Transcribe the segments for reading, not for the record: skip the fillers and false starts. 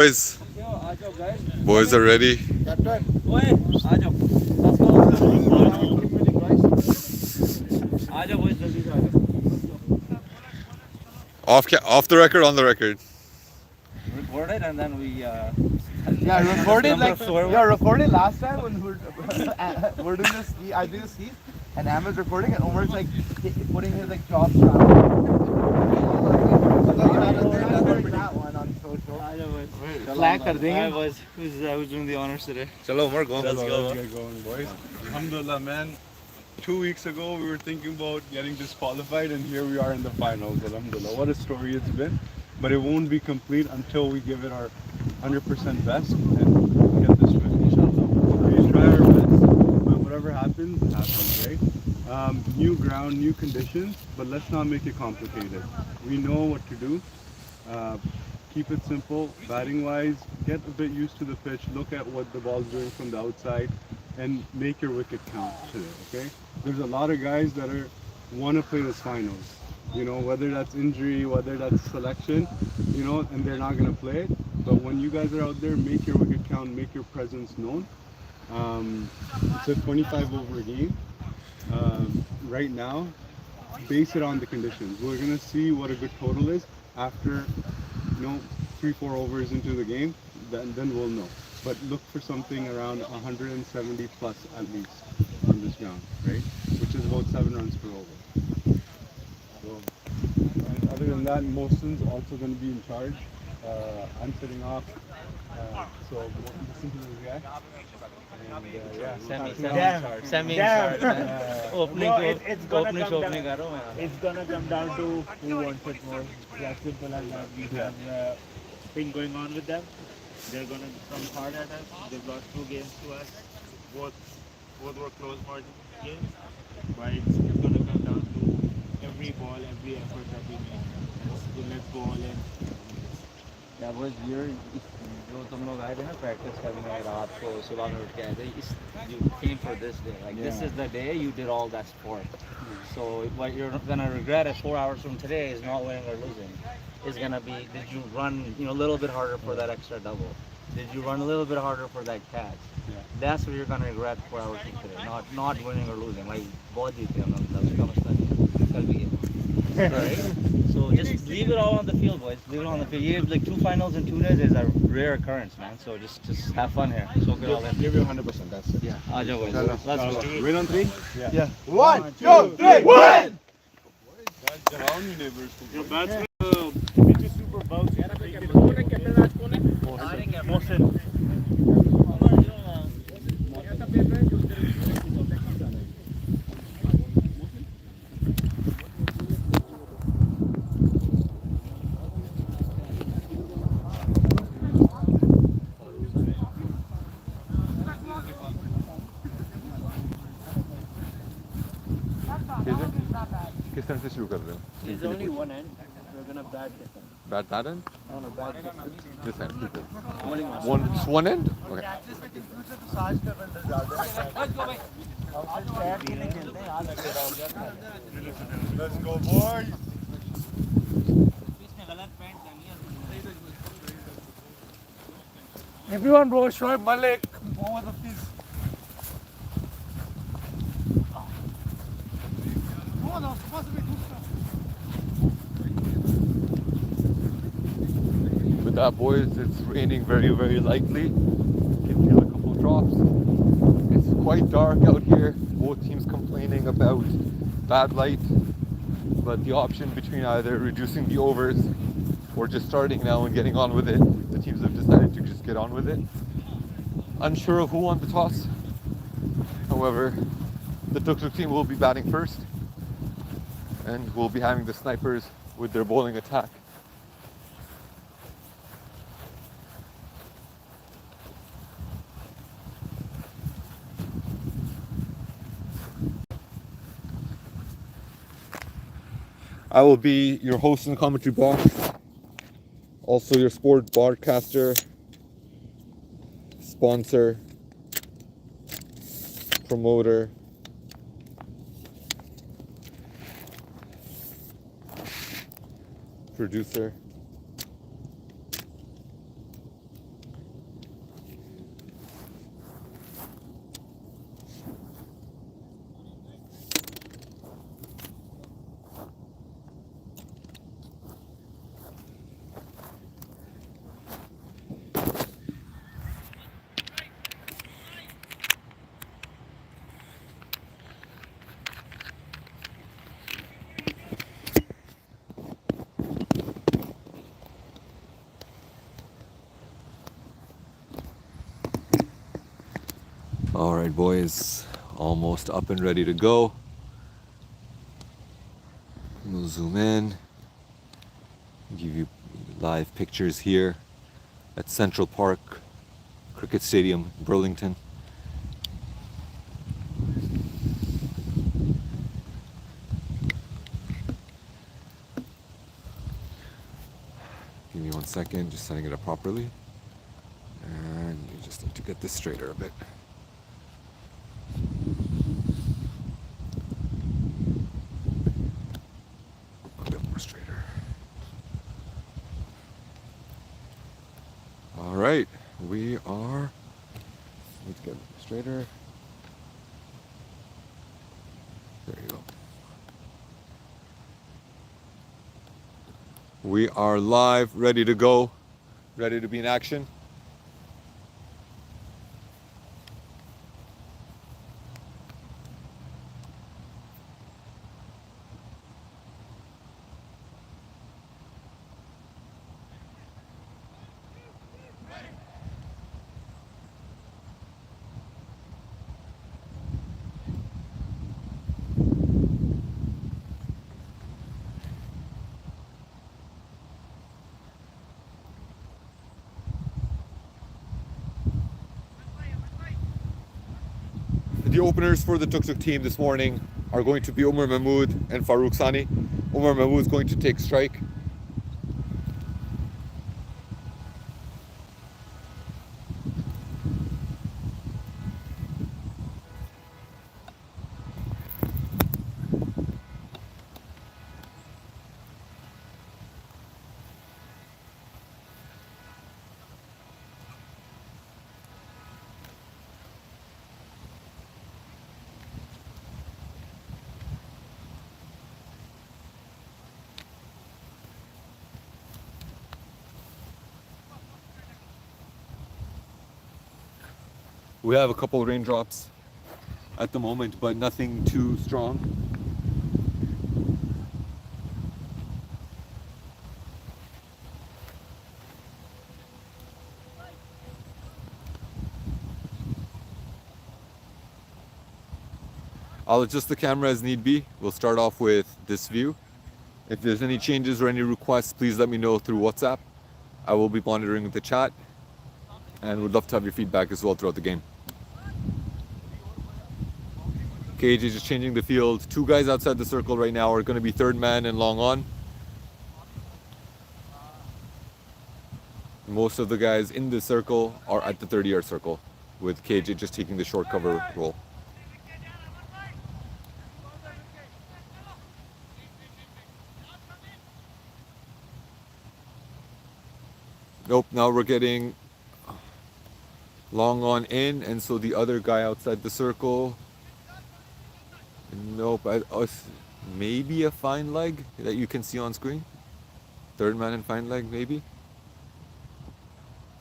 Boys, boys are ready. Off the record, on the record. Recorded and then we recorded last time when we're doing this ski. I do the ski, and Ahmed's recording, and Omar's like putting his like chops down. That one on social. flag kar denge. Who's doing the honors today? Chalo, Umar, go. Let's get going, boys. Alhamdulillah, man. 2 weeks ago, we were thinking about getting disqualified, and here we are in the finals. Alhamdulillah. What a story it's been. But it won't be complete until we give it our 100% best and get this win, inshallah. We try our best, but whatever happens, right? New ground, new conditions, but let's not make it complicated. We know what to do. Keep it simple. Batting wise, get a bit used to the pitch, look at what the ball's doing from the outside, and make your wicket count today, okay? There's a lot of guys that want to play this finals. You know, whether that's injury, whether that's selection, you know, and they're not going to play it. But when you guys are out there, make your wicket count, make your presence known. It's a 25 over game. Right now, base it on the conditions. We're going to see what a good total is after, 3-4 overs into the game, then we'll know. But look for something around 170 plus at least on this ground, right? Which is about 7 runs per over. And other than that, Mohsin's also going to be in charge. I'm sitting off, so listen to this guy. And, Semi in charge. It's gonna come down to who wants it more. As simple as that. We have thing going on with them. They're gonna come hard at us. They've lost 2 games to us. Both were close margin games. But it's gonna come down to every ball, every effort that we make. Let's go all in. That was your जो तुम लोग आए थे ना practice करने रात को सुबह में उठ के आए थे you came for this day like this is the day you did all that sport so what you're gonna regret at 4 hours from today is not winning or losing is gonna be did you run a little bit harder for that extra double did you run a little bit harder for that catch that's what you're gonna regret 4 hours from today not winning or losing like बहुत जीते हम लोग उसका मसला नहीं कल भी right so just leave it all on the field boys leave it on the field you have like 2 finals in 2 days is a rare occurrence man so just have fun here soak it all in give you 100%, that's it. yeah aaj boys let's go Win on 3? Yeah. 1, 2, 3, win! Guys, get on you neighbors. Your batsman, which is super bouncy. Mohsin. किस तरह से शुरू कर रहे हो? There's only one end. We're gonna bat this end. Bat that end? No, bat This end. only One end? Okay. Let's go, boys. Everyone, bro, Shoaib Malik, Mohammad Hafiz. With that, boys, it's raining very, very likely. Can feel a couple drops. It's quite dark out here. Both teams complaining about bad light, but the option between either reducing the overs or just starting now and getting on with it, the teams have decided to just get on with it. Unsure of who won the toss. However, the Tuk Tuk team will be batting first, and we'll be having the snipers with their bowling attack. I will be your host in the commentary box, also your sport broadcaster, sponsor, promoter, producer. All right, boys, almost up and ready to go. We'll zoom in, give you live pictures here at Central Park Cricket Stadium, Burlington. Give me 1 second, just setting it up properly. And you just need to get this straighter a bit. A bit more straighter. All right, we are, need to get straighter. There you go. We are live, ready to go, ready to be in action. The openers for the Tuk Tuk team this morning are going to be Umar Mahmood and Farooq Sani. Umar Mahmood is going to take strike. We have a couple raindrops at the moment, but nothing too strong. I'll adjust the camera as need be. We'll start off with this view. If there's any changes or any requests, please let me know through WhatsApp. I will be monitoring the chat and would love to have your feedback as well throughout the game. KJ is just changing the field. Two guys outside the circle right now are going to be third man and long on. Most of the guys in the circle are at the 30-yard circle, with KJ just taking the short cover role. Nope, now we're getting long on in, and so the other guy outside the circle. Nope, maybe a fine leg that you can see on screen. Third man and fine leg, maybe.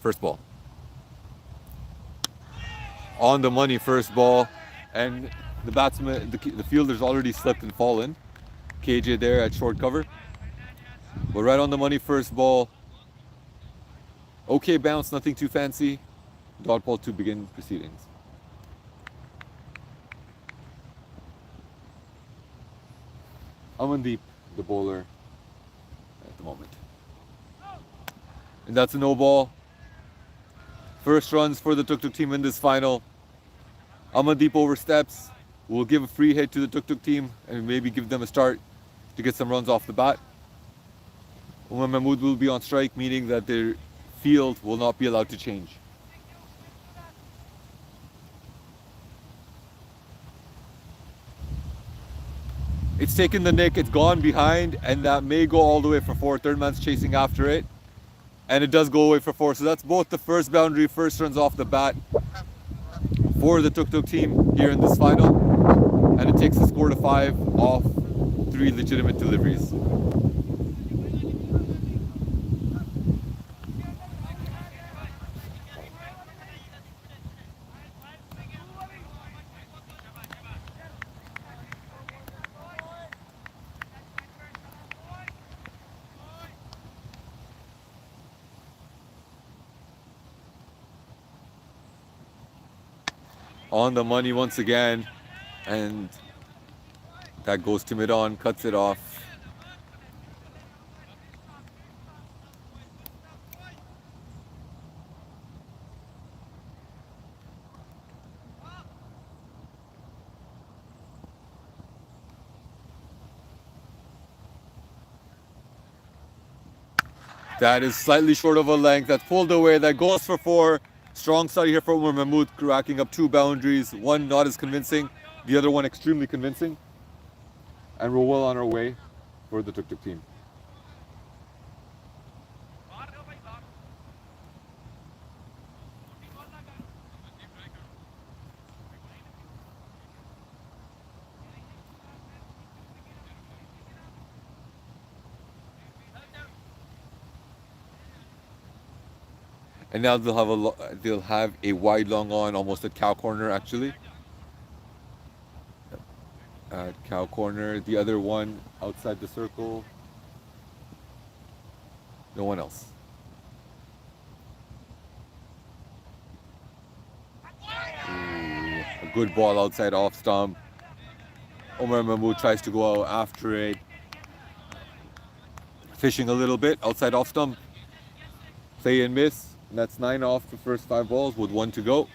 First ball. On the money, first ball. And the batsman, the fielder's already slipped and fallen. KJ there at short cover. But right on the money, first ball. Okay bounce, nothing too fancy. Dot ball to begin proceedings. Amandeep, the bowler at the moment. And that's a no ball. First runs for the Tuk Tuk team in this final. Amandeep oversteps. We'll give a free hit to the Tuk Tuk team and maybe give them a start to get some runs off the bat. Umar Mahmood will be on strike, meaning that their field will not be allowed to change. It's taken the nick, it's gone behind, and that may go all the way for 4. Third man's chasing after it, and it does go away for 4. So that's both the first boundary, first runs off the bat for the Tuk Tuk team here in this final, and it takes the score to 5 off 3 legitimate deliveries. On the money once again. And that goes to mid-on, cuts it off. That is slightly short of a length. That's pulled away. That goes for 4. Strong start here for Umar Mahmood, racking up 2 boundaries. One not as convincing, the other one extremely convincing. And we're well on our way for the Tuk Tuk team. And now they'll have a wide long on, almost at cow corner actually. At cow corner, the other one outside the circle. No one else. Ooh, a good ball outside off stump. Omar Mahmood tries to go out after it. Fishing a little bit outside off stump. Play and miss. And that's 9 off the first 5 balls with 1 to go.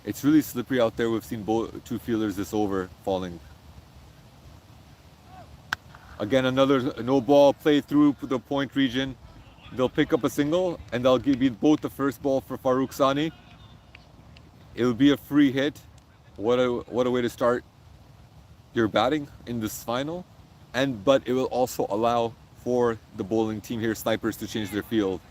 It's really slippery out there. We've seen 2 fielders this over falling. Again, another no ball play through the point region. They'll pick up a single and they'll give you both the first ball for Farooq Sani. It'll be a free hit. What a way to start your batting in this final. But it will also allow for the bowling team here, snipers, to change their field.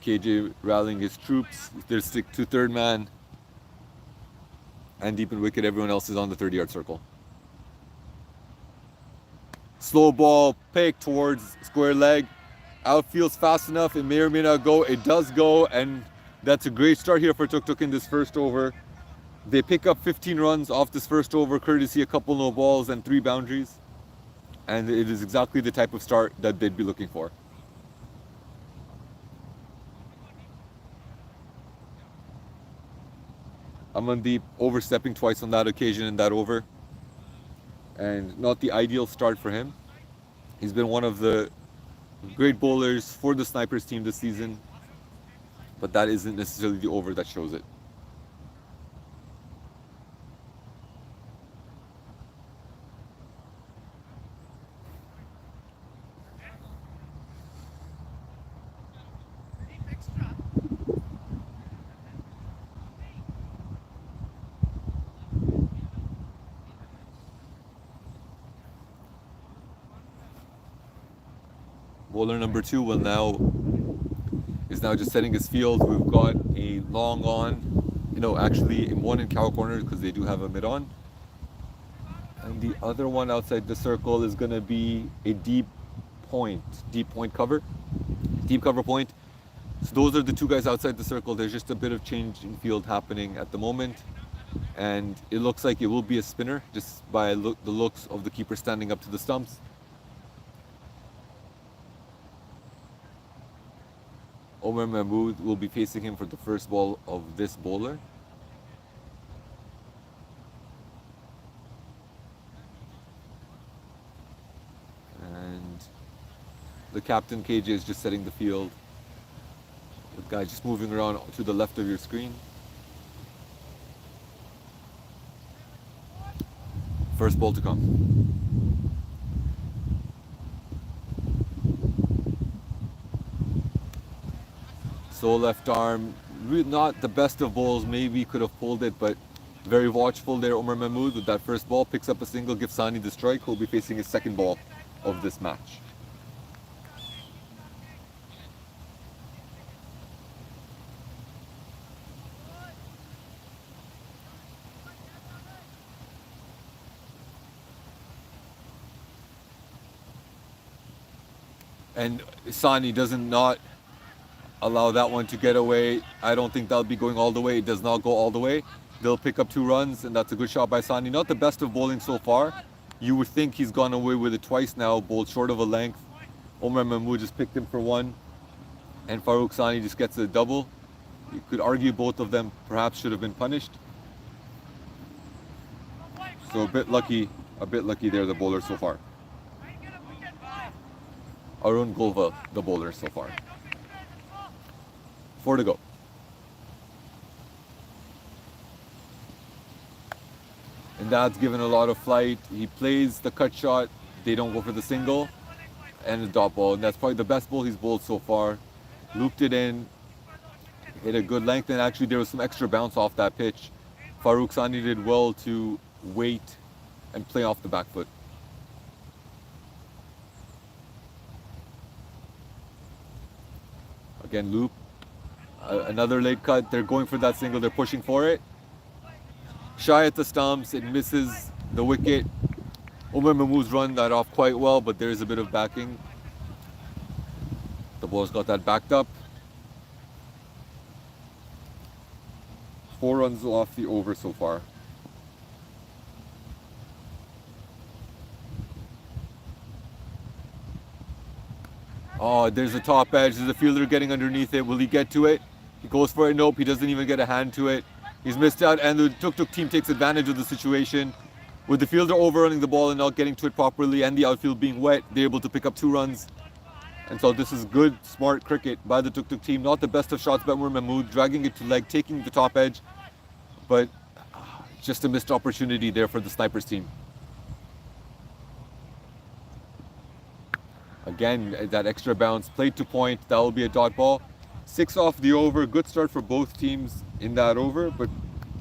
KJ rallying his troops. They'll stick to third man. And deep in wicket, everyone else is on the 30-yard circle. Slow ball, pick towards square leg. Outfield's fast enough. It may or may not go. It does go, and that's a great start here for Tuk Tuk in this first over. They pick up 15 runs off this first over, courtesy a couple no balls and 3 boundaries. And it is exactly the type of start that they'd be looking for. Amandeep overstepping twice on that occasion in that over. And not the ideal start for him. He's been one of the great bowlers for the Snipers team this season. But that isn't necessarily the over that shows it. Bowler number 2 is now just setting his field. We've got a long on, actually 1 in cow corner because they do have a mid on. And the other one outside the circle is going to be a deep point cover. Deep cover point. So those are the 2 guys outside the circle. There's just a bit of change in field happening at the moment. And it looks like it will be a spinner just by the looks of the keeper standing up to the stumps. Omar Mahmood will be facing him for the first ball of this bowler. And the captain KJ is just setting the field. The guy just moving around to the left of your screen. First ball to come. So left arm, not the best of balls, maybe could have pulled it, but very watchful there. Omar Mahmood with that first ball, picks up a single, gives Sani the strike, who'll be facing his second ball of this match. And Sani doesn't not allow that one to get away. I don't think that'll be going all the way. It does not go all the way. They'll pick up 2 runs, and that's a good shot by Sani. Not the best of bowling so far. You would think he's gone away with it twice now, bowled short of a length. Umar Mahmood just picked him for 1, and Farooq Sani just gets a double. You could argue both of them perhaps should have been punished. So a bit lucky there, the bowler so far. Arun Gulva, the bowler so far. 4 to go. And that's given a lot of flight. He plays the cut shot. They don't go for the single and the dot ball. And that's probably the best ball he's bowled so far. Looped it in, hit a good length, and actually there was some extra bounce off that pitch. Farooq Sani did well to wait and play off the back foot. Again, loop. Another late cut. They're going for that single. They're pushing for it. Shy at the stumps. It misses the wicket. Umar Mahmood's run that off quite well, but there is a bit of backing. The ball's got that backed up. 4 runs off the over so far. Oh, there's a top edge. There's a fielder getting underneath it. Will he get to it? He goes for it. Nope, he doesn't even get a hand to it. He's missed out, and the Tuk Tuk team takes advantage of the situation. With the fielder overrunning the ball and not getting to it properly, and the outfield being wet, they're able to pick up 2 runs. And so this is good, smart cricket by the Tuk Tuk team. Not the best of shots by Umar Mahmood, dragging it to leg, taking the top edge, but just a missed opportunity there for the Snipers team. Again, that extra bounce, played to point, that will be a dot ball. 6 off the over, good start for both teams in that over, but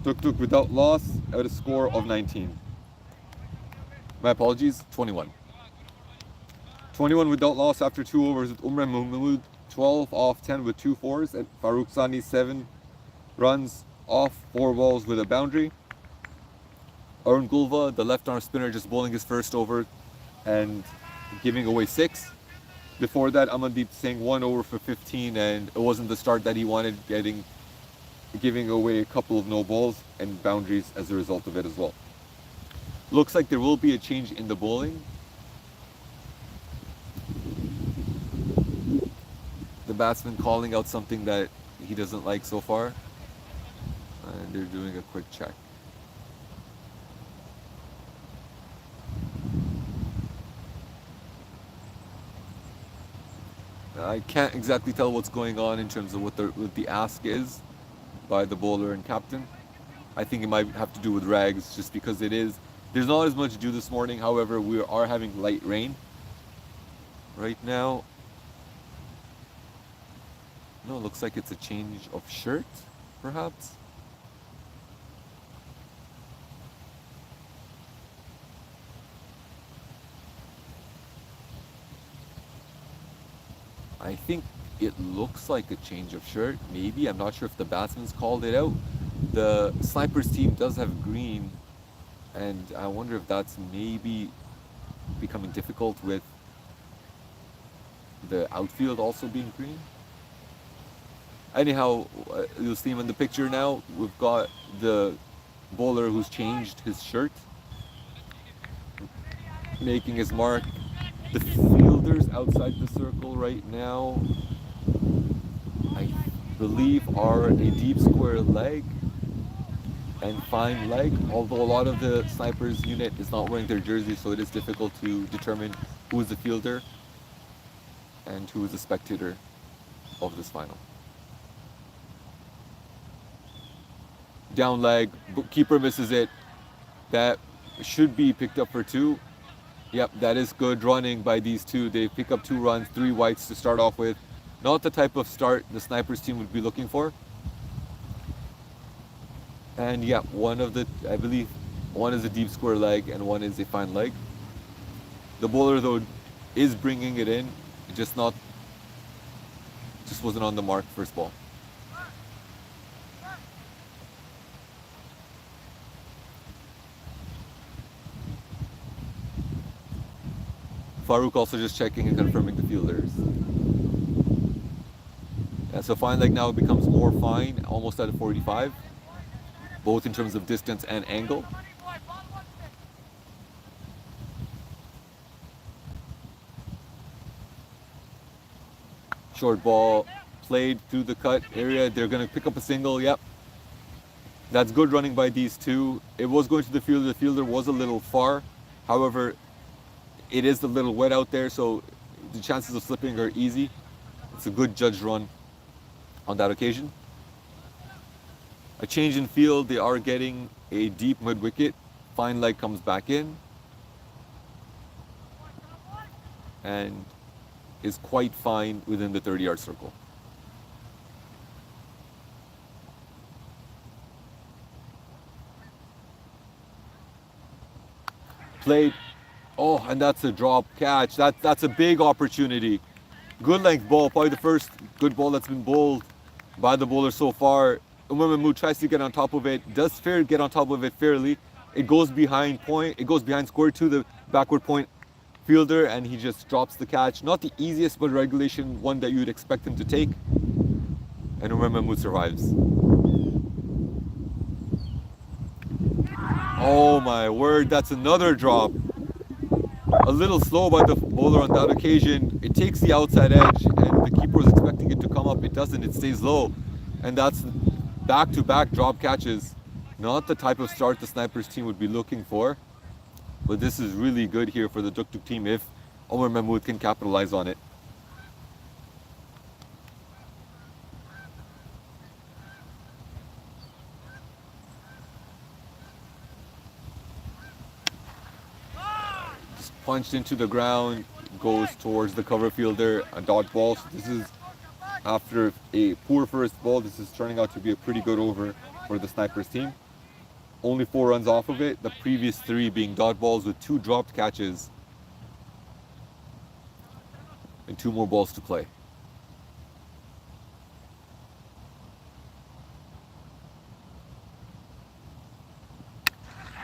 Tuk Tuk without loss at a score of 19. My apologies, 21. 21 without loss after 2 overs with Umar Mahmood, 12 off 10 with 2 fours, and Farooq Sani 7 runs off 4 balls with a boundary. Arun Gulva, the left arm spinner, just bowling his first over and giving away 6. Before that, Amandeep Singh 1 over for 15, and it wasn't the start that he wanted, giving away a couple of no balls and boundaries as a result of it as well. Looks like there will be a change in the bowling. The batsman calling out something that he doesn't like so far, and they're doing a quick check. I can't exactly tell what's going on in terms of what the ask is by the bowler and captain. I think it might have to do with rags, just because there's not as much dew this morning. However, we are having light rain right now. No, it looks like it's a change of shirt, perhaps. I think it looks like a change of shirt, maybe. I'm not sure if the batsman's called it out. The Snipers team does have green, and I wonder if that's maybe becoming difficult with the outfield also being green. Anyhow, you'll see him in the picture now. We've got the bowler who's changed his shirt, making his mark. The fielders outside the circle right now, I believe, are a deep square leg and fine leg, although a lot of the Snipers unit is not wearing their jersey, so it is difficult to determine who is the fielder and who is the spectator of this final. Down leg, keeper misses it. That should be picked up for 2. Yep, that is good running by these two. They pick up 2 runs, 3 whites to start off with. Not the type of start the Snipers team would be looking for. And yeah, I believe one is a deep square leg and one is a fine leg. The bowler though is bringing it in, just wasn't on the mark first ball. Farooq also just checking and confirming the fielders. So fine leg now becomes more fine, almost at a 45, both in terms of distance and angle. Short ball played through the cut area. They're going to pick up a single. Yep. That's good running by these two. It was going to the fielder. The fielder was a little far. However, it is a little wet out there, so the chances of slipping are easy. It's a good judged run on that occasion. A change in field. They are getting a deep mid wicket. Fine leg comes back in and is quite fine within the 30-yard circle. Played. Oh, and that's a drop catch. That's a big opportunity. Good length ball, probably the first good ball that's been bowled by the bowler so far. Umar Mahmood tries to get on top of it, does get on top of it fairly. It goes behind point, it goes behind square to the backward point fielder, and he just drops the catch. Not the easiest, but regulation one that you would expect him to take. And Umar Mahmood survives. Oh my word, that's another drop. A little slow by the bowler on that occasion. It takes the outside edge, and the keeper was expecting it to come up. It doesn't, it stays low. And that's back-to-back drop catches. Not the type of start the Snipers team would be looking for. But this is really good here for the Tuk Tuk team if Umar Mahmood can capitalize on it. Just punched into the ground, goes towards the cover fielder, a dot ball. So this is, after a poor first ball, this is turning out to be a pretty good over for the Snipers team. Only 4 runs off of it, the previous 3 being dot balls with 2 dropped catches and 2 more balls to play.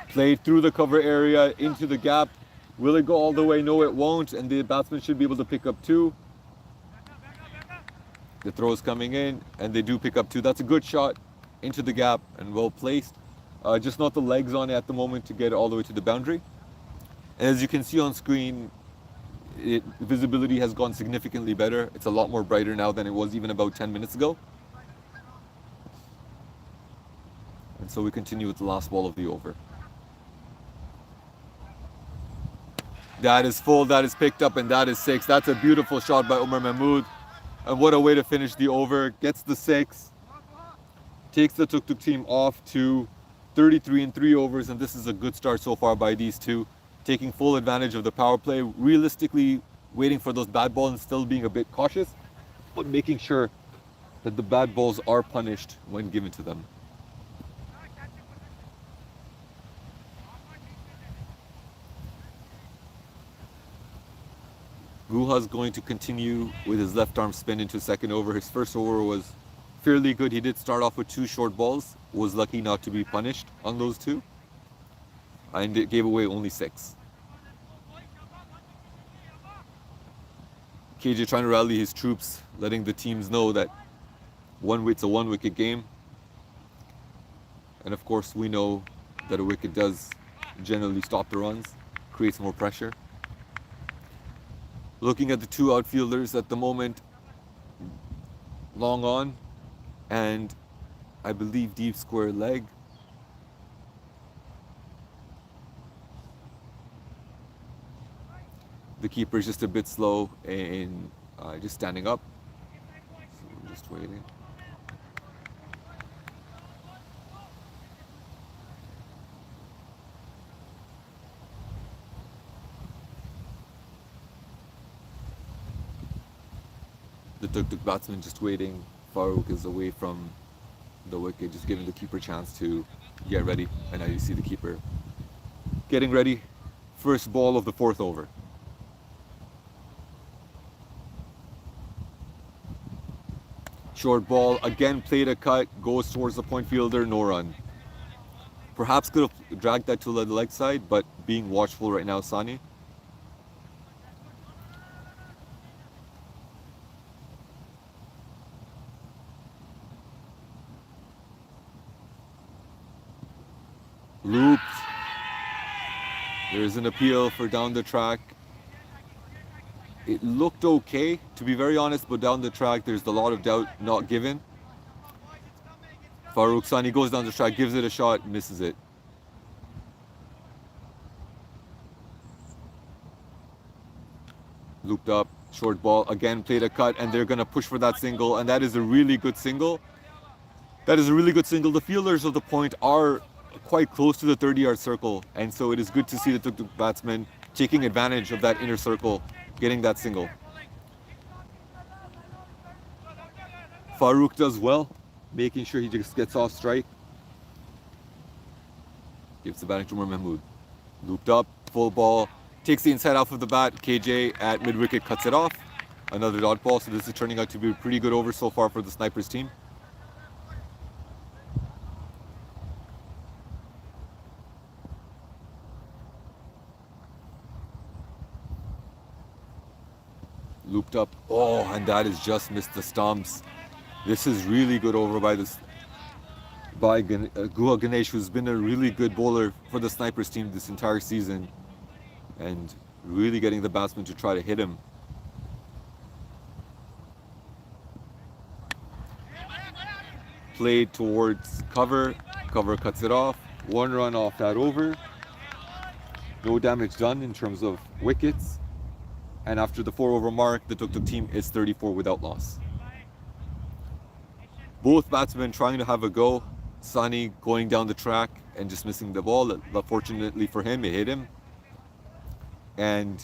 Played through the cover area into the gap. Will it go all the way? No, it won't, and the batsman should be able to pick up 2. The throw is coming in, and they do pick up 2. That's a good shot into the gap and well placed. Just not the legs on it at the moment to get it all the way to the boundary. And as you can see on screen, visibility has gone significantly better. It's a lot more brighter now than it was even about 10 minutes ago. And so we continue with the last ball of the over. That is full, that is picked up, and that is 6. That's a beautiful shot by Umar Mahmood. And what a way to finish the over. Gets the 6. Takes the Tuk Tuk team off to 33 in 3 overs, and this is a good start so far by these two. Taking full advantage of the power play, realistically waiting for those bad balls and still being a bit cautious, but making sure that the bad balls are punished when given to them. Guha's going to continue with his left arm spin into second over. His first over was fairly good. He did start off with 2 short balls, was lucky not to be punished on those 2, and it gave away only 6. KJ trying to rally his troops, letting the teams know that it's a 1 wicket game. And of course we know that a wicket does generally stop the runs, creates more pressure. Looking at the 2 outfielders at the moment, long on, and I believe deep square leg. The keeper is just a bit slow in just standing up. So we're just waiting. The Tuk Tuk batsman just waiting. Farooq is away from the wicket, just giving the keeper a chance to get ready. And now you see the keeper getting ready. First ball of the 4th over. Short ball, again played a cut, goes towards the point fielder, no run. Perhaps could have dragged that to the leg side, but being watchful right now, Sani. Looped. There's an appeal for down the track. It looked okay, to be very honest, but down the track there's a lot of doubt not given. Farooq Sani goes down the track, gives it a shot, misses it. Looped up, short ball, again played a cut, and they're going to push for that single, and that is a really good single. That is a really good single. The fielders of the point are quite close to the 30-yard circle, and so it is good to see the Tuk Tuk batsman taking advantage of that inner circle, getting that single. Farooq does well, making sure he just gets off strike. Gives the batting to Umar Mahmood. Looped up, full ball, takes the inside off of the bat. KJ at mid-wicket cuts it off. Another dot ball, so this is turning out to be a pretty good over so far for the Snipers team. Looped up, oh, and that has just missed the stumps. This is really good over by Guha Ganesh, who's been a really good bowler for the Snipers team this entire season, and really getting the batsman to try to hit him. Played towards cover, cover cuts it off. 1 run off that over. No damage done in terms of wickets. And after the 4-over mark, the Tuk Tuk team is 34 without loss. Both batsmen trying to have a go. Sani going down the track and just missing the ball. But fortunately for him, it hit him. And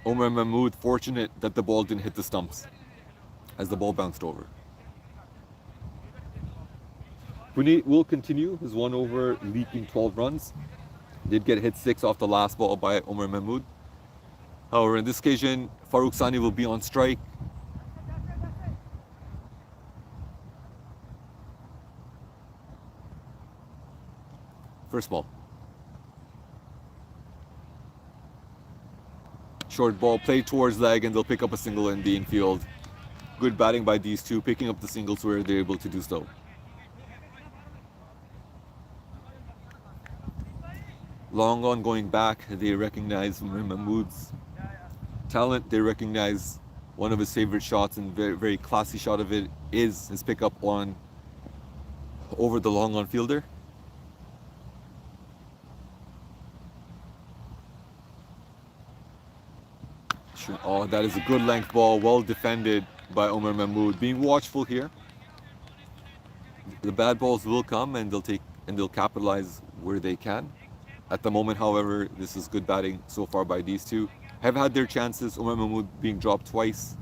Umar Mahmood fortunate that the ball didn't hit the stumps as the ball bounced over. Puneet will continue his 1 over, leaping 12 runs. Did get hit 6 off the last ball by Umar Mahmood. However, in this occasion, Farooq Sani will be on strike. First ball. Short ball played towards leg, and they'll pick up a single in the infield. Good batting by these two, picking up the singles where they're able to do so. Long on going back, they recognize Mahmood's talent. They recognize one of his favorite shots, and very, very classy shot of it is his pickup on over the long on fielder. Oh, that is a good length ball, well defended by Umar Mahmood. Being watchful here. The bad balls will come, and they'll capitalize where they can. At the moment, however, this is good batting so far by these two. Have had their chances. Umar Mahmood being dropped twice.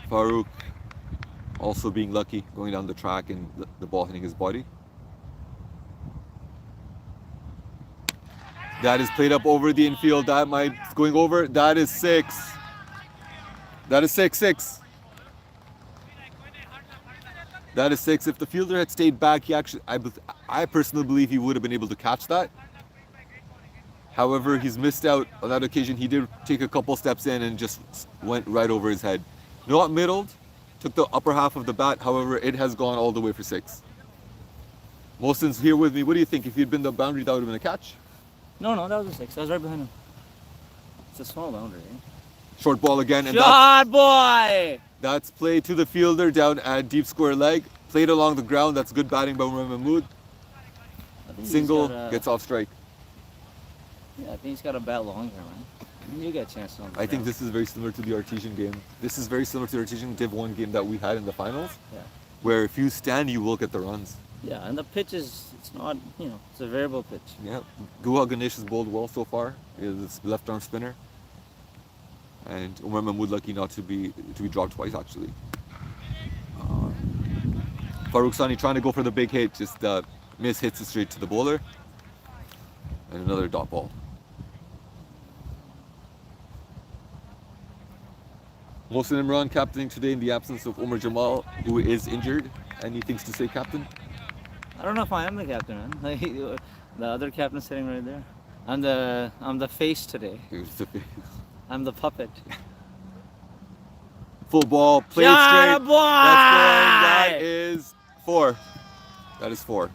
Farooq also being lucky, going down the track and the ball hitting his body. That is played up over the infield. That might going over. That is 6. That is 6. That is 6. If the fielder had stayed back, he actually, I personally believe he would have been able to catch that. However, he's missed out on that occasion. He did take a couple steps in and just went right over his head. Not middled, took the upper half of the bat. However, it has gone all the way for 6. Mohsin's here with me. What do you think? If he'd been the boundary, that would have been a catch? No, that was a 6. I was right behind him. It's a small boundary. Short ball again. And shot, boy! That's played to the fielder down at deep square leg. Played along the ground. That's good batting by Umar Mahmood. Single, gets off strike. Yeah, I think he's got a bat long here, man. You get a chance on. I think this is very similar to the Artesian game. This is very similar to the Artesian Div 1 game that we had in the finals. Yeah. Where if you stand, you will get the runs. Yeah, and the pitch is, it's not, it's a variable pitch. Yeah. Guha Ganesh has bowled well so far. He is left arm spinner. And Umar Mahmood lucky not to be dropped twice actually. Farooq Sani trying to go for the big hit, just miss, hits it straight to the bowler. And another dot ball. Mohsin Imran captaining today in the absence of Umar Jamal, who is injured. Any things to say, Captain? I don't know if I am the captain, man. The other captain's sitting right there. I'm the face today. I'm the puppet. Full ball, played Shot, straight. boy! That's going. That is 4. That is 4.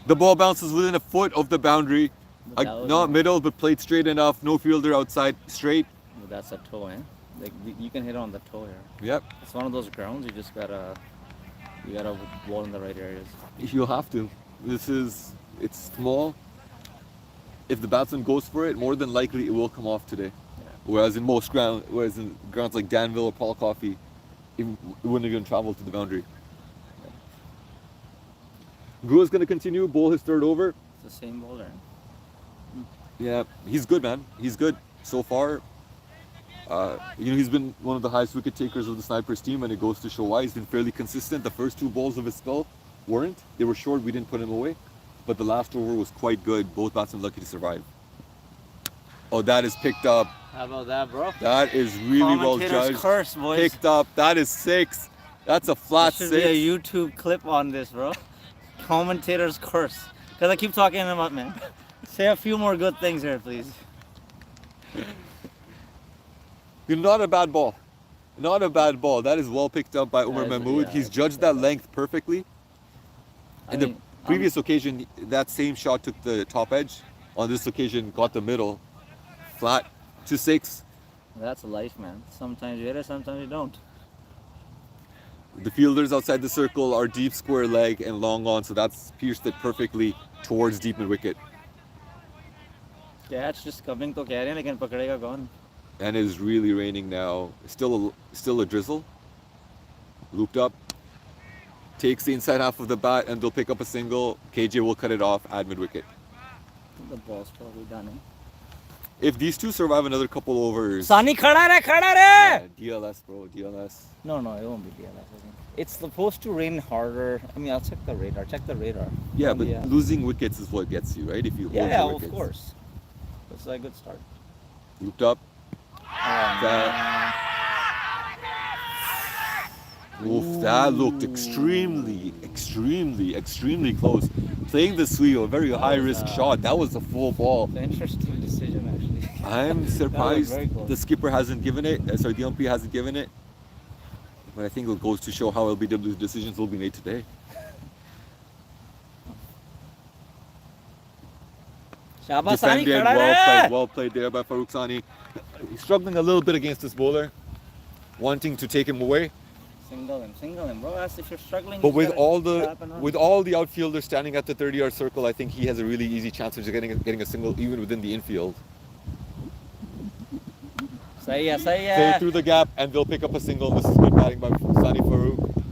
The ball bounces within a foot of the boundary. Not middle, but played straight enough. No fielder outside. Straight. But that's a toe, eh? Like you can hit on the toe here. Yep. It's one of those grounds you just gotta ball in the right areas. You'll have to. It's small. If the batsman goes for it, more than likely it will come off today. Yeah. Whereas in grounds like Danville or Paul Coffey, it wouldn't even travel to the boundary. Gua's going to continue, bowl his third over. It's the same bowler. Yeah, he's good, man. He's good so far. He's been one of the highest wicket takers of the Snipers team, and it goes to show why. He's been fairly consistent. The first 2 balls of his spell weren't. They were short. We didn't put him away. But the last over was quite good. Both batsmen lucky to survive. Oh, that is picked up. How about that, bro? That is really well judged. Curse, boys. Picked up. That is 6. That's a flat There 6. should be a YouTube clip on this, bro. Commentator's curse. Because I keep talking him up, man. Say a few more good things here, please. Not a bad ball. Not a bad ball. That is well picked up by Umar Mahmood. Yeah, He's judged that length perfectly. In the previous occasion, that same shot took the top edge. On this occasion, got the middle. Flat to 6. That's life, man. Sometimes you hit it, sometimes you don't. The fielders outside the circle are deep square leg and long on, so that's pierced it perfectly towards deep mid wicket. Catch just coming to keh rahe hain, lekin pakadega kaun? And it is really raining now. Still a drizzle. Looped up. Takes the inside half of the bat and they'll pick up a single. KJ will cut it off at mid wicket. The ball's probably done, eh? If these two survive another couple overs. Sani khada re! Yeah, DLS, bro, DLS. No, it won't be DLS, I think. It's supposed to rain harder. I mean, I'll check the radar. Yeah, but losing wickets is what gets you, right? If you hold yeah, the wickets. of course. That's a good start. Looped up. That looked extremely close. Playing the sweep, a very high risk shot. That was a full ball. It's an interesting decision, actually. I'm surprised very close. the skipper hasn't given it. The umpire hasn't given it. But I think it goes to show how LBW's decisions will be made today. Defended, well played there by Farooq Sani. He's struggling a little bit against this bowler, wanting to take him away. Single him, bro. As if you're struggling. But with all the outfielders standing at the 30-yard circle, I think he has a really easy chance of just getting a single even within the infield. Say Play through the gap and they'll pick up a single. This is good batting by Sani Farooq.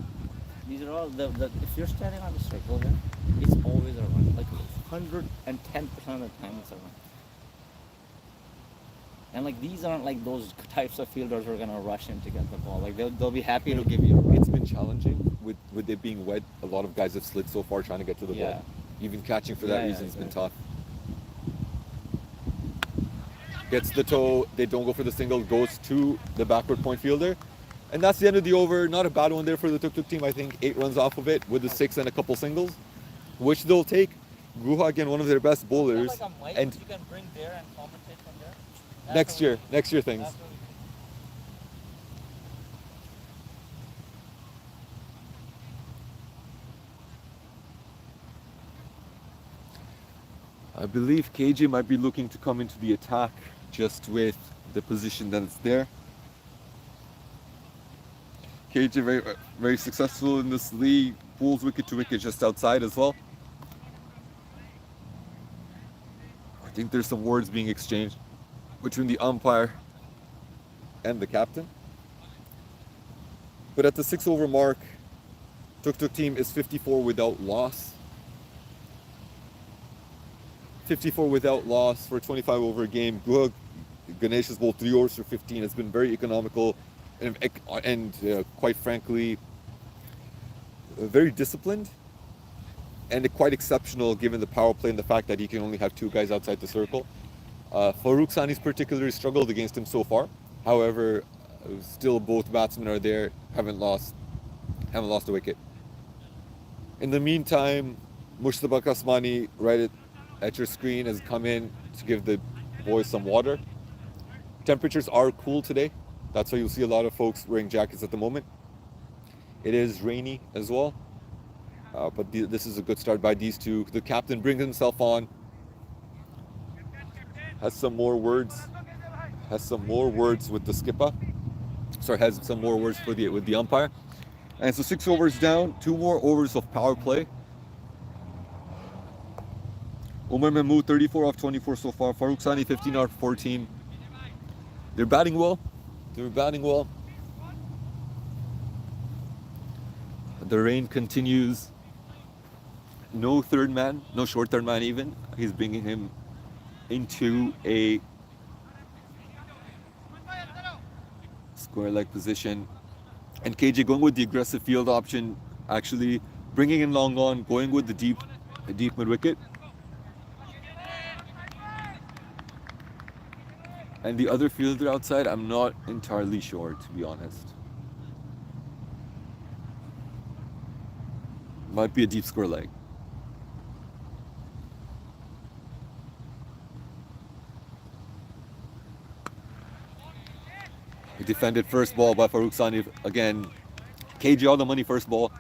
These are all if you're standing on the circle here, it's always a run. Like 110% of the time it's a run. And like these aren't like those types of fielders who are gonna rush in to get the ball. Like they'll be happy to give you a run. It's been challenging with it being wet. A lot of guys have slid so far trying to get to the ball. Even catching for that reason has been tough. Gets the toe, they don't go for the single, goes to the backward point fielder. And that's the end of the over. Not a bad one there for the Tuk Tuk team. I think 8 runs off of it with the 6 and a couple singles, which they'll take. Guha, again, one of their best bowlers. Like a mic and you can bring there and commentate from there. next year things. I believe KJ might be looking to come into the attack just with the position that it's there. KJ very, very successful in this league, pulls wicket to wicket just outside as well. I think there's some words being exchanged between the umpire and the captain. But at the 6 over mark, Tuk Tuk team is 54 without loss. 54 without loss for a 25 over game. Ganesh has bowled 3 overs for 15. It's been very economical and quite frankly, very disciplined and quite exceptional given the power play and the fact that he can only have 2 guys outside the circle. Farooq Sani's particularly struggled against him so far. However, still both batsmen are there, haven't lost a wicket. In the meantime, Mushtaba Kasmani right at your screen has come in to give the boys some water. Temperatures are cool today. That's why you'll see a lot of folks wearing jackets at the moment. It is rainy as well. But this is a good start by these two. The captain brings himself on. Has some more words. Has some more words with the skipper. Sorry, has some more words with the umpire. And so 6 overs down. 2 more overs of power play. Umar Mahmood 34 off 24 so far. Farooq Sani 15 off 14. They're batting well. They're batting well. The rain continues. No third man, no short third man even. He's bringing him into a square leg position. And KJ going with the aggressive field option, actually bringing in long on, going with the deep mid wicket. And the other fielder outside, I'm not entirely sure, to be honest. Might be a deep square leg. He defended first ball by Farooq Sani again. KJ all the money first ball.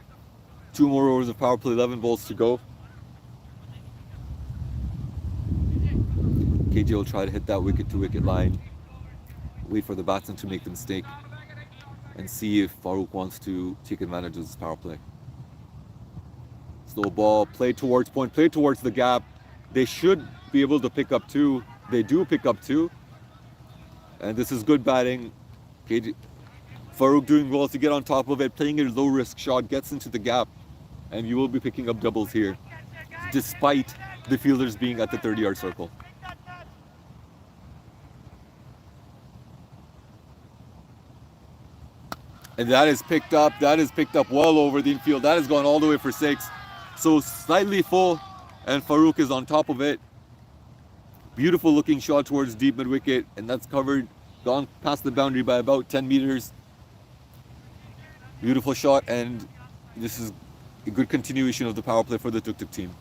2 more overs of power play, 11 balls to go. KJ will try to hit that wicket to wicket line. Wait for the batsman to make the mistake. And see if Farooq wants to take advantage of this power play. Slow ball, play towards point, play towards the gap. They should be able to pick up 2. They do pick up 2. And this is good batting. KJ, Farooq doing well to get on top of it, playing a low risk shot, gets into the gap. And you will be picking up doubles here, despite the fielders being at the 30-yard circle. And that is picked up well over the infield. That has gone all the way for 6. So slightly full, and Farooq is on top of it. Beautiful looking shot towards deep mid wicket, and that's covered, gone past the boundary by about 10 meters. Beautiful shot, and this is a good continuation of the power play for the Tuk Tuk team.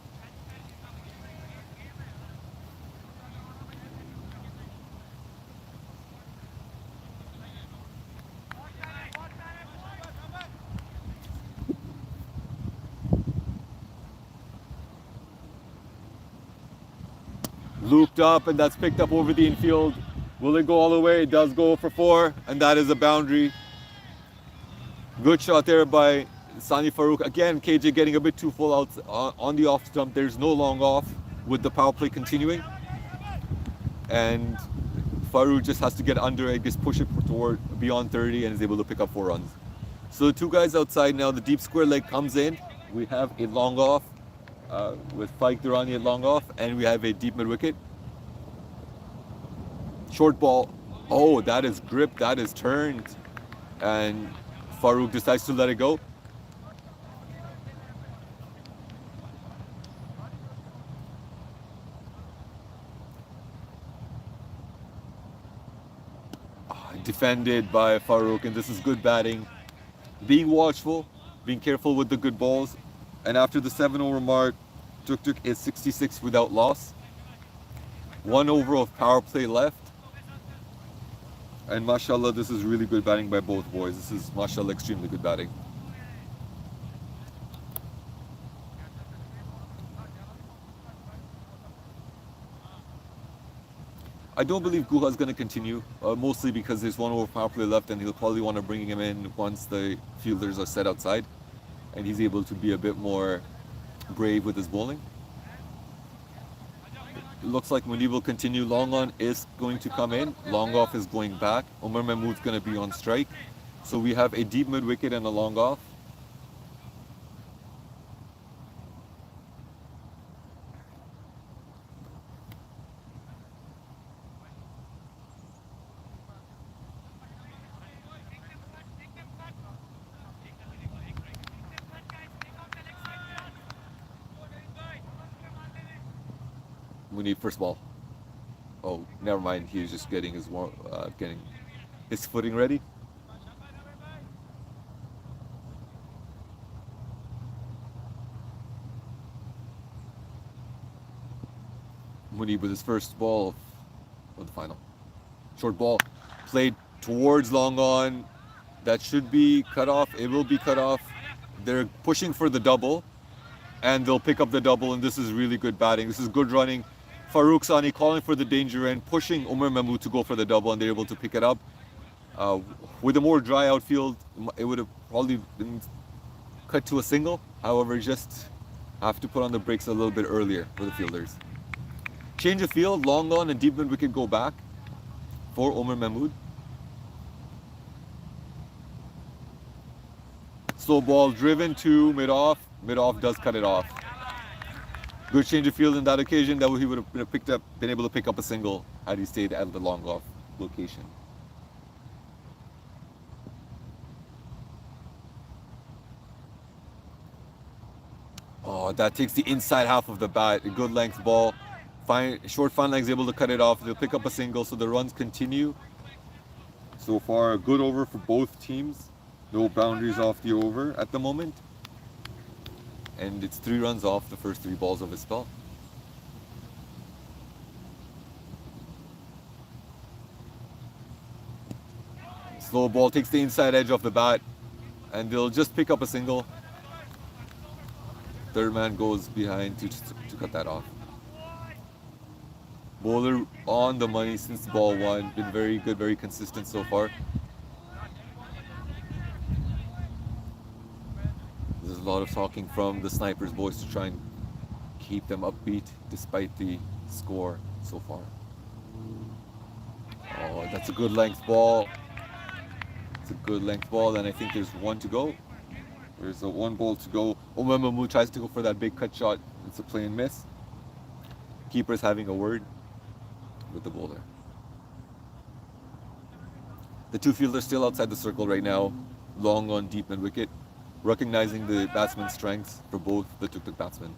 Looped up, and that's picked up over the infield. Will it go all the way? It does go for 4, and that is a boundary. Good shot there by Sani Farooq. Again, KJ getting a bit too full out on the off stump. There's no long off with the power play continuing. And Farooq just has to get under it, just push it toward beyond 30, and is able to pick up 4 runs. So the 2 guys outside now, the deep square leg comes in. We have a long off with Faik Durrani at long off, and we have a deep mid wicket. Short ball. Oh, that is gripped, that is turned. And Farooq decides to let it go. Defended by Farooq, and this is good batting. Being watchful, being careful with the good balls. And after the 7 over mark, Tuk Tuk is 66 without loss. 1 over of power play left. And mashallah, this is really good batting by both boys. This is mashallah extremely good batting. I don't believe Guha is going to continue, mostly because there's 1 over power play left, and he'll probably want to bring him in once the fielders are set outside, and he's able to be a bit more brave with his bowling. It looks like Munib will continue. Long on is going to come in. Long off is going back. Umar Mahmood's going to be on strike. So we have a deep mid wicket and a long off. Munib first ball. Oh, never mind. He's just getting his footing ready. Munib with his first ball of the final. Short ball played towards long on. That should be cut off. It will be cut off. They're pushing for the double. and they'll pick up the double, and this is really good batting. This is good running. Farooq Sani calling for the danger and pushing Umar Mahmood to go for the double, and they're able to pick it up. With a more dry outfield, it would have probably been cut to a single. However, just have to put on the brakes a little bit earlier for the fielders. Change of field, long on and deep mid wicket go back for Umar Mahmood. Slow ball driven to mid-off. Mid-off does cut it off. Good change of field in that occasion. That he would have been able to pick up a single had he stayed at the long off location. Oh, that takes the inside half of the bat. A good length ball. Short fine legs able to cut it off. They'll pick up a single, so the runs continue. So far, a good over for both teams. No boundaries off the over at the moment. And it's 3 runs off the first 3 balls of his spell. Slow ball takes the inside edge of the bat, and they'll just pick up a single. Third man goes behind to cut that off. Bowler on the money since ball 1. Been very good, very consistent so far. There's a lot of talking from the snipers boys to try and keep them upbeat despite the score so far. Oh, that's a good length ball. It's a good length ball, and I think there's 1 to go. There's a 1 ball to go. Umar Mahmood tries to go for that big cut shot. It's a play and miss. Keeper's having a word with the bowler. The 2 fielders still outside the circle right now. Long on deep mid wicket. Recognizing the batsman's strengths for both the Tuk Tuk batsmen.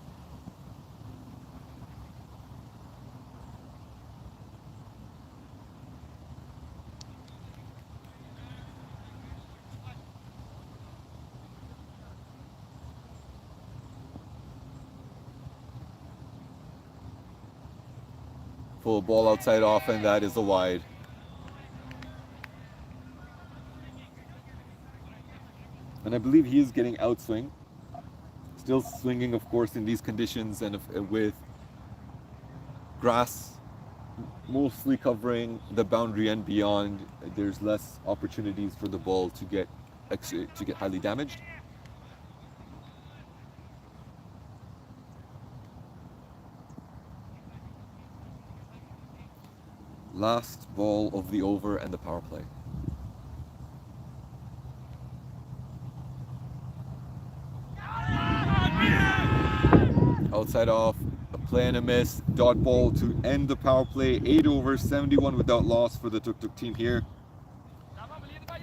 Full ball outside off, and that is a wide. And I believe he is getting outswing. Still swinging, of course, in these conditions and with grass mostly covering the boundary and beyond. There's less opportunities for the ball to get highly damaged. Last ball of the over and the power play. Outside off, a play and a miss, dot ball to end the power play. 8 overs, 71 without loss for the Tuk Tuk team here.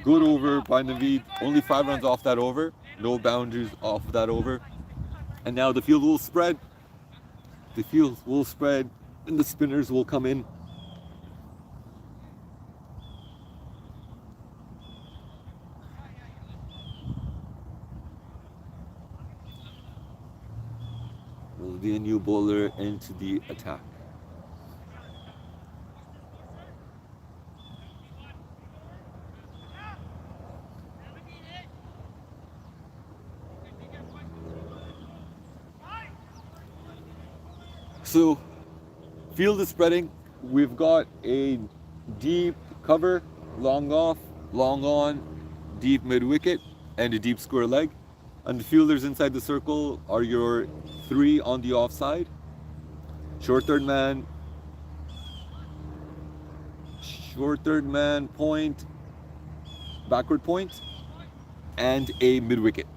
Good over by Naveed, only 5 runs off that over, no boundaries off that over. And now the field will spread. The field will spread and the spinners will come in. Will be a new bowler into the attack. So, field is spreading. We've got a deep cover, long off, long on, deep mid wicket, and a deep square leg. And the fielders inside the circle are your 3 on the offside. Short third man, point, backward point, and a mid wicket.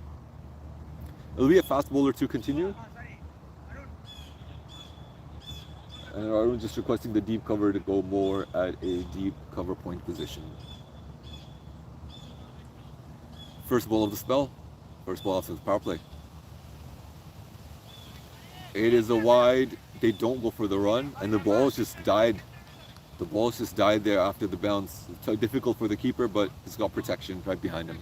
It'll be a fast bowler to continue. And Arun just requesting the deep cover to go more at a deep cover point position. First ball of the spell. First ball after the power play. It is a wide. They don't go for the run, and the ball's just died. The ball's just died there after the bounce. It's so difficult for the keeper, but he's got protection right behind him.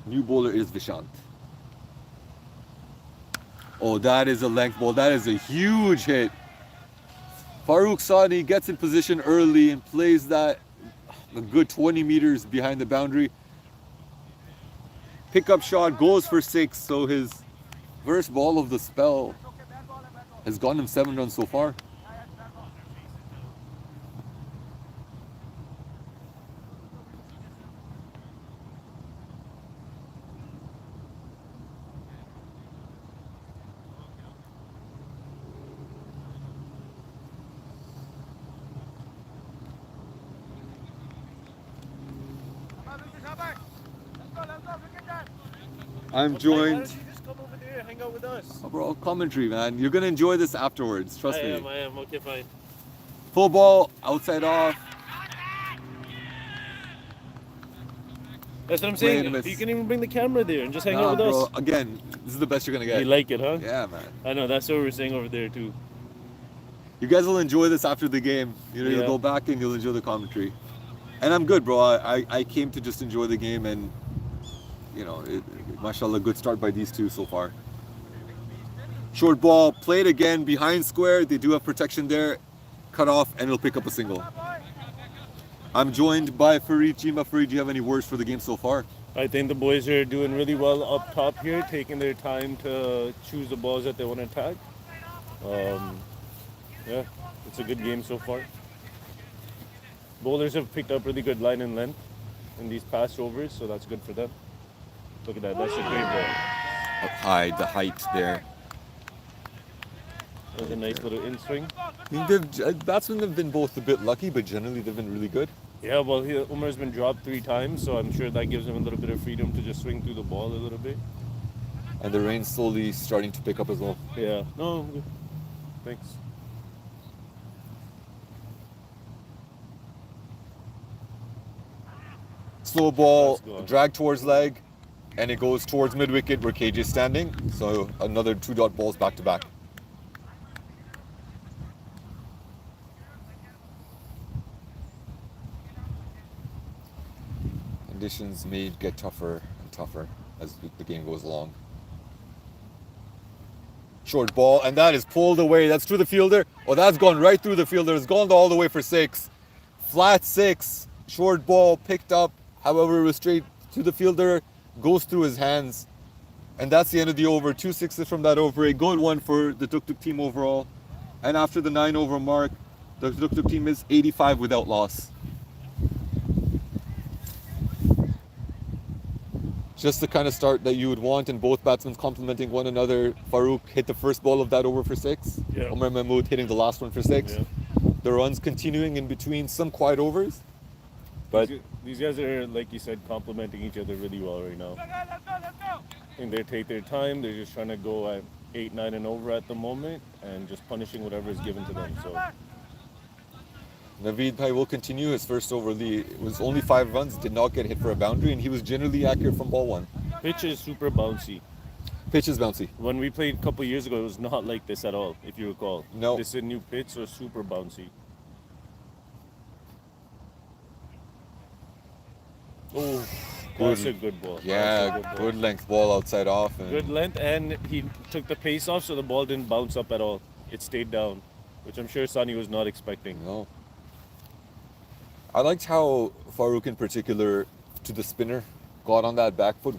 New bowler is Vishant. Oh, that is a length ball. That is a huge hit. Farooq Sani gets in position early and plays that a good 20 meters behind the boundary. Pickup shot goes for 6, so his first ball of the spell has gotten him 7 runs so far. I'm joined. Why don't you just come over there, hang out with us? Oh, bro, commentary, man. You're gonna enjoy this afterwards. Trust me. I am. Okay, fine. Full ball, outside off. That's what I'm Play saying. and miss. You can even bring the camera there and just hang Nah, out with bro. us. Again, this is the best you're gonna get. You like it, huh? Yeah, man. I know. That's what we were saying over there too. You guys will enjoy this after the game. You know, Yeah. you'll go back and you'll enjoy the commentary. And I'm good, bro. I came to just enjoy the game, and you know, mashallah, good start by these two so far. Short ball played again behind square. They do have protection there. Cut off, and it'll pick up a single. I'm joined by Farid Jima. Farid, do you have any words for the game so far? I think the boys are doing really well up top here, taking their time to choose the balls that they want to attack. Yeah, it's a good game so far. Bowlers have picked up really good line and length in these past overs, so that's good for them. Look at that, that's a great ball. Up high, the height there. That was a nice little in swing. I think batsmen have been both a bit lucky, but generally they've been really good. Yeah, well, Umar's been dropped 3 times, so I'm sure that gives him a little bit of freedom to just swing through the ball a little bit. And the rain's slowly starting to pick up as well. Yeah, no, I'm good. Thanks. Slow ball, Let's go. drag towards leg, and it goes towards mid wicket where KJ is standing. So another 2-dot balls back to back. Conditions may get tougher and tougher as the game goes along. Short ball, and that is pulled away. That's through the fielder. Oh, that's gone right through the fielder. It's gone all the way for 6. Flat 6. Short ball picked up. However, it was straight to the fielder. Goes through his hands. And that's the end of the over. 2 6s from that over. A good one for the Tuk Tuk team overall. And after the 9 over mark, the Tuk Tuk team is 85 without loss. Just the kind of start that you would want, and both batsmen complementing one another. Farooq hit the first ball of that over for 6. Yeah. Umar Mahmood hitting the last one for 6. Yeah. The runs continuing in between some quiet overs. But These guys are, like you said, complementing each other really well right now. And they take their time. They're just trying to go at 8, 9 and over at the moment and just punishing whatever is given to them. So Naveed Bhai will continue his first over. It was only 5 runs, did not get hit for a boundary, and he was generally accurate from ball 1. pitch is super bouncy. Pitch is bouncy. When we played a couple years ago, it was not like this at all, if you recall. No. This is a new pitch, so super bouncy. Oh, that's a good ball. That's a Yeah, ball. good length ball outside off. And Good length, and he took the pace off, so the ball didn't bounce up at all. It stayed down, which I'm sure Sani was not expecting. No. I liked how Farooq in particular, to the spinner, got on that back foot,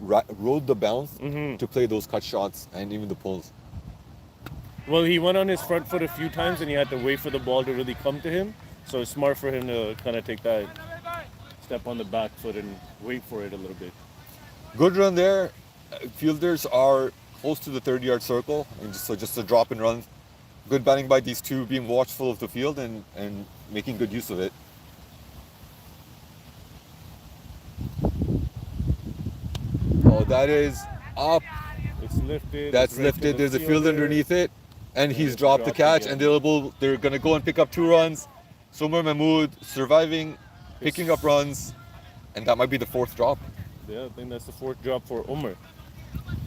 rode the bounce to play those cut shots and even the pulls. Well, he went on his front foot a few times, and he had to wait for the ball to really come to him. So it's smart for him to kind of take that step on the back foot and wait for it a little bit. Good run there. Fielders are close to the 30-yard circle, and just a drop and run. Good batting by these two, being watchful of the field and making good use of it. Oh, that is up. It's lifted. That's it's right to lifted. the There's a field underneath it, and he's it's dropped the dropped catch, again. and they're gonna go and pick up 2 runs. Somer Mahmood surviving, picking up runs, and that might be the 4th drop. Yeah, I think that's the 4th drop for Umar.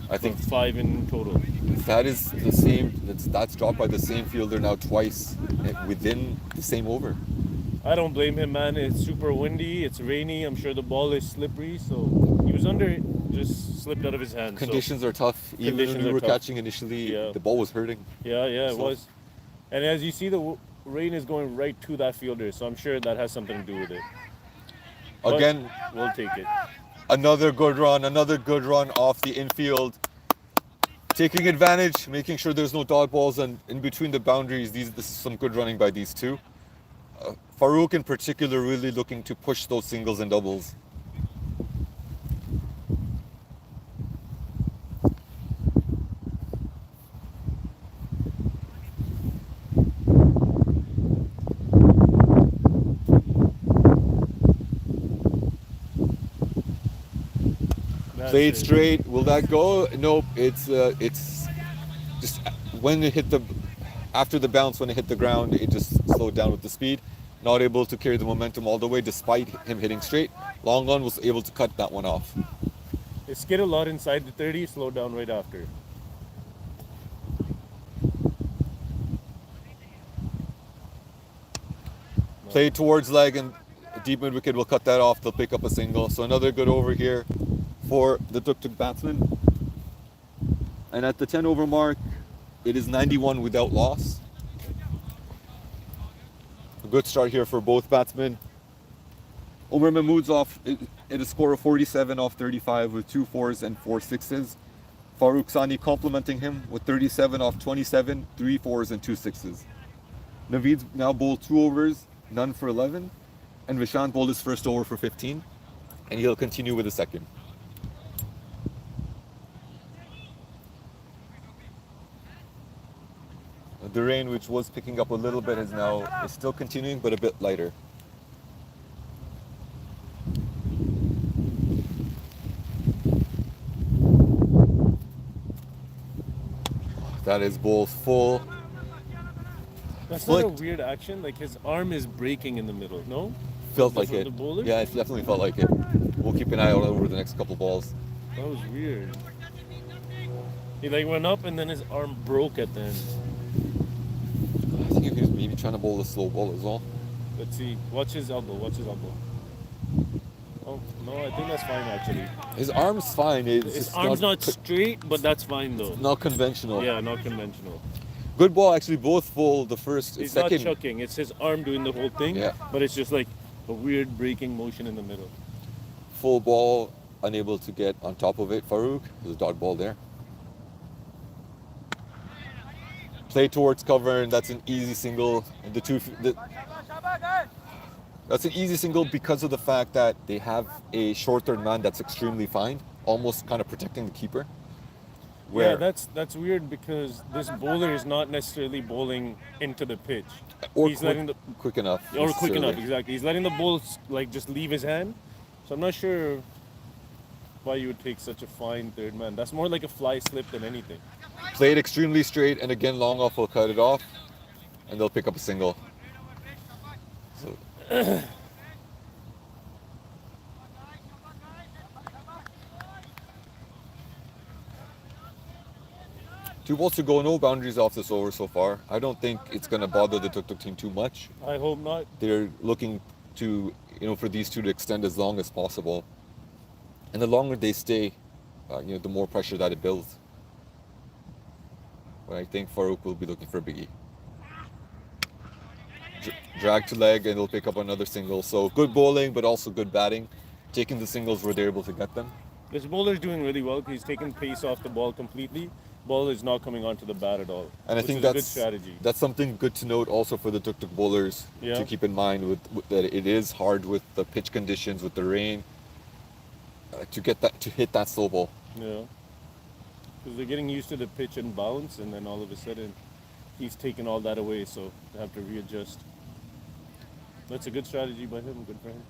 I think 5 in total. that is the same. That's dropped by the same fielder now twice within the same over. I don't blame him, man. It's super windy. It's rainy. I'm sure the ball is slippery. So he was under it, just slipped out of his hands. Conditions are tough. Even when Conditions we are were tough. catching initially, Yeah. the ball was hurting. So, yeah, it So- was. And as you see, the rain is going right to that fielder, so I'm sure that has something to do with it. But Again, we'll take it. another good run off the infield. Taking advantage, making sure there's no dot balls and in between the boundaries. This is some good running by these two. Farouk in particular really looking to push those singles and doubles. Played straight. Will that go? Nope. It's just when it hit the after the bounce, when it hit the ground, it just slowed down with the speed. Not able to carry the momentum all the way despite him hitting straight. Long on was able to cut that one off. It skid a lot inside the 30, slowed down right after. Play towards leg and deep mid wicket will cut that off. They'll pick up a single. So another good over here for the Tuk Tuk batsman. And at the 10 over mark, it is 91 without loss. A good start here for both batsmen. Umar Mahmood's off at a score of 47 off 35 with 2 4s and 4 6s. Farouk Sani complimenting him with 37 off 27, 3 4s and 2 6s. Naveed's now bowled 2 overs, none for 11. And Vishant bowled his first over for 15. And he'll continue with the second. The rain, which was picking up a little bit, is still continuing, but a bit lighter. That is both full. That's not a Flicked. weird action. Like his arm is breaking in the middle. No? Felt From like the it. bowler? Yeah, it definitely felt like it. We'll keep an eye out over the next couple balls. That was weird. He like went up and then his arm broke at the end. I think he was maybe trying to bowl a slow ball as well. Let's see. Watch his elbow. Watch his elbow. Oh no, I think that's fine actually. His arm's fine. It's His just arm's not straight, but that's fine though. not conventional. Yeah, not conventional. Good ball, actually. Both full. The first, He's second. not chucking. It's his arm doing the whole thing. Yeah. But it's just like a weird breaking motion in the middle. Full ball, unable to get on top of it. Farouk, there's a dot ball there. Play towards cover, and that's an easy single. And that's an easy single because of the fact that they have a short third man that's extremely fine, almost kind of protecting the keeper. Yeah, that's weird because this bowler is not necessarily bowling into the pitch. Or He's quick, letting the quick enough. or quick enough, necessarily. exactly. He's letting the ball like just leave his hand. So I'm not sure why you would take such a fine third man. That's more like a fly slip than anything. Played extremely straight, and again, long off will cut it off, and they'll pick up a single. So. Two balls to go, no boundaries off this over so far. I don't think it's going to bother the Tuk Tuk team too much. I hope not. They're looking to, for these two to extend as long as possible. And the longer they stay, the more pressure that it builds. But I think Farouk will be looking for a biggie. Drag to leg, and they'll pick up another single. So good bowling, but also good batting. Taking the singles where they're able to get them. This bowler's doing really well because he's taking pace off the ball completely. Ball is not coming onto the bat at all. And I think is that's a good strategy. That's something good to note also for the Tuk Tuk bowlers to keep in mind with that it is hard with the pitch conditions, with the rain, to hit that slow ball. Yeah, because they're getting used to the pitch and bounce, and then all of a sudden, he's taking all that away, so they have to readjust. That's a good strategy by him. Good for him.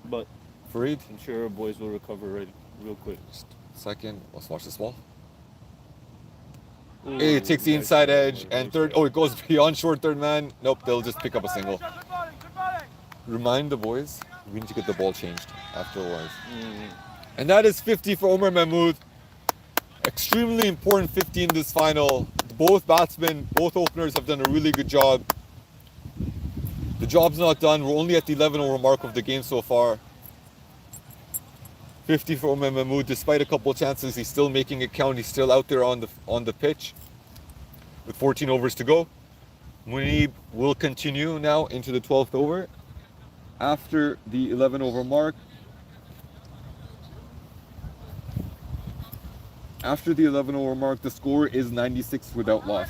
But Fareed, I'm sure our boys will recover real quick. second. Let's watch this ball. Ooh, It takes the nice inside ball, edge, and nice third. ball. Oh, it goes beyond short third man. Nope, they'll just pick up a single. Remind the boys, we need to get the ball changed afterwards. And that is 50 for Umar Mahmood. Extremely important 50 in this final. Both batsmen, both openers have done a really good job. The job's not done. We're only at the 11 over mark of the game so far. 50 for Umar Mahmood. Despite a couple of chances, he's still making it count. He's still out there on the pitch. with 14 overs to go. Munib will continue now into the 12th over. After the 11 over mark, the score is 96 without loss.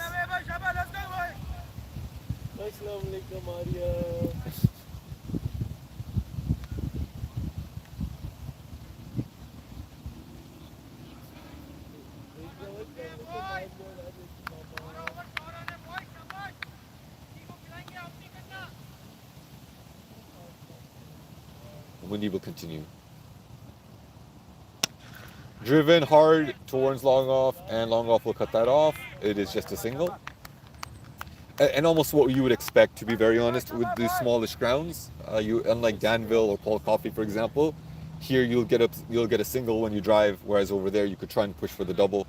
Munib will continue. Driven hard towards long off, and long off will cut that off. It is just a single. And almost what you would expect, to be very honest, with the smallish grounds. Unlike Danville or Paul Coffey, for example, here you'll get a single when you drive, whereas over there you could try and push for the double.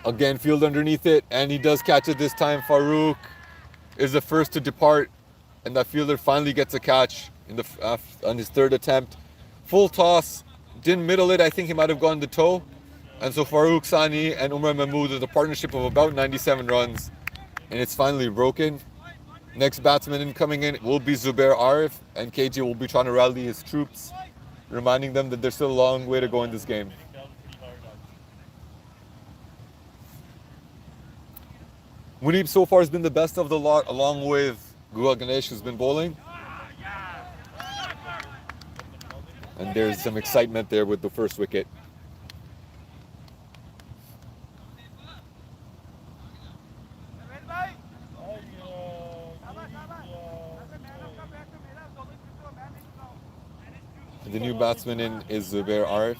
Again, field underneath it, and he does catch it this time. Farouk is the first to depart, and that fielder finally gets a catch on his third attempt. Full toss, didn't middle it. I think he might have gone to toe. And so Farouk Sani and Umar Mahmood is a partnership of about 97 runs, and it's finally broken. Next batsman coming in will be Zubair Arif, and KJ will be trying to rally his troops, reminding them that there's still a long way to go in this game. Munib so far has been the best of the lot, along with Gua Ganesh, who's been bowling. And there's some excitement there with the first wicket. The new batsman in is Zubair Arif.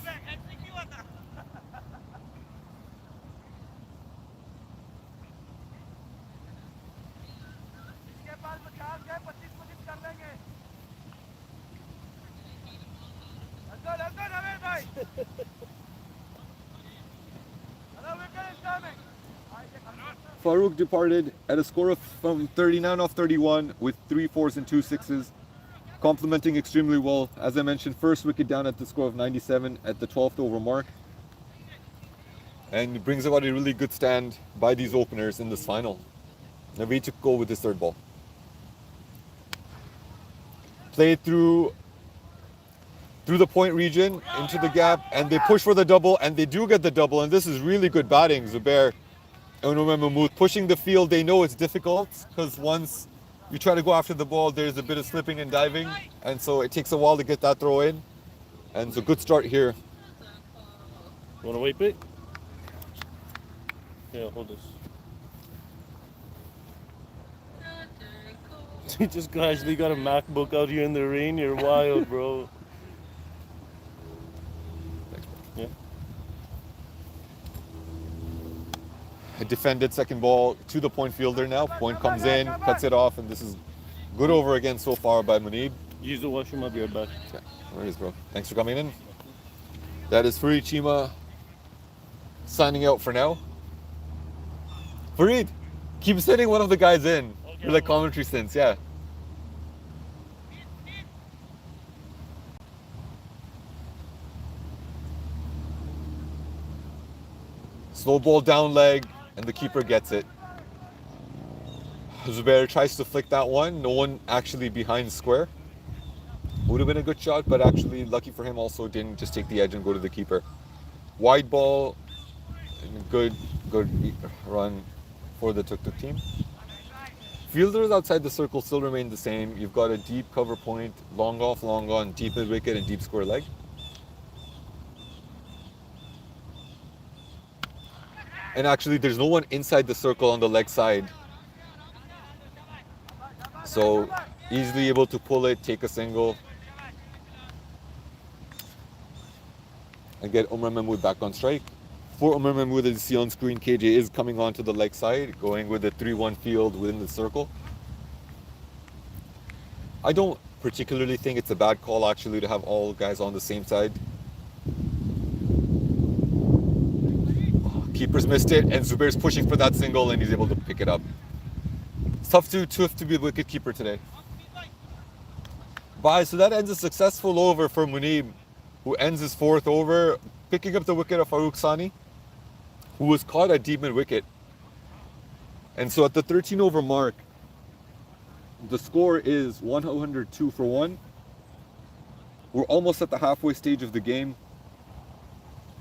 Farouk departed at a score of from 39 off 31 with 3 4s and 2 6s, complementing extremely well. As I mentioned, first wicket down at the score of 97 at the 12th over mark, and brings about a really good stand by these openers in this final. Naveed to go with his third ball. Played through the point region into the gap, and they push for the double, and they do get the double, and this is really good batting. Zubair and Umar Mahmood pushing the field. They know it's difficult because once you try to go after the ball, there's a bit of slipping and diving, and so it takes a while to get that throw in. And it's a good start here. You want to wait, bit? Yeah, hold this. You just casually got a MacBook out here in the rain. You're wild, bro. Yeah. A defended second ball to the point fielder now. Point comes in, cuts it off, and this is good over again so far by Munib. Use the washroom, I'll be right back. Okay, where is bro? Thanks for coming in. That is Farid Chima signing out for now. Farid, keep sending one of the guys in. You're like commentary since, yeah. Slow ball down leg, and the keeper gets it. Zubair tries to flick that one. No one actually behind square. Would have been a good shot, but actually lucky for him also didn't just take the edge and go to the keeper. Wide ball, and good run for the Tuk Tuk team. Fielders outside the circle still remain the same. You've got a deep cover point, long off, long on, deep mid wicket, and deep square leg. And actually, there's no one inside the circle on the leg side. So, easily able to pull it, take a single, and get Umar Mahmood back on strike. For Umar Mahmood, as you see on screen, KJ is coming onto the leg side, going with a 3-1 field within the circle. I don't particularly think it's a bad call, actually, to have all guys on the same side. Keeper's missed it, and Zubair's pushing for that single, and he's able to pick it up. It's tough to be a wicket keeper today. Bye. So that ends a successful over for Munib, who ends his 4th over, picking up the wicket of Farooq Sani, who was caught at deep mid wicket. And so at the 13 over mark, the score is 102 for 1. We're almost at the halfway stage of the game.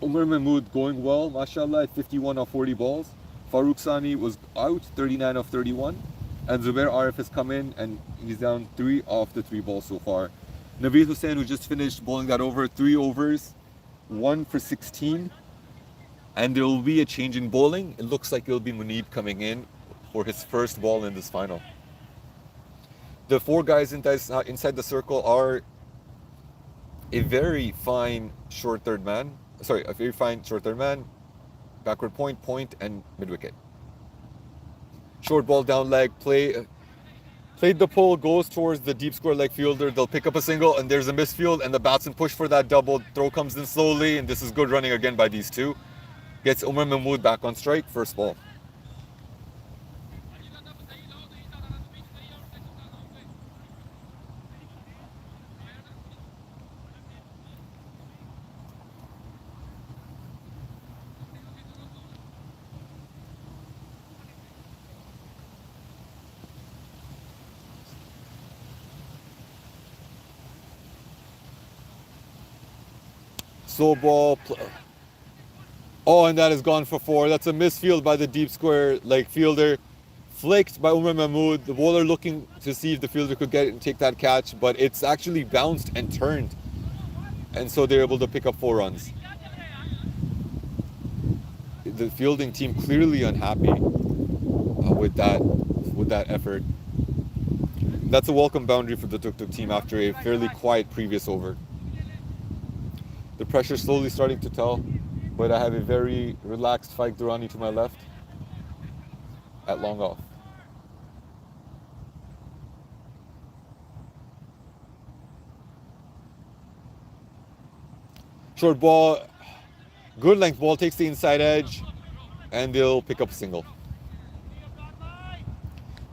Umar Mahmood going well, mashallah, at 51 off 40 balls. Farooq Sani was out, 39 off 31. And Zubair Arif has come in and he's down 3 off the 3 balls so far. Naveed Hussain, who just finished bowling that over, 3 overs, 1 for 16. And there will be a change in bowling. It looks like it'll be Munib coming in for his first ball in this final. The 4 guys inside the circle are a very fine short third man, backward point, and mid wicket. Short ball down leg, played the pull, goes towards the deep square leg fielder. They'll pick up a single, and there's a misfield, and the batsman push for that double. Throw comes in slowly, and this is good running again by these 2. Gets Umar Mahmood back on strike, first ball. Slow ball. Oh, and that is gone for 4. That's a misfield by the deep square leg fielder. Flicked by Umar Mahmood. The bowler looking to see if the fielder could get it and take that catch, but it's actually bounced and turned. And so they're able to pick up 4 runs. The fielding team clearly unhappy with that effort. That's a welcome boundary for the Tuk Tuk team after a fairly quiet previous over. The pressure slowly starting to tell, but I have a very relaxed Faik Durrani to my left at long off. Short ball, good length ball, takes the inside edge, and they'll pick up a single.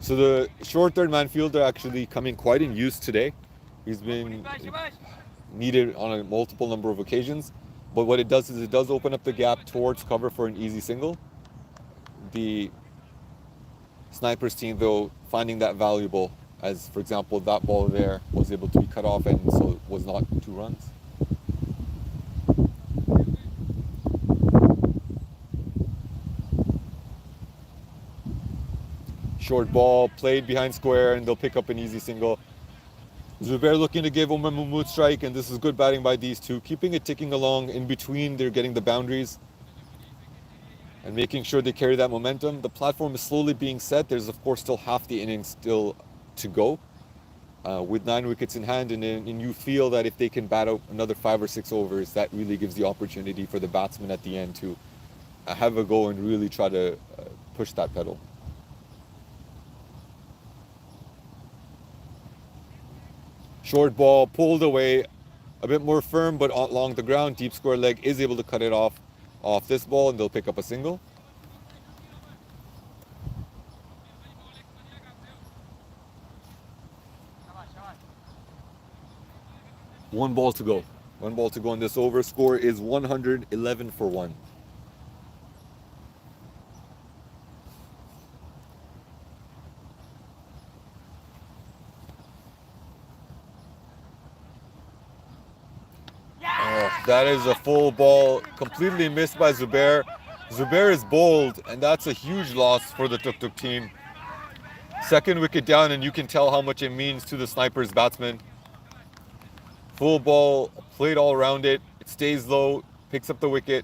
So the short third man fielder actually coming quite in use today. He's been needed on a multiple number of occasions, but what it does is it does open up the gap towards cover for an easy single. The snipers team, though, finding that valuable, as for example that ball there was able to be cut off and so it was not 2 runs. Short ball played behind square and they'll pick up an easy single. Zubair looking to give Umar Mahmood strike, and this is good batting by these 2, keeping it ticking along. In between, they're getting the boundaries and making sure they carry that momentum. The platform is slowly being set. There's of course still half the innings still to go with 9 wickets in hand, and you feel that if they can bat out another 5 or 6 overs, that really gives the opportunity for the batsmen at the end to have a go and really try to push that pedal. Short ball pulled away, a bit more firm, but along the ground. Deep square leg is able to cut it off this ball, and they'll pick up a single. One ball to go. 1 ball to go in this over. Score is 111 for 1. That is a full ball, completely missed by Zubair. Zubair is bowled, and that's a huge loss for the Tuk Tuk team. 2nd wicket down, and you can tell how much it means to the Snipers batsmen. Full ball, played all around it. It stays low, picks up the wicket.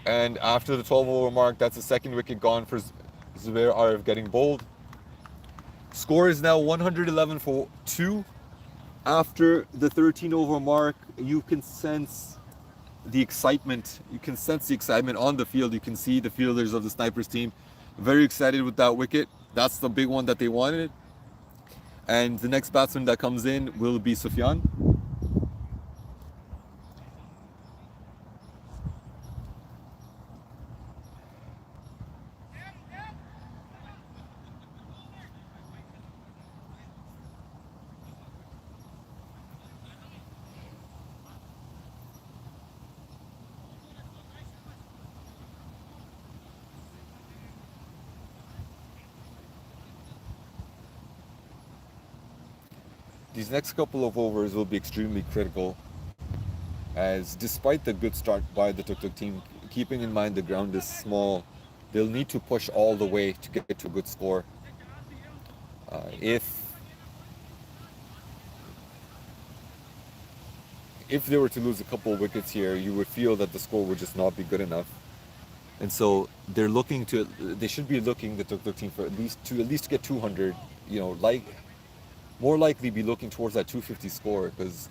And after the 12 over mark, that's the 2nd wicket gone for Zubair Arif getting bowled. Score is now 111 for 2. After the 13 over mark, you can sense the excitement. You can sense the excitement on the field. You can see the fielders of the Snipers team very excited with that wicket. That's the big one that they wanted. And the next batsman that comes in will be Sufyan. these next couple of overs will be extremely critical, as despite the good start by the Tuk Tuk team, keeping in mind the ground is small, they'll need to push all the way to get to a good score. If they were to lose a couple of wickets here, you would feel that the score would just not be good enough. And so they should be looking, the Tuk Tuk team, for at least get 200, more likely be looking towards that 250 score, because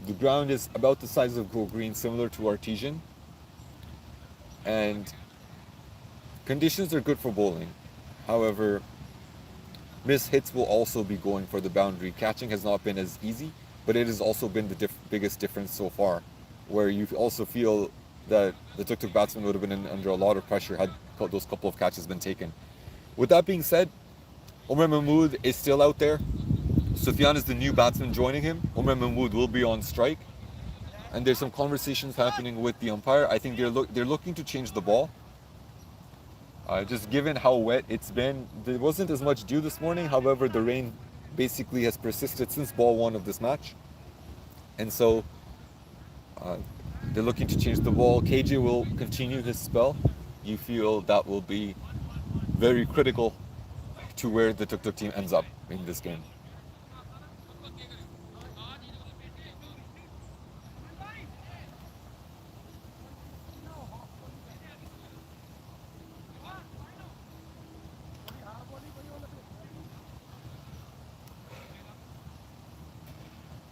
the ground is about the size of Go Green, similar to Artesian, and conditions are good for bowling. However, missed hits will also be going for the boundary. Catching has not been as easy, but it has also been the biggest difference so far, where you also feel that the Tuk Tuk batsman would have been under a lot of pressure had those couple of catches been taken. With that being said, Umar Mahmood is still out there. Sufyan is the new batsman joining him. Umar Mahmood will be on strike, and there's some conversations happening with the umpire. I think they're looking to change the ball. Just given how wet it's been, there wasn't as much dew this morning. However, the rain basically has persisted since ball 1 of this match, and so they're looking to change the ball. KJ will continue his spell. You feel that will be very critical to where the Tuk Tuk team ends up in this game.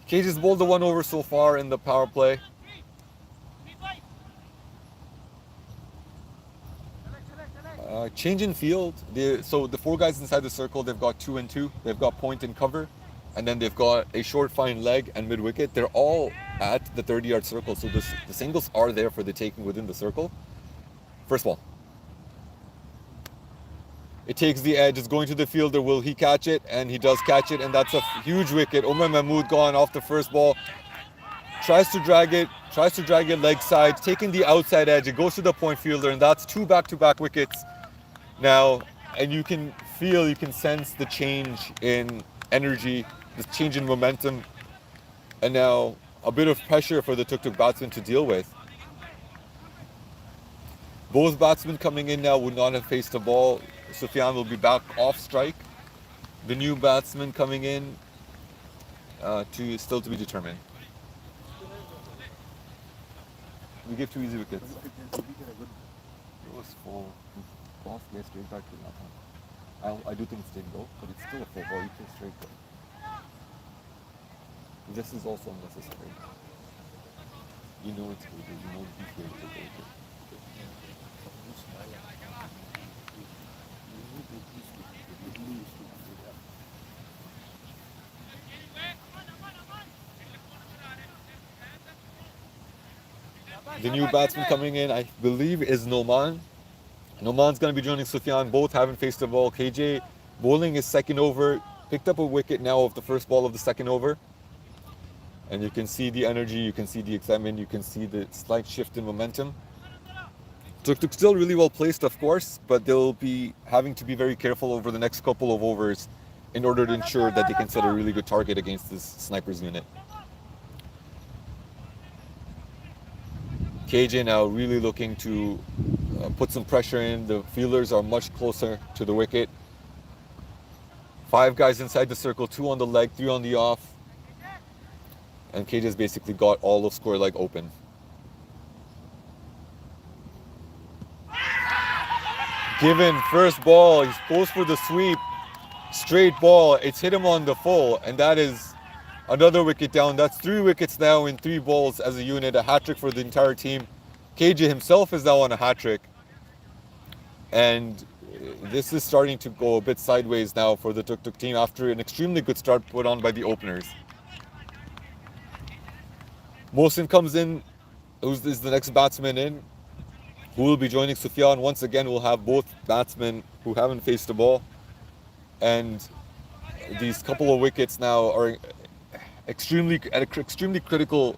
KJ's bowled the 1 over so far in the power play. Change in field. So the 4 guys inside the circle, they've got 2 and 2. They've got point and cover, and then they've got a short fine leg and mid wicket. They're all at the 30-yard circle, so the singles are there for the taking within the circle. First ball. It takes the edge. It's going to the fielder. Will he catch it? And he does catch it, and that's a huge wicket. Umar Mahmood gone off the first ball. Tries to drag it leg side, taking the outside edge. It goes to the point fielder, and that's 2 back-to-back wickets now. And you can sense the change in energy, the change in momentum, and now a bit of pressure for the Tuk Tuk batsmen to deal with. Both batsmen coming in now would not have faced the ball. Sufyan will be back off strike. The new batsman coming in still to be determined. We give 2 easy wickets. It was full. Boss gets straight back to nothing. I do think it's didn't go, but it's still a full ball. You can straight go. This is also unnecessary. You know it's good. You know he's going to take it. The new batsman coming in, I believe, is Noman. Noman's going to be joining Sufyan. Both haven't faced the ball. KJ bowling his second over, picked up a wicket now of the first ball of the second over. And you can see the energy, you can see the excitement, you can see the slight shift in momentum. Tuk Tuk still really well placed, of course, but they'll be having to be very careful over the next couple of overs in order to ensure that they can set a really good target against this snipers unit. KJ now really looking to put some pressure in. The fielders are much closer to the wicket. 5 guys inside the circle, 2 on the leg, 3 on the off. And KJ's basically got all of square leg open. Given first ball, he's posed for the sweep. Straight ball, it's hit him on the full, and that is another wicket down. That's 3 wickets now in 3 balls as a unit, a hat-trick for the entire team. KJ himself is now on a hat-trick. And this is starting to go a bit sideways now for the Tuk Tuk team after an extremely good start put on by the openers. Mohsin comes in, who is the next batsman in, who will be joining Sufyan. Once again, we'll have both batsmen who haven't faced the ball. And these couple of wickets now are extremely critical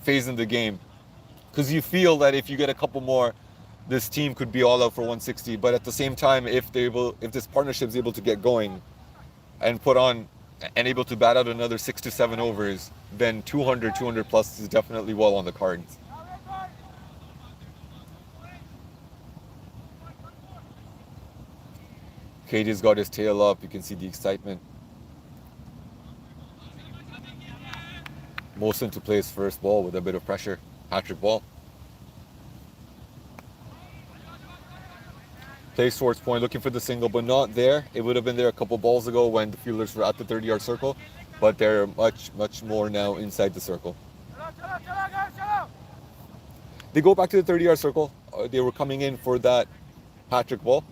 phase in the game, because you feel that if you get a couple more, this team could be all out for 160. But at the same time, if this partnership is able to get going and put on and able to bat out another 6 to 7 overs, then 200, 200 plus is definitely well on the cards. KJ's got his tail up. You can see the excitement. Molson to play his first ball with a bit of pressure. Hat-trick ball. Plays towards point, looking for the single, but not there. It would have been there a couple balls ago when the fielders were at the 30-yard circle, but they're much, much more now inside the circle. They go back to the 30-yard circle. They were coming in for that hat-trick ball.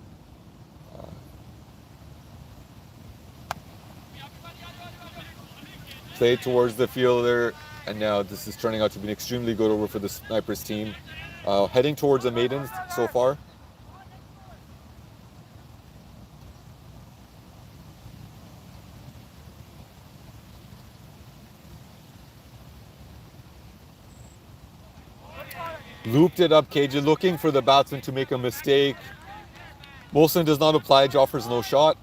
Play towards the fielder, and now this is turning out to be an extremely good over for the Snipers team. Heading towards the maidens so far. Looped it up, KJ looking for the batsman to make a mistake. Molson does not oblige, offers no shot,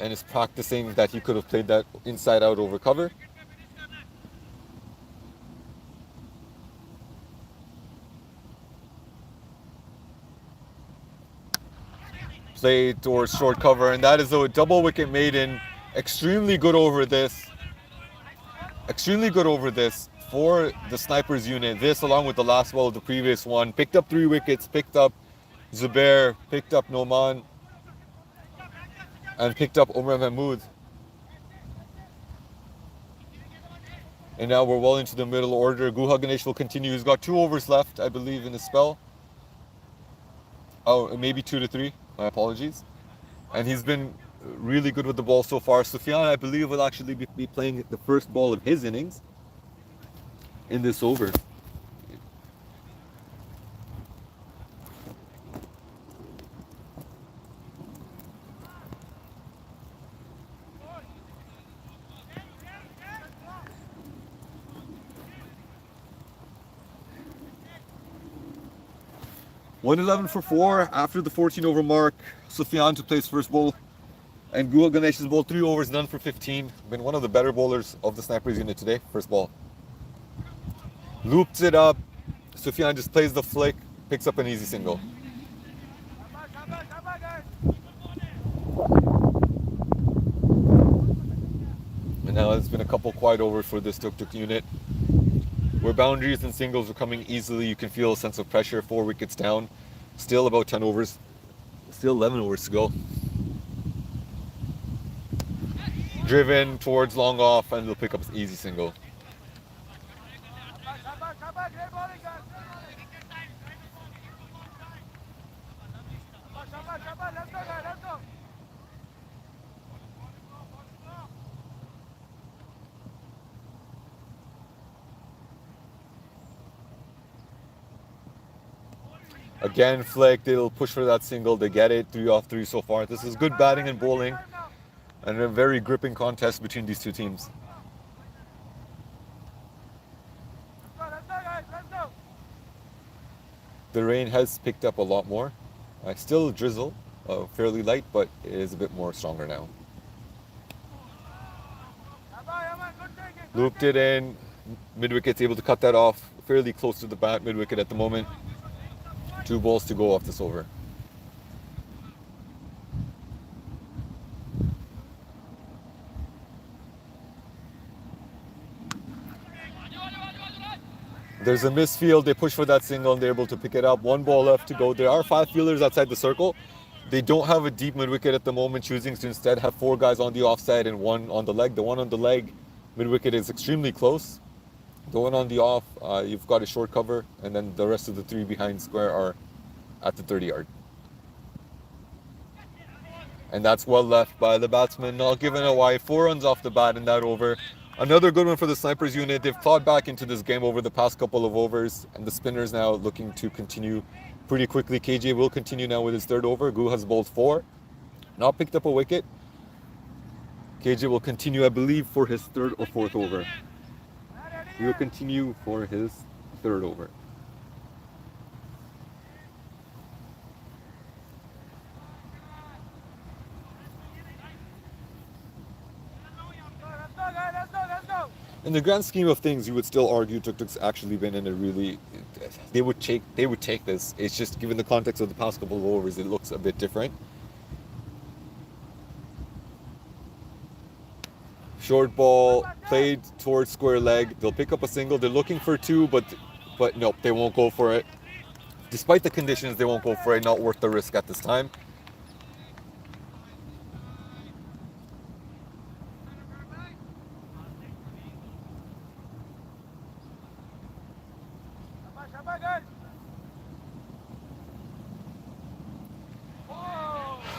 and is practicing that he could have played that inside out over cover. Play towards short cover, and that is a double wicket maiden. Extremely good over this. Extremely good over this for the Snipers unit. This, along with the last ball of the previous one, picked up 3 wickets, picked up Zubair, picked up Noman, and picked up Umar Mahmood. And now we're well into the middle order. Guha Ganesh will continue. He's got 2 overs left, I believe, in his spell. Oh, maybe 2 to 3. My apologies. And he's been really good with the ball so far. Sufyan, I believe, will actually be playing the first ball of his innings in this over. $111 for 4 after the 14 over mark. Sufyan to play his first ball. And Guha Ganesh has bowled 3 overs, none for 15. Been one of the better bowlers of the Snipers unit today. First ball. Loops it up. Sufyan just plays the flick, picks up an easy single. And now it's been a couple quiet overs for this Tuk Tuk unit, where boundaries and singles are coming easily. You can feel a sense of pressure. 4 wickets down. Still about 10 overs. Still 11 overs to go. Driven towards long off, and they'll pick up an easy single. Again, flick, they'll push for that single, they get it, 3 off 3 so far. This is good batting and bowling, and a very gripping contest between these two teams. The rain has picked up a lot more. Still drizzle, fairly light, but it is a bit more stronger now. Looped it in, mid-wicket's able to cut that off, fairly close to the bat, mid-wicket at the moment. 2 balls to go off this over. There's a misfield, they push for that single and they're able to pick it up. 1 ball left to go. There are 5 fielders outside the circle. They don't have a deep mid-wicket at the moment, choosing to instead have 4 guys on the offside and 1 on the leg. The 1 on the leg, mid-wicket, is extremely close. The 1 on the off, you've got a short cover, and then the rest of the 3 behind square are at the 30-yard. And that's well left by the batsman, not giving it wide. 4 runs off the bat in that over. Another good one for the Snipers unit. They've clawed back into this game over the past couple of overs, and the spinners now looking to continue pretty quickly. KJ will continue now with his 3rd over. Gu has bowled 4, not picked up a wicket. KJ will continue, I believe, for his 3rd or 4th over. He will continue for his 3rd over. In the grand scheme of things, you would still argue Tuk Tuk's actually been in a really. They would take this. It's just given the context of the past couple of overs, it looks a bit different. Short ball played towards square leg. They'll pick up a single. They're looking for two, but nope, they won't go for it. Despite the conditions, they won't go for it. Not worth the risk at this time.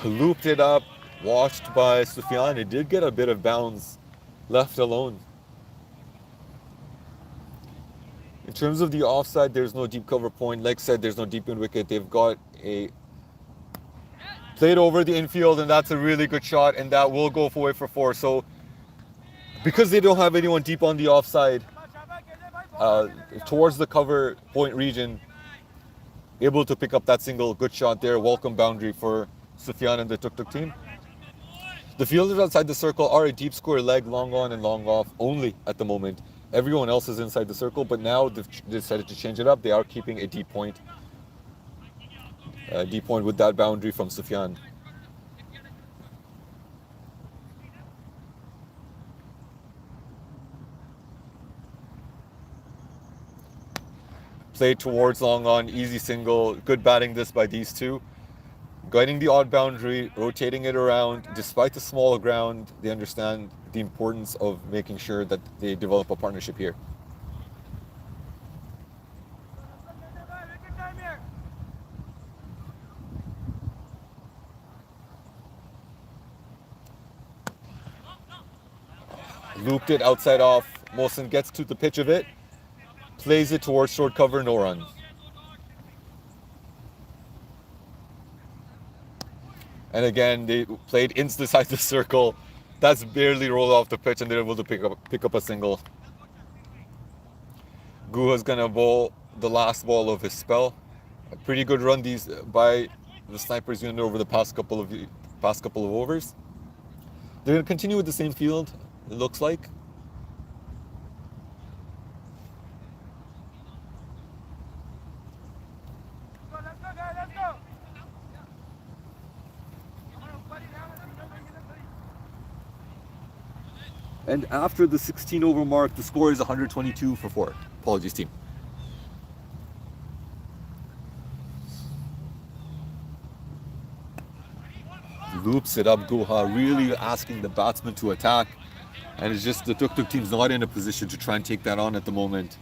Looped it up, watched by Sufyan. It did get a bit of bounce, left alone. In terms of the offside, there's no deep cover point. Like said, there's no deep in wicket. They've got a played over the infield, and that's a really good shot, and that will go away for 4. So because they don't have anyone deep on the offside, towards the cover point region, able to pick up that single. Good shot there. Welcome boundary for Sufyan and the Tuk Tuk team. The fielders outside the circle are a deep square leg, long on and long off only at the moment. Everyone else is inside the circle, but now they've decided to change it up. They are keeping a deep point. Deep point with that boundary from Sufyan. Played towards long on, easy single. Good batting this by these two. Guiding the odd boundary, rotating it around. Despite the small ground, they understand the importance of making sure that they develop a partnership here. Looped it outside off. Mohsin gets to the pitch of it. Plays it towards short cover, no run. And again, they played inside the circle. That's barely rolled off the pitch, and they're able to pick up a single. Guha's gonna bowl the last ball of his spell. A pretty good run by the snipers unit over the past couple of overs. They're gonna continue with the same field, it looks like. And after the 16 over mark, the score is 122 for 4. Apologies, team. Loops it up, Guha, really asking the batsman to attack. And it's just the Tuk Tuk team's not in a position to try and take that on at the moment.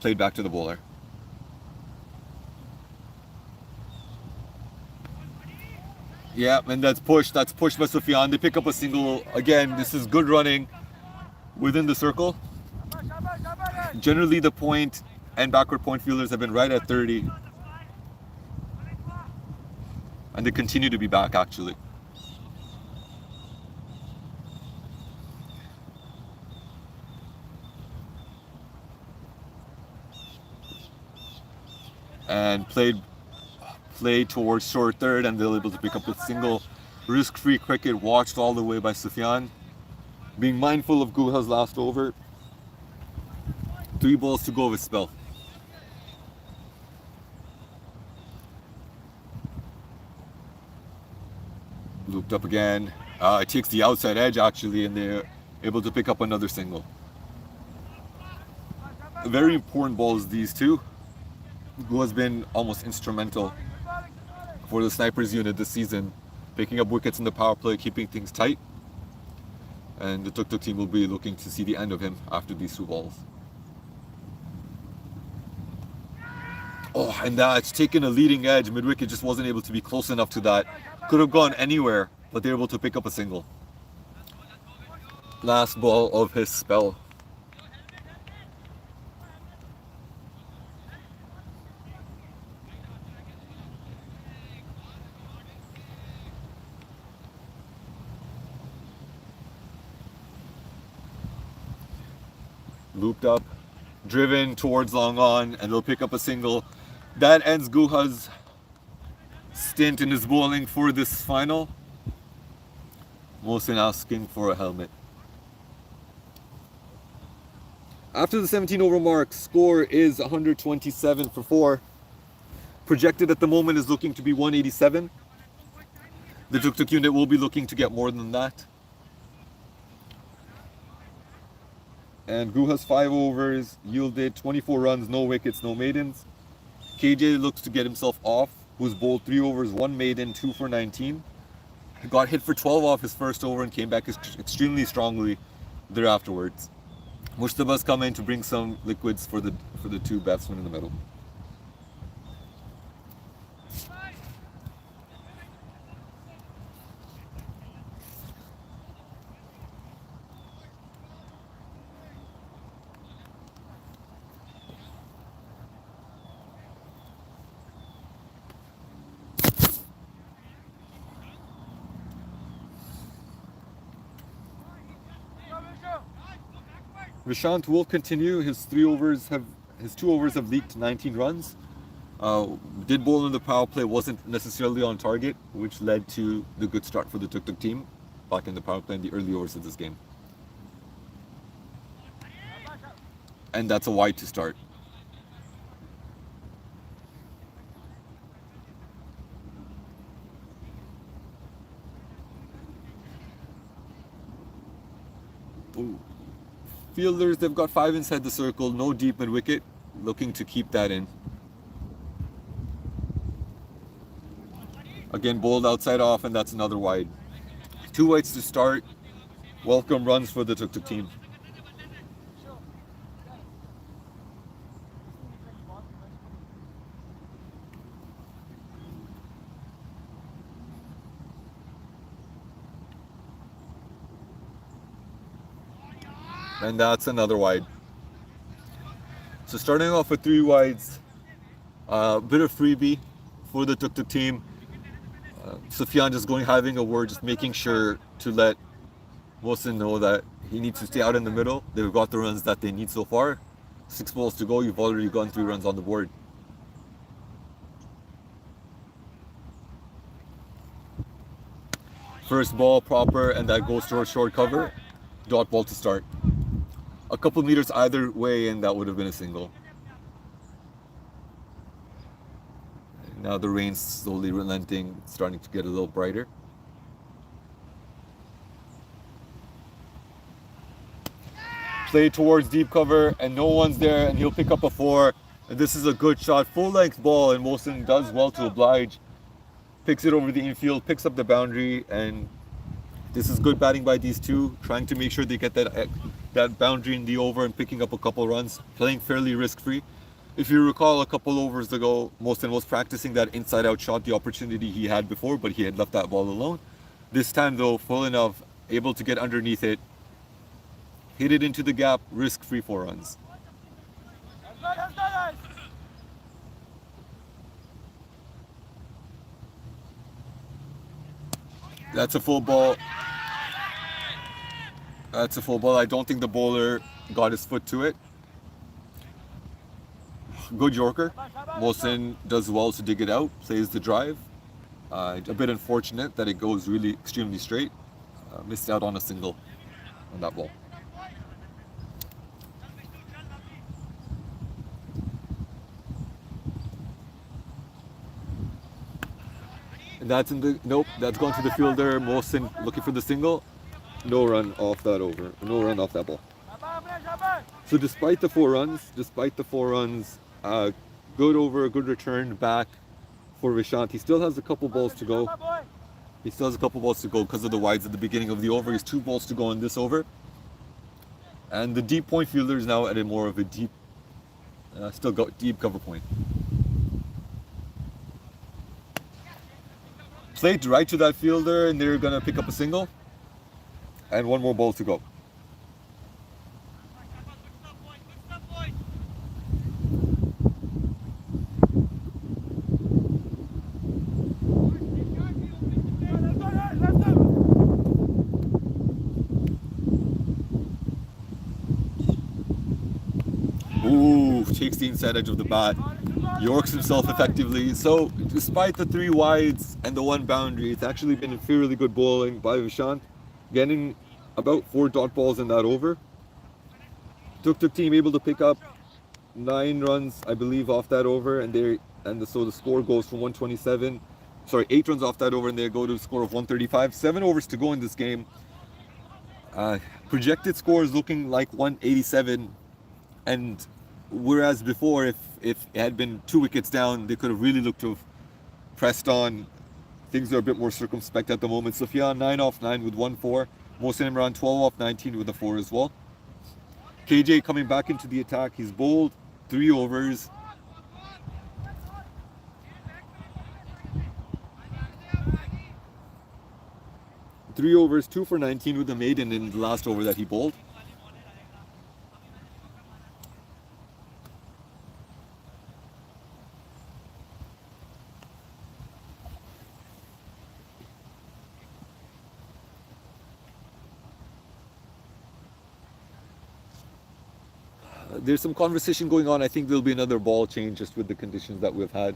Played back to the bowler. Yeah, and that's pushed by Sufyan. They pick up a single. Again, this is good running within the circle. Generally, the point and backward point fielders have been right at 30. And they continue to be back, actually. And played towards short third, and they're able to pick up a single. Risk-free cricket, watched all the way by Sufyan. Being mindful of Guha's last over. 3 balls to go of his spell. Looped up again. It takes the outside edge, actually, and they're able to pick up another single. Very important balls, these two. Guha's been almost instrumental for the snipers unit this season, picking up wickets in the power play, keeping things tight. And the Tuk Tuk team will be looking to see the end of him after these 2 balls. Oh, and that's taken a leading edge. Mid-wicket just wasn't able to be close enough to that. Could have gone anywhere, but they're able to pick up a single. Last ball of his spell. Looped up, driven towards long on, and they'll pick up a single. That ends Guha's stint in his bowling for this final. Mohsin asking for a helmet. After the 17 over mark, score is 127 for 4. Projected at the moment is looking to be 187. The Tuk Tuk unit will be looking to get more than that. And Guha's 5 overs yielded 24 runs, no wickets, no maidens. KJ looks to get himself off, who's bowled 3 overs, 1 maiden, 2 for 19. He got hit for 12 off his first over and came back extremely strongly thereafterwards. Mustaba's come in to bring some liquids for the two batsmen in the middle. Vishant will continue. His 2 overs have leaked 19 runs. Did bowl in the power play, wasn't necessarily on target, which led to the good start for the Tuk Tuk team back in the power play in the early overs of this game. And that's a wide to start. Ooh. Fielders, they've got 5 inside the circle, no deep mid wicket, looking to keep that in. Again, bowled outside off, and that's another wide. 2 wides to start. Welcome runs for the Tuk Tuk team. And that's another wide. So starting off with 3 wides, a bit of freebie for the Tuk Tuk team. Sufyan just having a word, just making sure to let Mohsin know that he needs to stay out in the middle. They've got the runs that they need so far. 6 balls to go, you've already gotten 3 runs on the board. First ball proper, and that goes towards short cover. Dot ball to start. A couple meters either way, and that would have been a single. Now the rain's slowly relenting, starting to get a little brighter. Play towards deep cover, and no one's there, and he'll pick up a 4. And this is a good shot, full length ball, and Mohsin does well to oblige. Picks it over the infield, picks up the boundary, and this is good batting by these two, trying to make sure they get that boundary in the over and picking up a couple runs, playing fairly risk-free. If you recall, a couple overs ago, Mohsin was practicing that inside-out shot, the opportunity he had before, but he had left that ball alone. This time, though, full enough, able to get underneath it, hit it into the gap, risk-free 4 runs. That's a full ball. That's a full ball. I don't think the bowler got his foot to it. Good Yorker. Mohsin does well to dig it out, plays the drive. A bit unfortunate that it goes really extremely straight. Missed out on a single on that ball. And that's in the, nope, that's gone to the fielder. Mohsin looking for the single. No run off that over. No run off that ball. So despite the 4 runs, good over, good return back for Vishant. He still has a couple balls to go. Because of the wides at the beginning of the over. He's 2 balls to go in this over. And the deep point fielder is now at a more of a deep, still got deep cover point. Played right to that fielder, and they're gonna pick up a single. And 1 more ball to go. Ooh, takes the inside edge of the bat. Yorks himself effectively. So, despite the 3 wides and the 1 boundary, it's actually been fairly good bowling by Vishant, getting about 4 dot balls in that over. Tuk Tuk team able to pick up 9 runs, I believe, off that over, so the score goes from 127. Sorry, 8 runs off that over, and they go to a score of 135. 7 overs to go in this game. Projected score is looking like 187, and whereas before, if it had been 2 wickets down, they could have really looked to have pressed on. Things are a bit more circumspect at the moment. Sufyan 9 off 9 with 1-4. Mohsin Imran 12 off 19 with a 4 as well. KJ coming back into the attack. He's bowled 3 overs. Three overs, 2 for 19 with the maiden in the last over that he bowled. There's some conversation going on. I think there'll be another ball change just with the conditions that we've had.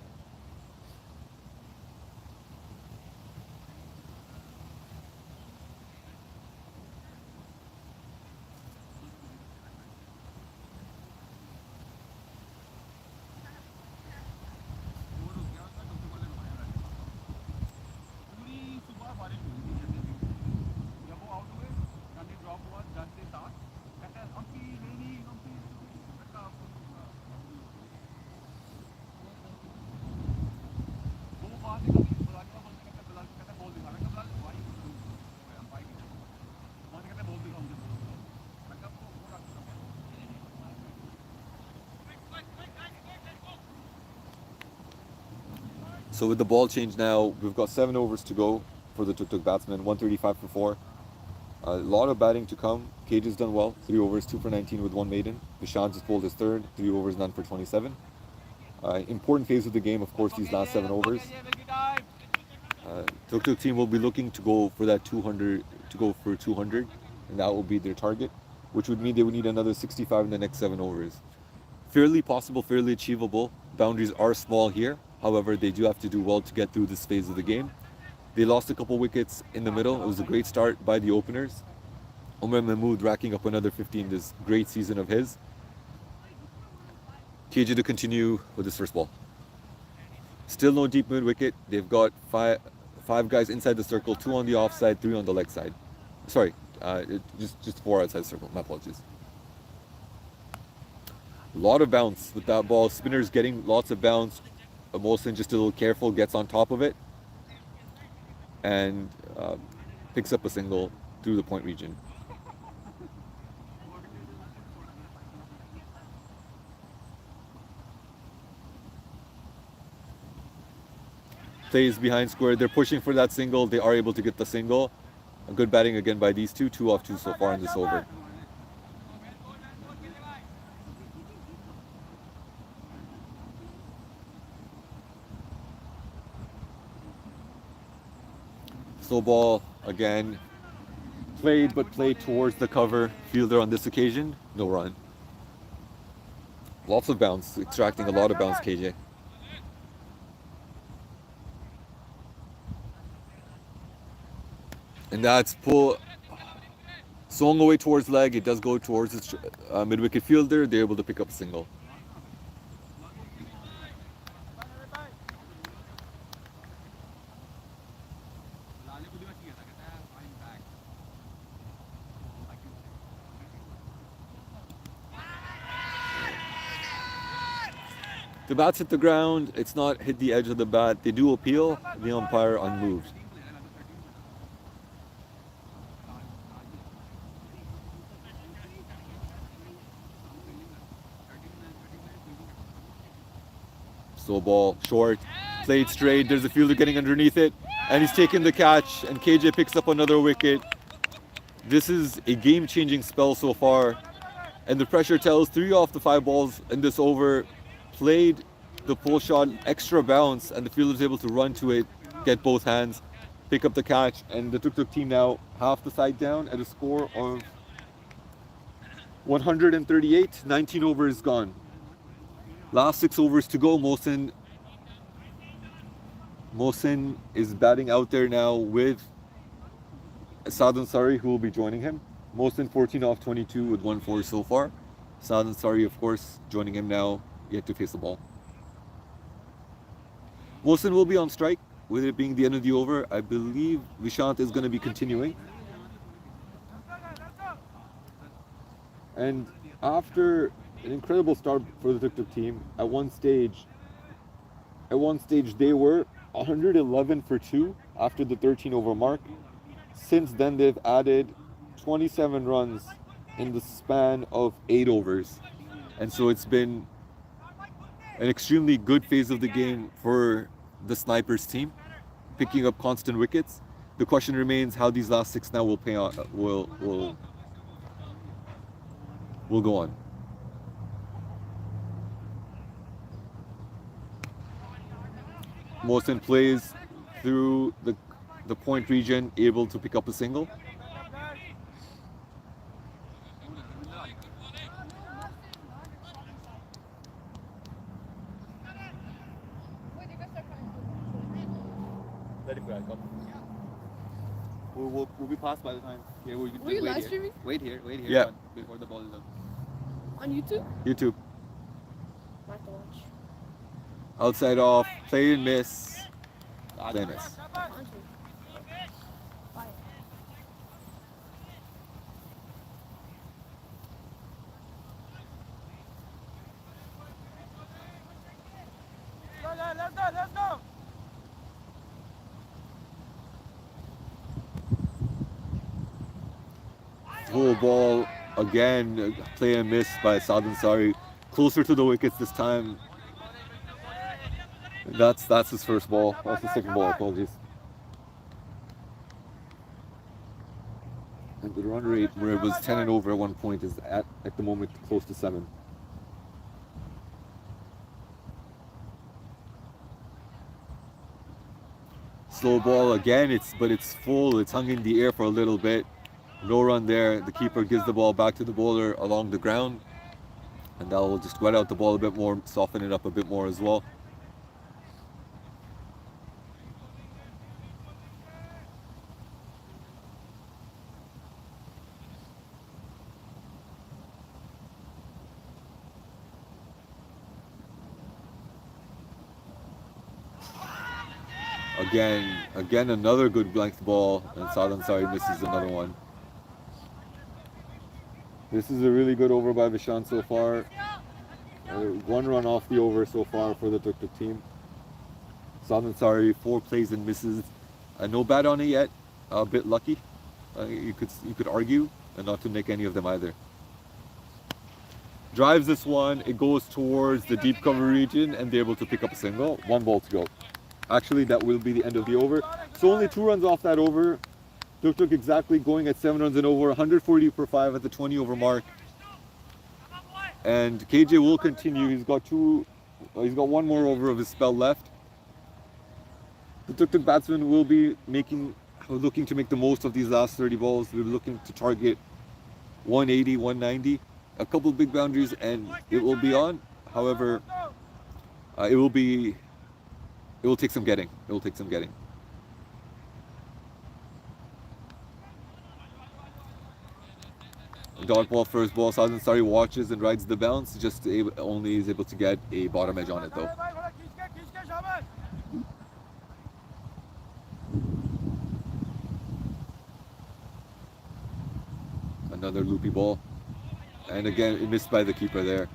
So with the ball change now, we've got 7 overs to go for the Tuk Tuk batsmen, 135 for 4. A lot of batting to come. Cage has done well, 3 overs, 2 for 19 with 1 maiden. Vishant has bowled his third, 3 overs, none for 27. Important phase of the game, of course, these last 7 overs. Tuk Tuk team will be looking to go for that 200, and that will be their target, which would mean they would need another 65 in the next 7 overs. Fairly possible, fairly achievable. Boundaries are small here. However, they do have to do well to get through this phase of the game. They lost a couple wickets in the middle. It was a great start by the openers. Umar Mahmood racking up another 15 this great season of his. KJ to continue with his first ball. Still no deep mid wicket. They've got five guys inside the circle, 2 on the offside, 3 on the leg side. Sorry, just 4 outside the circle. My apologies. A lot of bounce with that ball. Spinners getting lots of bounce. Mohsin just a little careful, gets on top of it, and picks up a single through the point region. Plays behind square. They're pushing for that single. They are able to get the single. A good batting again by these two. 2 off 2 so far in this over. Slow ball again. Played, but played towards the cover. Fielder on this occasion. No run. Lots of bounce. Extracting a lot of bounce, KJ. And that's pull. Swung away towards leg. It does go towards its mid-wicket fielder. They're able to pick up a single. The bat's hit the ground. It's not hit the edge of the bat. They do appeal. The umpire unmoved. Slow ball, short, played straight. There's a fielder getting underneath it, and he's taking the catch, and KJ picks up another wicket. This is a game-changing spell so far, and the pressure tells 3 off the 5 balls in this over. Played the pull shot, extra bounce, and the fielder's able to run to it, get both hands, pick up the catch, and the Tuk Tuk team now half the side down at a score of 138. 19 overs gone. Last 6 overs to go. Mohsin is batting out there now with Saad Ansari, who will be joining him. Mohsin 14 off 22 with 1-4 so far. Saad Ansari, of course, joining him now, yet to face the ball. Wilson will be on strike, with it being the end of the over. I believe Vishant is going to be continuing. And after an incredible start for the Tuk Tuk team, at one stage they were 111 for 2 after the 13 over mark. Since then, they've added 27 runs in the span of 8 overs. And so it's been an extremely good phase of the game for the Snipers team, picking up constant wickets. The question remains how these last 6 now will pay out, will go on. Mohsin plays through the point region, able to pick up a single. Let it crack up. We'll be past by the time. Yeah, Were you live streaming? Wait here. Yeah. Before the ball is up. On YouTube? YouTube. I have to watch. Outside off, play and miss. Play and miss. Honestly. Fire. Let's go. Full ball again, play and miss by Saad Ansari. Closer to the wickets this time. That's his first ball. That's his second ball, apologies. And the run rate, where it was 10 and over at one point, is at the moment close to 7. Slow ball again, it's full, it's hung in the air for a little bit. No run there. The keeper gives the ball back to the bowler along the ground, and that will just wet out the ball a bit more, soften it up a bit more as well. Again, another good blanked ball, and Saad Ansari misses another one. This is a really good over by Vishant so far. 1 run off the over so far for the Tuk Tuk team. Saad Ansari, 4 plays and misses. No bat on it yet. A bit lucky, you could argue, and not to nick any of them either. Drives this one. It goes towards the deep cover region, and they're able to pick up a single. 1 ball to go. Actually, that will be the end of the over. So only 2 runs off that over. Tuk Tuk exactly going at 7 runs and over, 140 per 5 at the 20 over mark. And KJ will continue. He's got 1 more over of his spell left. The Tuk Tuk batsman will be looking to make the most of these last 30 balls. We're looking to target 180, 190, a couple of big boundaries, and it will be on. However, it will take some getting. Dot ball, first ball. Saad Ansari watches and rides the bounce. Only is able to get a bottom edge on it though. Another loopy ball, and again it missed by the keeper there.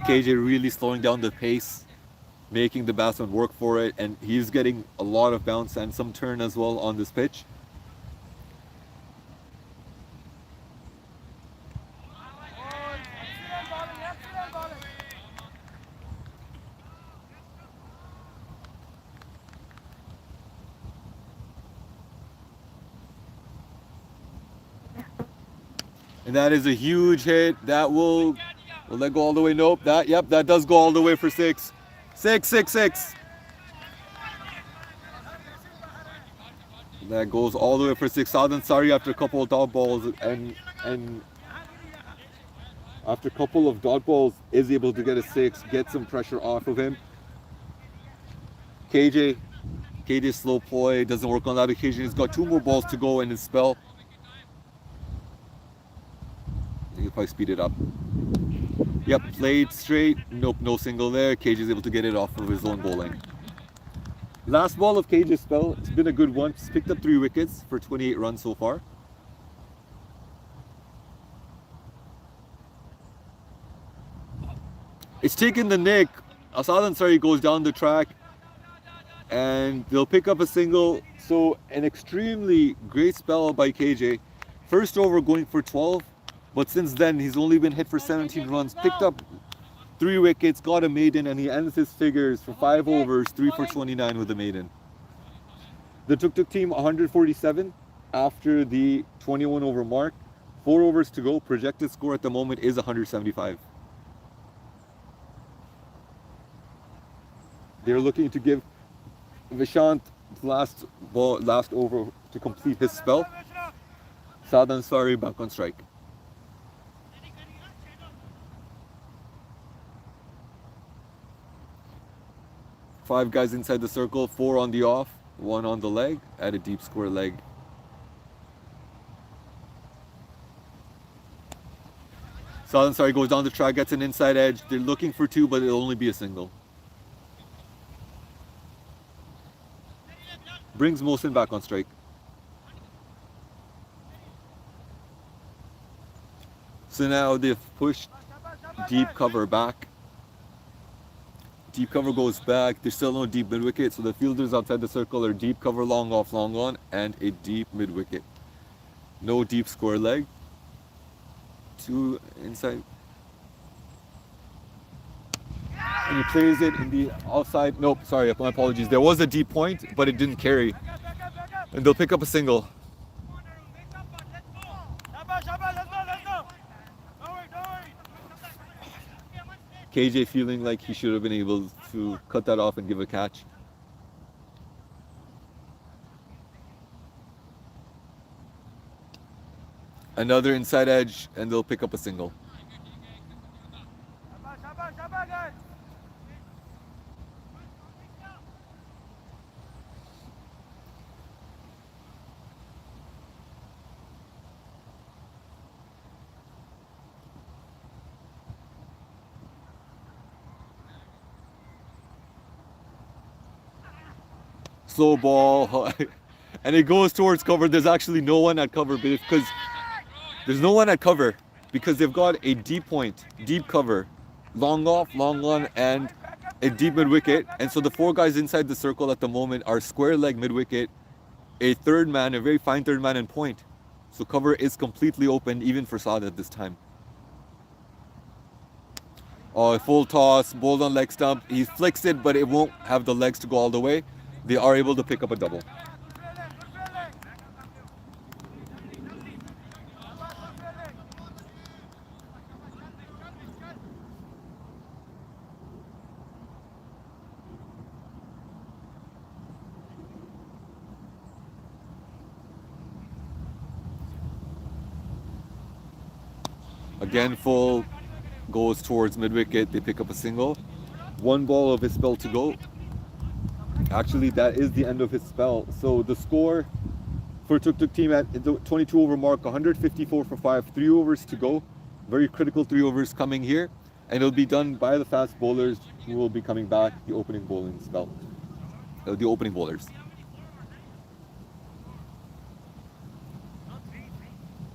KJ really slowing down the pace, making the batsman work for it, and he's getting a lot of bounce and some turn as well on this pitch. And that is a huge hit. That will that go all the way? Nope. That does go all the way for 6. 6. That goes all the way for 6. Saad Ansari, after a couple of dot balls and after a couple of dot balls, is able to get a 6, get some pressure off of him. KJ's slow ploy doesn't work on that occasion. He's got 2 more balls to go in his spell. probably speed it up. Yep, played straight. Nope, no single there. Cage is able to get it off of his own bowling. Last ball of Cage's spell. It's been a good one. He's picked up 3 wickets for 28 runs so far. It's taken the nick. Asad Ansari goes down the track and they'll pick up a single. So an extremely great spell by KJ. First over going for 12, but since then he's only been hit for 17 runs, picked up 3 wickets, got a maiden, and he ends his figures for 5 overs, 3 for 29 with a maiden. The Tuk Tuk team 147 after the 21 over mark. 4 overs to go. Projected score at the moment is 175. They're looking to give Vishant last over to complete his spell. Saad Ansari back on strike. Five guys inside the circle, 4 on the off, 1 on the leg, at a deep square leg. Saad Ansari goes down the track, gets an inside edge. They're looking for 2, but it'll only be a single. Brings Mohsin back on strike. So now they've pushed deep cover back. Deep cover goes back. There's still no deep mid wicket, so the fielders outside the circle are deep cover, long off, long on, and a deep mid wicket. No deep square leg. 2 inside. And he plays it in the outside. Nope, sorry, my apologies. There was a deep point, but it didn't carry. And they'll pick up a single. KJ feeling like he should have been able to cut that off and give a catch. Another inside edge, and they'll pick up a single. Slow ball, and it goes towards cover. There's actually no one at cover because there's no one at cover because they've got a deep point, deep cover, long off, long on, and a deep mid wicket. And so the 4 guys inside the circle at the moment are square leg mid wicket, a third man, a very fine third man, and point. So cover is completely open even for Saad at this time. Oh, full toss, bowled on leg stump. He flicks it, but it won't have the legs to go all the way. They are able to pick up a double. Again, full goes towards mid wicket. They pick up a single. 1 ball of his spell to go. Actually, that is the end of his spell. So the score for Tuk Tuk team at the 22 over mark, 154 for 5, 3 overs to go. Very critical 3 overs coming here. And it'll be done by the fast bowlers who will be coming back, the opening bowling spell. The opening bowlers.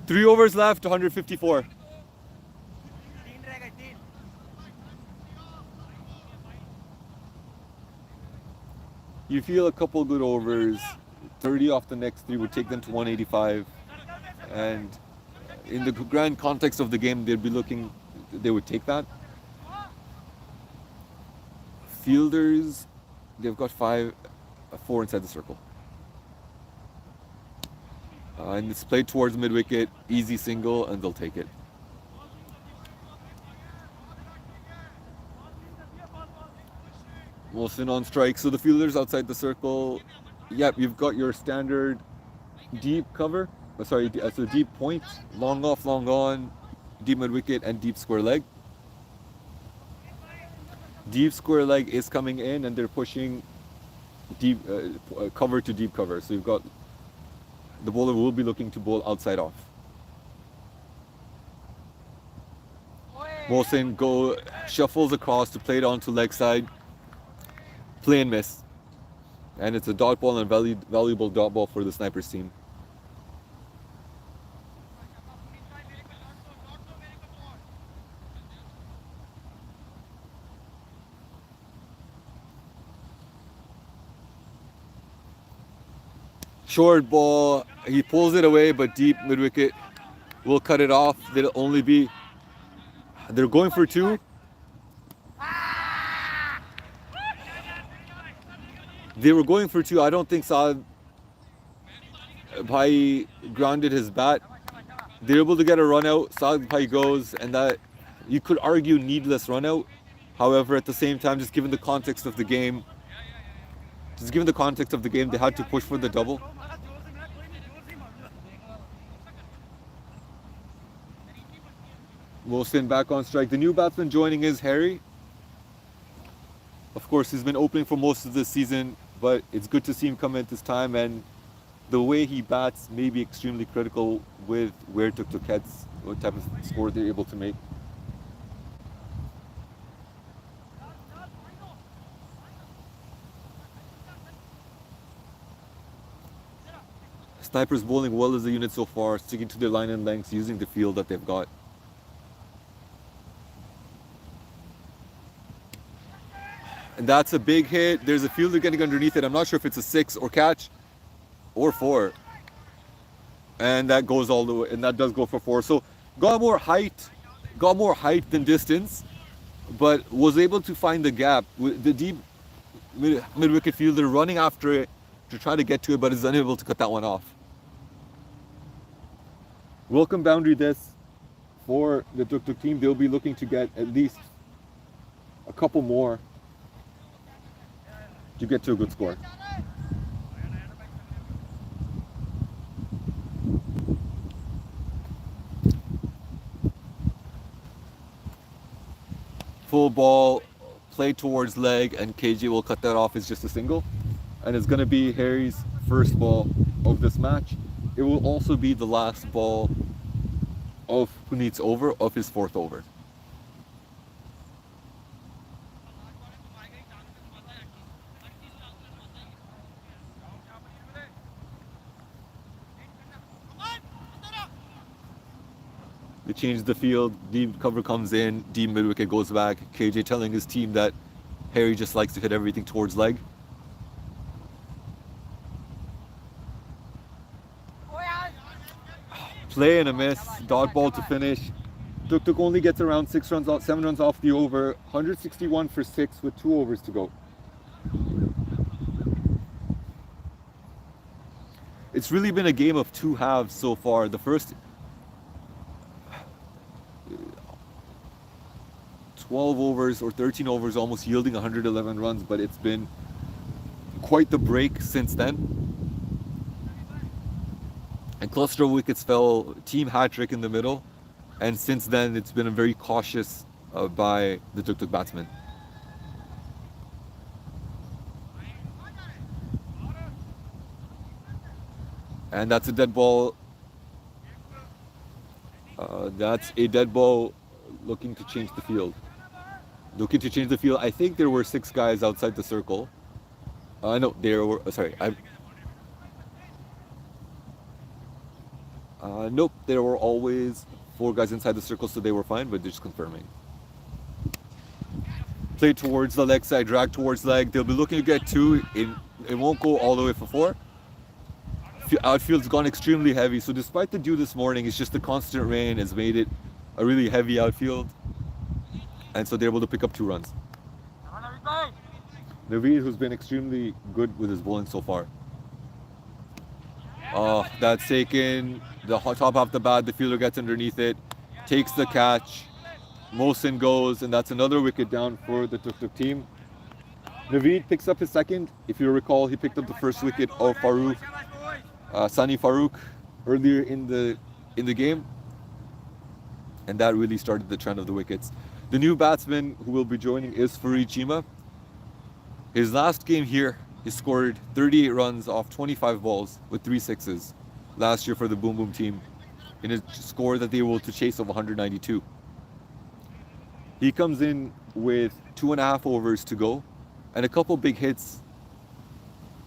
3 overs left, 154. You feel a couple good overs, 30 off the next 3 would take them to 185. And in the grand context of the game, they'd be looking, they would take that. Fielders, they've got 4 inside the circle. And it's played towards mid wicket, easy single, and they'll take it. Mohsin on strike. So the fielders outside the circle, yep, you've got your standard deep cover. So deep point, long off, long on, deep mid wicket, and deep square leg. Deep square leg is coming in, and they're pushing deep cover to deep cover. So you've got the bowler will be looking to bowl outside off. Mohsen shuffles across to play it onto leg side. Play and miss. And it's a dot ball and a valuable dot ball for the Snipers team. Short ball, he pulls it away, but deep mid-wicket will cut it off. They're going for two. They were going for two. I don't think Saad Bhai grounded his bat. They're able to get a run out. Saad Bhai goes, and that you could argue needless run out. However, at the same time, just given the context of the game, they had to push for the double. Mohsen back on strike. The new batsman joining is Harry. Of course, he's been opening for most of the season, but it's good to see him come in this time, and the way he bats may be extremely critical with where Tuk Tuk heads, what type of score they're able to make. Snipers bowling well as a unit so far, sticking to their line and lengths, using the field that they've got. And that's a big hit. There's a fielder getting underneath it. I'm not sure if it's a 6 or catch or 4. And that goes all the way, and that does go for 4. So got more height than distance, but was able to find the gap. With the deep mid-wicket fielder running after it to try to get to it, but is unable to cut that one off. Welcome boundary this for the Tuk Tuk team. They'll be looking to get at least a couple more to get to a good score. Full ball, play towards leg, and KJ will cut that off as just a single. And it's going to be Harry's first ball of this match. It will also be the last ball of Puneet's over, of his 4th over. They change the field, deep cover comes in, deep mid-wicket goes back. KJ telling his team that Harry just likes to hit everything towards leg. Play and a miss, dot ball to finish. Tuk Tuk only gets around 7 runs off the over, 161 for 6 with 2 overs to go. It's really been a game of 2 halves so far. The first 12 overs or 13 overs almost yielding 111 runs, but it's been quite the break since then. And cluster of wickets fell, team hat-trick in the middle, and since then it's been a very cautious by the Tuk Tuk batsmen. And that's a dead ball. That's a dead ball looking to change the field. I think there were 6 guys outside the circle. No, there were, sorry. Nope, there were always 4 guys inside the circle, so they were fine, but they're just confirming. Play towards the leg side, drag towards leg. They'll be looking to get 2. It won't go all the way for 4. Outfield's gone extremely heavy, so despite the dew this morning, it's just the constant rain has made it a really heavy outfield. And so they're able to pick up 2 runs. Naveed, who's been extremely good with his bowling so far. That's taken, the top half the bat, the fielder gets underneath it, takes the catch, Mohsen goes, and that's another wicket down for the Tuk Tuk team. Naveed picks up his 2nd. If you recall, he picked up the first wicket of Sani Farooq earlier in the game, and that really started the trend of the wickets. The new batsman who will be joining is Farid Chima. His last game here, he scored 38 runs off 25 balls with 3 sixes last year for the Boom Boom team in a score that they were able to chase of 192. He comes in with 2.5 overs to go, and a couple big hits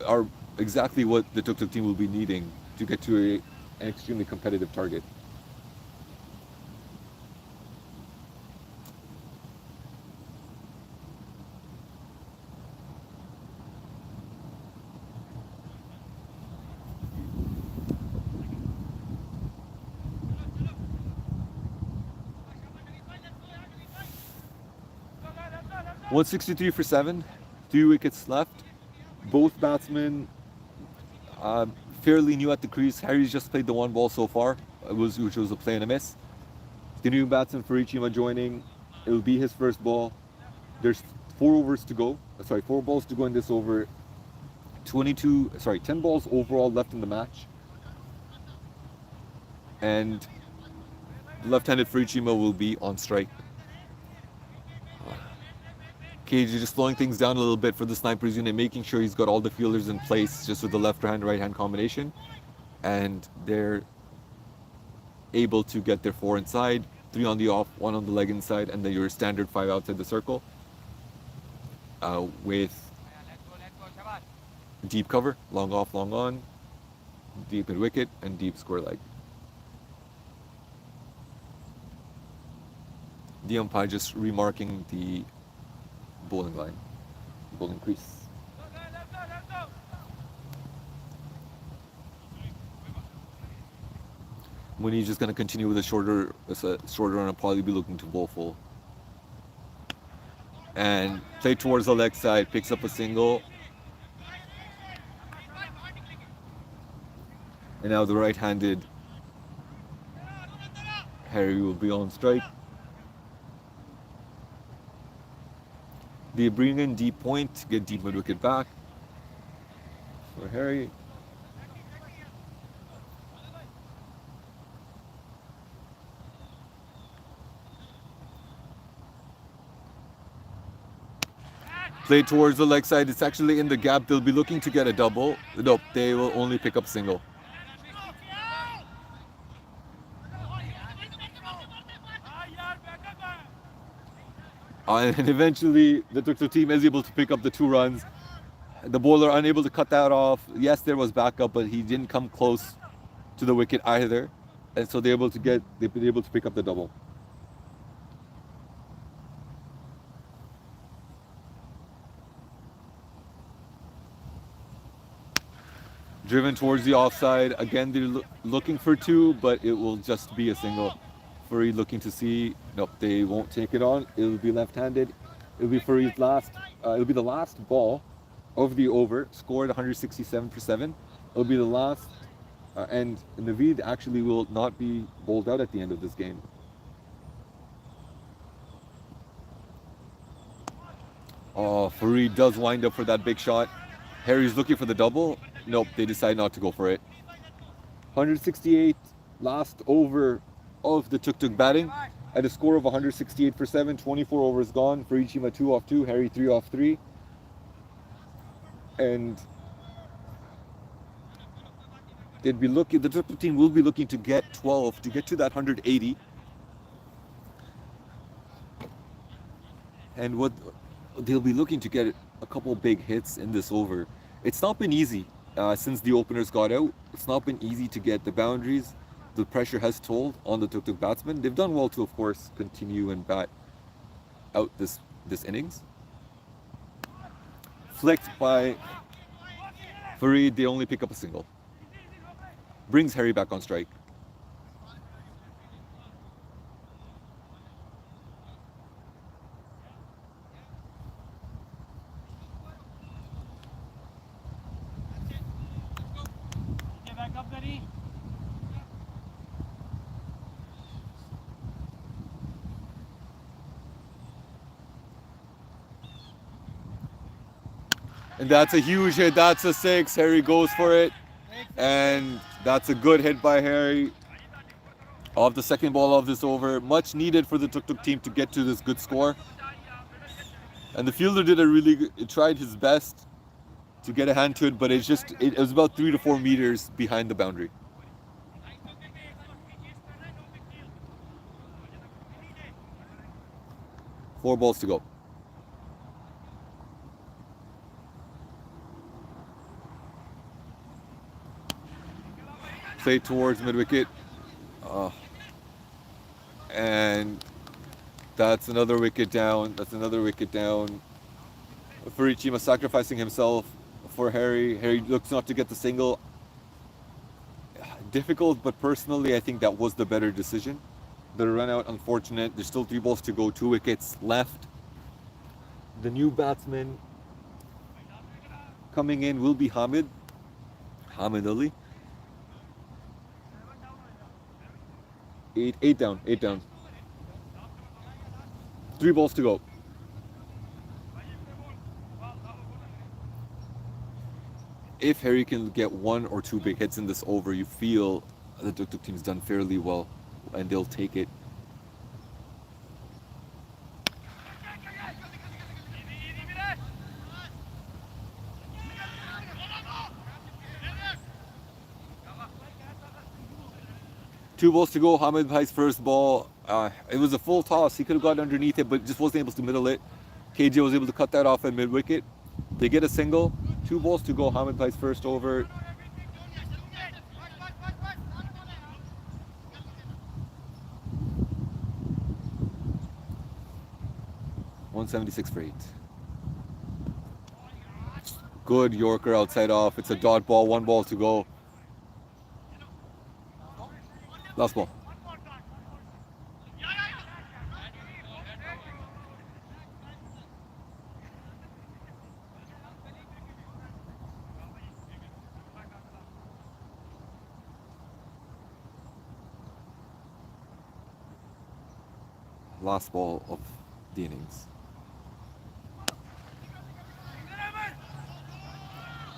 are exactly what the Tuk Tuk team will be needing to get to an extremely competitive target. .163 for 7, 3 wickets left. Both batsmen fairly new at the crease. Harry's just played the one ball so far, which was a play and a miss. The new batsman for Ichima joining. It will be his first ball. There's 4 overs to go. 4 balls to go in this over. 10 balls overall left in the match. And left-handed for Ichima will be on strike. Cage is just slowing things down a little bit for the snipers unit, making sure he's got all the fielders in place just with the left hand, right hand combination. And they're able to get their 4 inside, 3 on the off, 1 on the leg inside, and then your standard 5 outside the circle. With deep cover, long off, long on, deep mid wicket, and deep square leg. The umpire just remarking the bowling line, bowling crease. Mooney's just going to continue with a shorter run and probably be looking to bowl full. And play towards the leg side, picks up a single. And now the right-handed Harry will be on strike. They bring in deep point, get deep mid wicket back for Harry. Play towards the leg side. It's actually in the gap. They'll be looking to get a double. Nope, they will only pick up single. And eventually, the Tuk Tuk team is able to pick up the 2 runs. The bowler unable to cut that off. Yes, there was backup, but he didn't come close to the wicket either, and so they've been able to pick up the double. Driven towards the offside. Again, they're looking for 2, but it will just be a single. Fareed looking to see. Nope, they won't take it on. It'll be left-handed. It'll be Fareed's last. It'll be the last ball of the over. Scored 167 for 7. It'll be the last. And Naveed actually will not be bowled out at the end of this game. Oh, Fareed does wind up for that big shot. Harry's looking for the double. Nope, they decide not to go for it. 168, last over of the Tuk Tuk batting at a score of 168 for 7. 24 overs gone. For Ichima 2 off 2, Harry 3 off 3. And they'd be looking, the Tuk Tuk team will be looking to get 12 to get to that 180. And what they'll be looking to get a couple big hits in this over. It's not been easy since the openers got out. It's not been easy to get the boundaries. The pressure has told on the Tuk Tuk batsmen. They've done well to, of course, continue and bat out this innings. Flicked by Fareed, they only pick up a single. Brings Harry back on strike. And that's a huge hit. That's a 6. Harry goes for it. And that's a good hit by Harry off the second ball of this over. Much needed for the Tuk Tuk team to get to this good score. And the fielder tried his best to get a hand to it, but it was about 3 to 4 meters behind the boundary. 4 balls to go. Play towards mid-wicket. And that's another wicket down. That's another wicket down. Furichima sacrificing himself for Harry. Harry looks not to get the single. Difficult, but personally, I think that was the better decision. The run out, unfortunate. There's still 3 balls to go, 2 wickets left. The new batsman coming in will be Hamid Ali. 8 down. 3 balls to go. If Harry can get 1 or 2 big hits in this over, you feel the Tuk Tuk team's done fairly well, and they'll take it. Two balls to go. Hamid Bhai's first ball. It was a full toss. He could have got underneath it, but just wasn't able to middle it. KJ was able to cut that off at mid-wicket. They get a single. 2 balls to go. Hamid Bhai's first over. .176 for 8. Good Yorker outside off. It's a dot ball. 1 ball to go. Last ball. Last ball of the innings.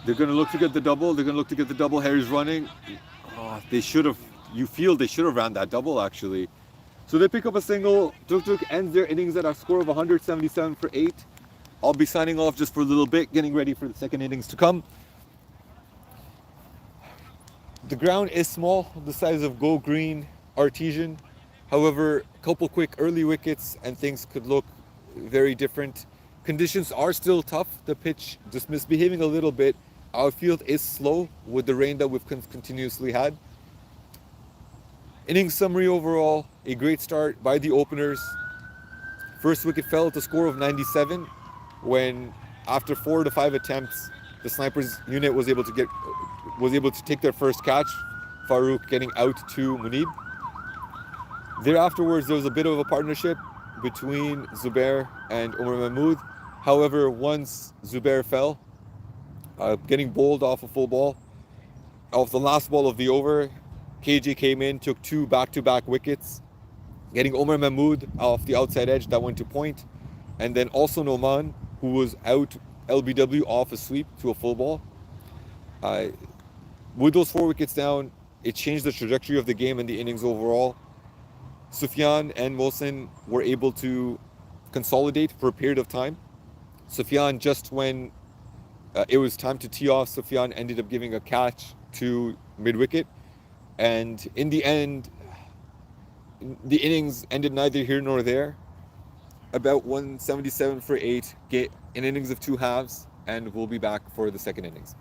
They're going to look to get the double. Harry's running. They should have. You feel they should have ran that double actually. So they pick up a single. Tuk Tuk ends their innings at a score of 177 for 8. I'll be signing off just for a little bit, getting ready for the second innings to come. The ground is small, the size of Go Green Artesian. However, a couple quick early wickets and things could look very different. Conditions are still tough. The pitch just misbehaving a little bit. Our field is slow with the rain that we've continuously had. Innings summary overall, a great start by the openers. First wicket fell at a score of 97 when after 4 to 5 attempts, the snipers unit was able to take their first catch. Farooq getting out to Munib. Thereafterwards, there was a bit of a partnership between Zubair and Umar Mahmood. However, once Zubair fell, getting bowled off a full ball, off the last ball of the over, KJ came in, took 2 back-to-back wickets, getting Umar Mahmood off the outside edge that went to point, and then also Noman, who was out LBW off a sweep to a full ball. With those 4 wickets down, it changed the trajectory of the game and the innings overall. Sufyan and Mohsin were able to consolidate for a period of time. Sufyan, just when it was time to tee off, Sufyan ended up giving a catch to mid-wicket. And in the end, the innings ended neither here nor there. About 177 for 8, get an innings of 2 halves, and we'll be back for the second innings.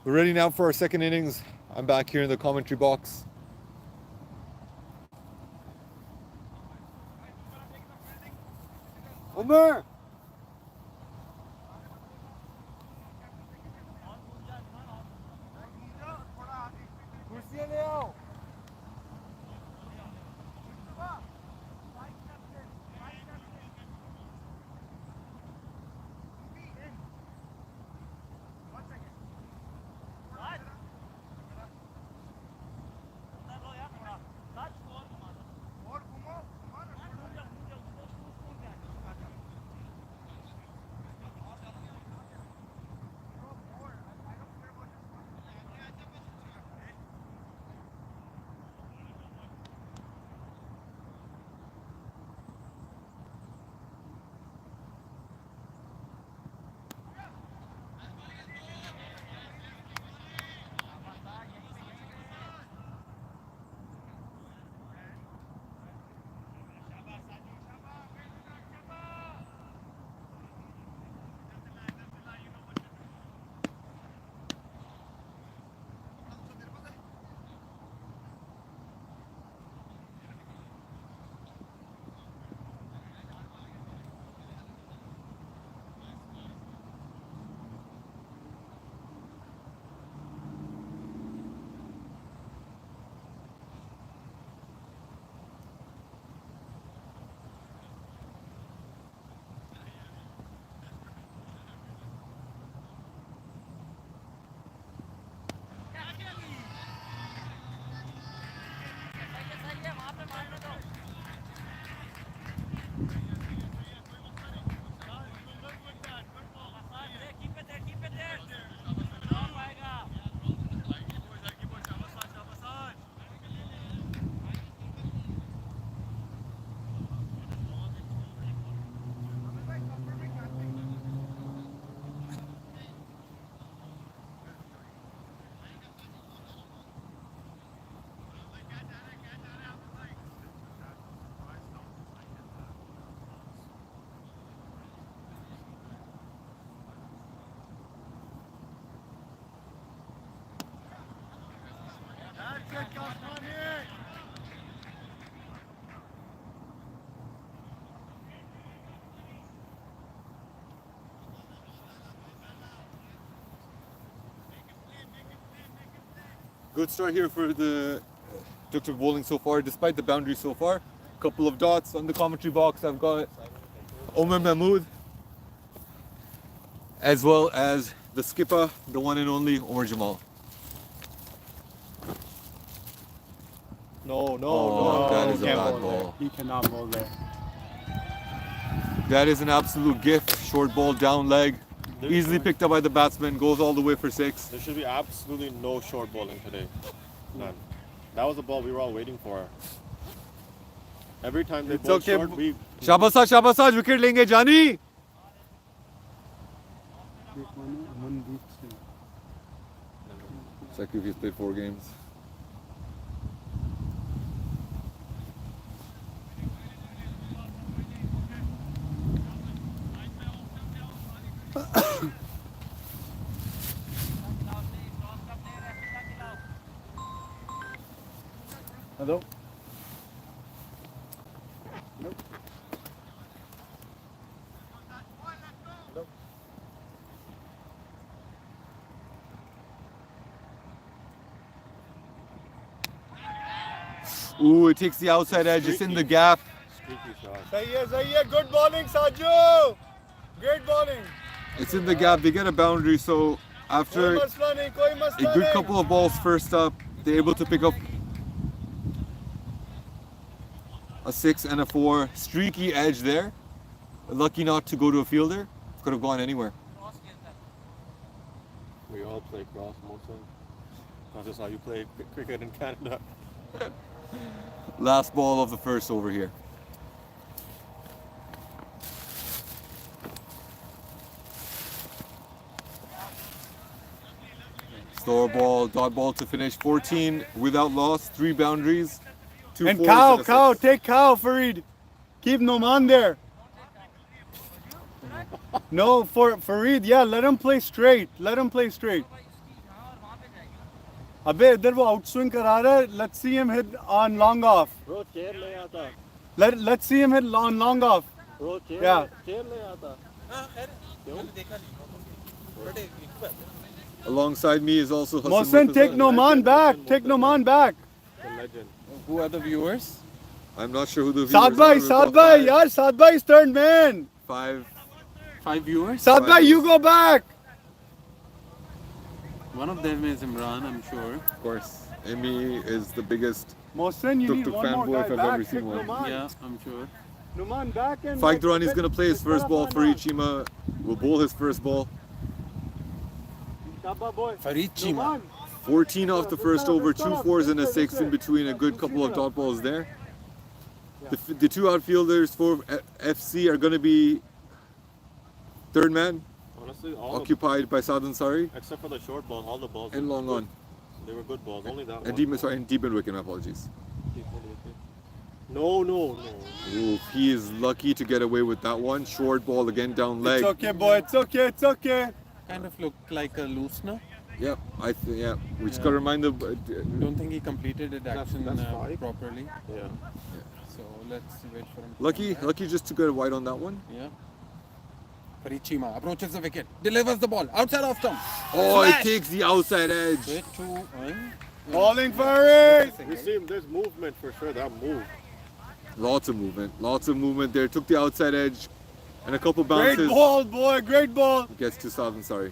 We're ready now for our second innings. I'm back here in the commentary box. Omer! Good start here for the Tuk Tuk bowling so far, despite the boundary so far. Couple of dots on the commentary box. I've got Omer Mahmood, as well as the skipper, the one and only Omar Jamal. No, Oh, that is a can't bad bowl ball. there. He cannot bowl there. That is an absolute gift. Short ball, down leg. Easily picked up by the batsman. Goes all the way for 6. There should be absolutely no short bowling today. None. That was the ball we were all waiting for. Every time they It's bowl okay. short, we Shabasaj, Shabasaj, wicket lenge Jani. Sacrifice played 4 games. Hello? Ooh, it takes the outside edge. It's in the gap. Streaky shot. Sahi hai. Good bowling, Saju. Great bowling. It's in the gap. They get a boundary. So after a good couple of balls first up, they're able to pick up a 6 and a 4. Streaky edge there. Lucky not to go to a fielder. Could have gone anywhere. We all play cross, Mohsen. That's just how you play cricket in Canada. Last ball of the first over here. Slower ball, dot ball to finish. 14 without loss, 3 boundaries, 2 And fours cow, and a 6. take cow, Farid. Keep Noman there. No, for Farid, yeah, let him play straight. Let him play straight. अबे इधर वो outswing करा रहा है. Let's see him hit on long off. Bro, chair ले आता. Let's see him hit on long off. Bro, chair. Yeah. Chair ले आता. Alongside me is also Hassan. Mohsen, take Noman back. Take Noman back. The legend. Who are the viewers? I'm not sure who the viewers Saad bhai, are. Saad bhai, yaar, Saad bhai's turn, man. 5. 5 viewers. Saad bhai, you go back. One of them is Imran, I'm sure. Of course. Amy is the biggest Mohsen, you Tuk need Tuk one more fanboy guy if I've back. ever seen Take one. Noman. Yeah, I'm sure. Noman back and... Faik Durrani's going to play his first ball. Farid Chima will bowl his first ball. Dabba boy. Farid Chima. Noman. 14 off the first over, 2 fours and a 6 in between, a good couple of dot balls there. The 2 outfielders for FC are going to be third man, Honestly, all occupied by Saad Ansari except for the short ball, all the balls. and were long good. on. They were good balls. Only that And one. deep in wicket, my apologies. No. Ooh, he is lucky to get away with that one. Short ball again down leg. It's okay, boy. It's okay. It's okay. Kind of looked like a loosener. Yep, yeah. We just got to remind the. Don't think he completed it action that's fine. properly. Yeah. So let's wait for him. to Lucky come back. just to get wide on that one. Yeah. Farid Chima approaches the wicket, delivers the ball outside off stump. Oh, Smash! it takes the outside edge. Straight to Bowling Farid. We see there's movement for sure. That move. Lots of movement there. Took the outside edge and a couple Great bounces. ball, boy. Great ball. Gets to Saad Ansari.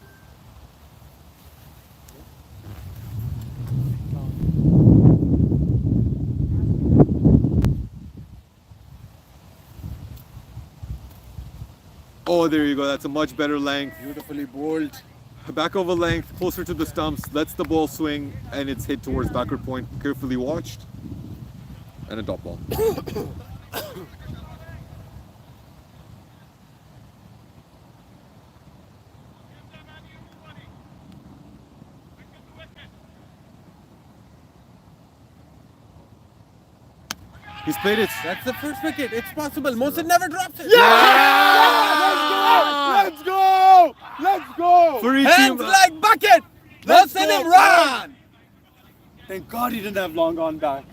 Oh, there you go. That's a much better length. beautifully bowled. Back over length, closer to the stumps, lets the ball swing, and it's hit towards backward point. Carefully watched. And a dot ball. He's played it. That's the first wicket. It's possible. Mohsen never drops it. Let's go. Let's go. Farid Hands Chima. like bucket. Let's Mohsen go. Imran. Thank God he didn't have long on back.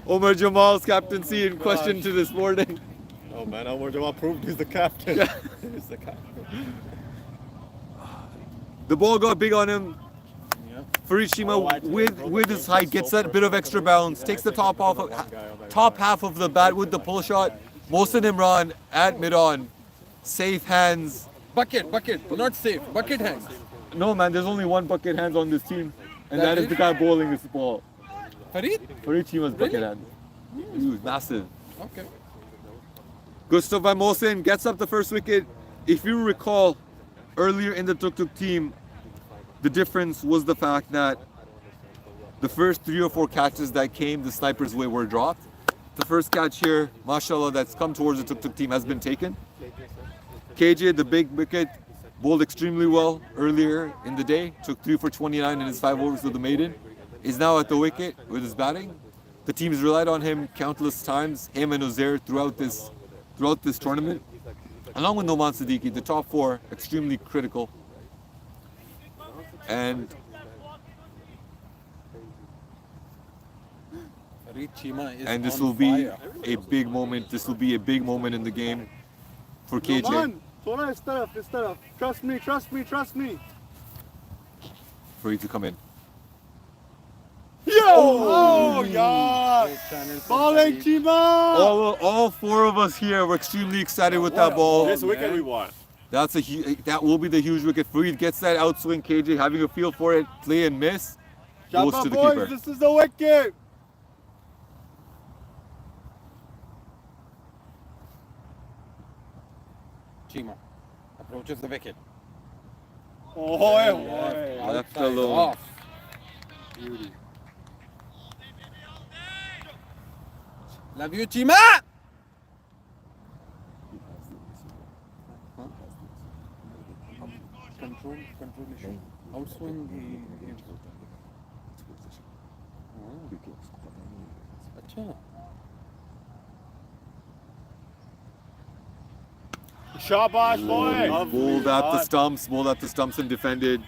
Omar Jamal's captaincy in question to this morning. Oh man, Omar Jamal proved he's the captain. He's the captain. The ball got big on him. Yeah. Farid Chima with his height gets that bit of extra bounce, takes the top half of the bat with the pull shot. Mohsen Imran at mid-on, safe hands. Bucket, not safe. Bucket hands. No man, there's only one bucket hands on this team, and that is the guy bowling this ball. Farid? Farid Chima's bucket Really? hand. He was massive. Okay. Good stuff by Mohsen, gets up the first wicket. If you recall, earlier in the Tuk Tuk team, the difference was the fact that the first 3 or 4 catches that came the sniper's way were dropped. The first catch here, mashallah, that's come towards the Tuk Tuk team has been taken. KJ, the big wicket, bowled extremely well earlier in the day, took 3 for 29 in his 5 overs with the maiden, is now at the wicket with his batting. The team's relied on him countless times, him and Uzair throughout this tournament. Along with Noman Siddiqui, the top 4 extremely critical. And Farid Chima is this on will be fire. a big moment. This will be a big moment in the game for KJ. Noman, thoda is taraf. Trust me. For you to come in. Oh, yeah. Balling Chima. All four of us here were extremely excited with that ball. This wicket we want. That will be the huge wicket. Farid gets that outswing. KJ having a feel for it, play and miss, goes Shabba to the boys, keeper. this is the wicket. Chima approaches the wicket. Oh, Left alone. Off. Beauty. Love you, Chima. Control issue. Outswing. अच्छा. Shabash boy. Bowled at the stumps and defended.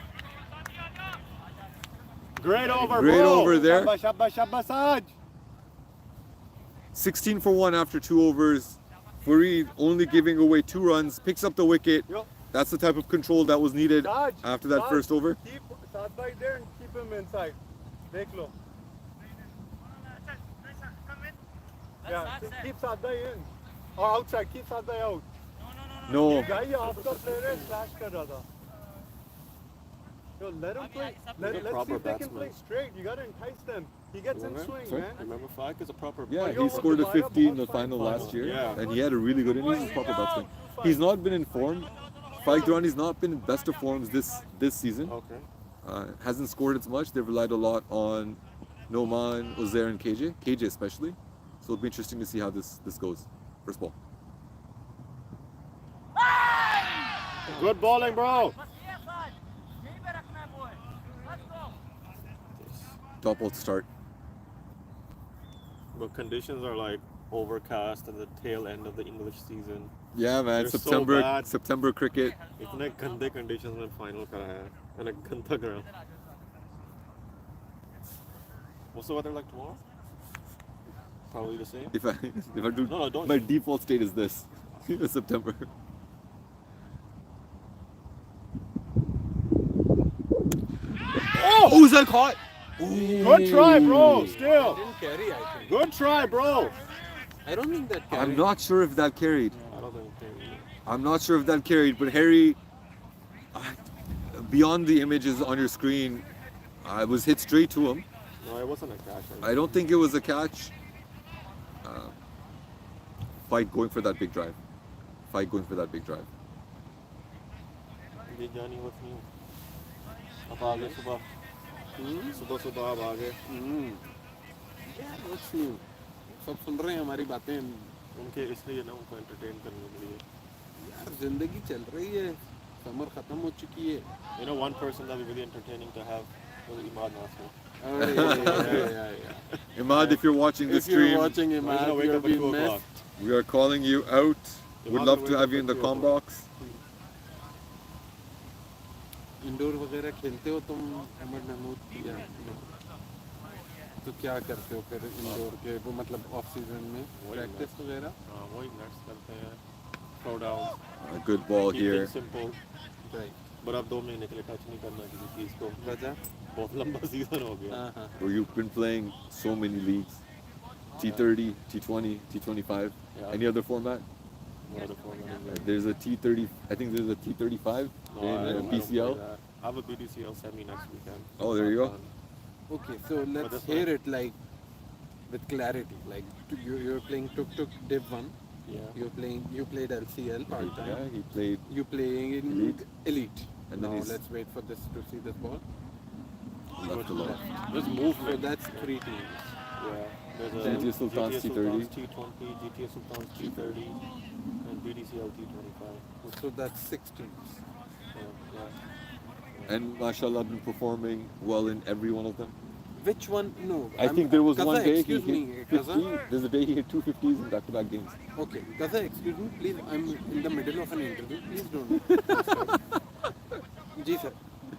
Great over, Great bro. over there. Shabash, Saj. 16 for 1 after 2 overs. Farid only giving away 2 runs, picks up the wicket. Yo. That's the type of control that was needed Saj, after that Saj, first over. Keep Sad by there and keep him inside. Dekh lo. Yeah, keep Sad by in. Or outside, keep Sad by out. No, Guy, आपका player है, slash कर रहा था. Yo, let him play. Let's see proper if they can play batsman. straight. You gotta entice them. He gets in swing, Sorry? man. Remember Fike is a proper yeah, yo, he scored a what's the 50 in the lineup? final last year, Yeah. and he had a really good innings. He's a proper batsman. He's not been in form. Faik Durrani's not been in best of forms this season. Okay. Hasn't scored as much. They've relied a lot on Noman, Uzair, and KJ especially. So it'll be interesting to see how this goes. First ball. Good bowling, bro. Top ball to start. But conditions are like overcast at the tail end of the English season. Yeah, man. They're so September bad. September cricket. इतने गंदे conditions में final करा है and a गंदा ground. What's the weather like tomorrow? Probably the same. If I do, No, don't. my default state is this. September. Oh, who's that caught? Good try, bro. Still. Didn't carry, I think. Good try, bro. I don't think that carried. I'm not sure if that carried. I don't think they I'm not sure if that carried, but Harry, beyond the images on your screen, I was hit straight to him. No, it wasn't a catch. I don't think it was a catch. Fight going for that big drive. Fight going for that big drive. ये जानी what's new. अब आ गए सुबह. सुबह अब आ गए. Yeah, what's new? सब सुन रहे हैं हमारी बातें. उनके इसलिए ना उनको entertain करने के लिए. यार जिंदगी चल रही है. समर खत्म हो चुकी है. You know, one person that would be really entertaining to have was Imad Nasir. yeah. Imad, if you're watching this If you're stream, watching him, We're gonna wake you're up at being 2 o'clock. missed. we are calling you out. Would Imad love will to wake have up you at in the 2 com o'clock. box. Indoor वगैरह खेलते हो तुम अहमद महमूद या तो क्या करते हो फिर इंडोर के वो मतलब ऑफ सीजन में प्रैक्टिस वगैरह वही नट्स करते हैं. Throw down. A good ball Keep here. things simple. Right But अब 2 महीने के लिए टच नहीं करना किसी चीज़ को. वजह बहुत लंबा सीजन हो गया. हाँ Where you've been playing so many leagues. T30, T20, T25. Yeah. Any other format? No other format is there. There's a T30. I think there's a T35 No, in I don't BCL. play that. I have a BDCL semi next weekend. Oh, there you go. Okay, so let's this hear one- it like with clarity. Like you're playing Tuk Tuk Div 1. Yeah. You played LCL part Yeah, time. he played. You playing in Elite. Elite. And then Now he's- let's wait for this to see this ball. Left to left. There's So movement. that's 3 teams. Yeah. There's GTA Sultan's GTA T30. Sultan's T20, GTA Sultan's T30, and BDCL T25. So that's 6 teams. Yeah. And mashallah been performing well in every one of them. Which one? No. I think there was Kaza, one day he excuse hit me, 50. Kaza. There's a day he hit 250s in back-to-back games. Okay, Kaza, excuse me, please. I'm in the middle of an interview. Please don't. जी sir.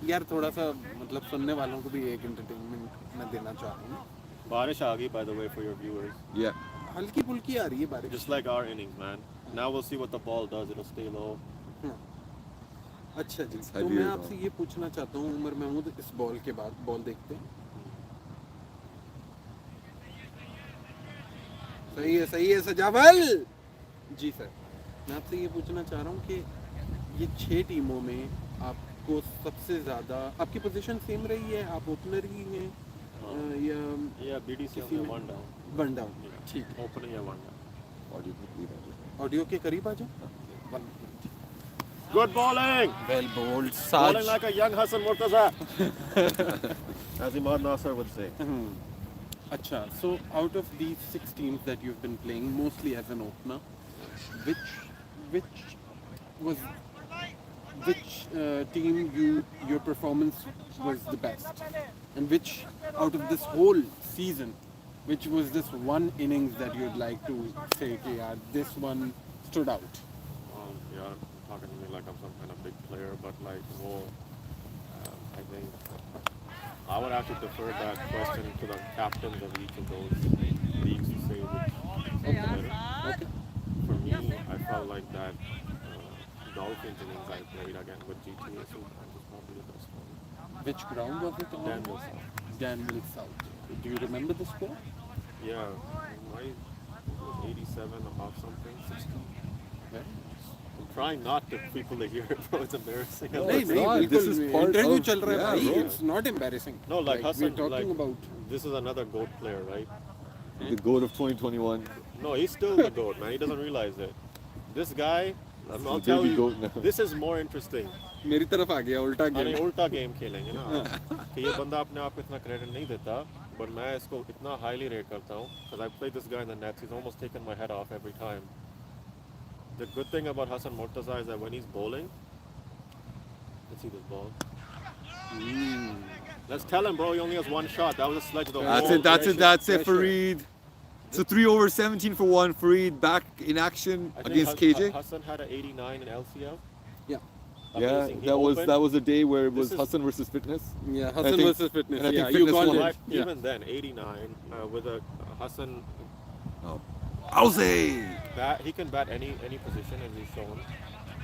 यार थोड़ा सा मतलब सुनने वालों को भी एक एंटरटेनमेंट मैं देना चाह रहा हूँ. Barish aa gayi, by the way, for your viewers. Yeah. हल्की फुल्की आ रही है बारिश. Just like our innings, man. Now we'll see what the ball does. It'll stay low. अच्छा जी. It's तो heavier मैं now. आपसे ये पूछना चाहता हूँ उमर महमूद इस बॉल के बाद बॉल देखते हैं. सही है सजावल जी सर। मैं आपसे ये पूछना चाह रहा हूँ कि ये 6 टीमों में आपको सबसे ज़्यादा आपकी पोजीशन सेम रही है, आप ओपनर ही हैं या Yeah, BDC किसी on में one down. One down? ठीक है, Opening या one down. ऑडियो के करीब आ जाओ। Good bowling. Well bowled Bowling like a young Hassan Murtaza. As Imad Nasser would say. अच्छा, so out of these 6 teams that you've been playing mostly as an opener, which team your performance was the best, and which out of this whole season, which was this one innings that you'd like to say, okay, yeah, this one stood out? Yeah, talking to me like I'm some kind of big player, but like, I think I would have to defer that question to the captains of each of those leagues to say which is better. Okay. For me, I felt like that Dolphins innings I played again with GTS was probably the best one. Which ground was it on? Danville South. Danville South. Do you remember the score? Yeah, my was 87 and a half something, 60. Very I'm trying not to people to hear it, bro. It's embarrassing. No, नहीं it's नहीं not. This बिल्कुल is part interview of- चल रहा है yeah, भाई, bro. it's not embarrassing. No, like Hassan, we're talking like, about this is another GOAT player, right? The goal of 2021. No, he's still the GOAT, man. He doesn't realize it. This guy, I'll the tell baby you, goat now. this is more interesting. मेरी तरफ आ गया उल्टा अरे game. उल्टा game खेलेंगे ना कि ये बंदा अपने आप को इतना क्रेडिट नहीं देता, but मैं इसको इतना highly rate करता हूँ because I played this guy in the nets. He's almost taken my head off every time. The good thing about Hassan Murtaza is that when he's bowling, let's see this ball. Let's tell him, bro. He only has one shot. That was a sledge. That's it, Fareed. So 3 over 17 for 1. Fareed back in action against KJ. Hassan had an 89 in LCL. Yeah. Yeah, Amazing. He that opened- was the day where it This was is- Hassan versus fitness. Yeah, I Hassan think- versus fitness. and I think Yeah, you fitness called won. it. Like, Yeah. even then, 89 with a Hassan I'll say. he can bat any position as he's shown.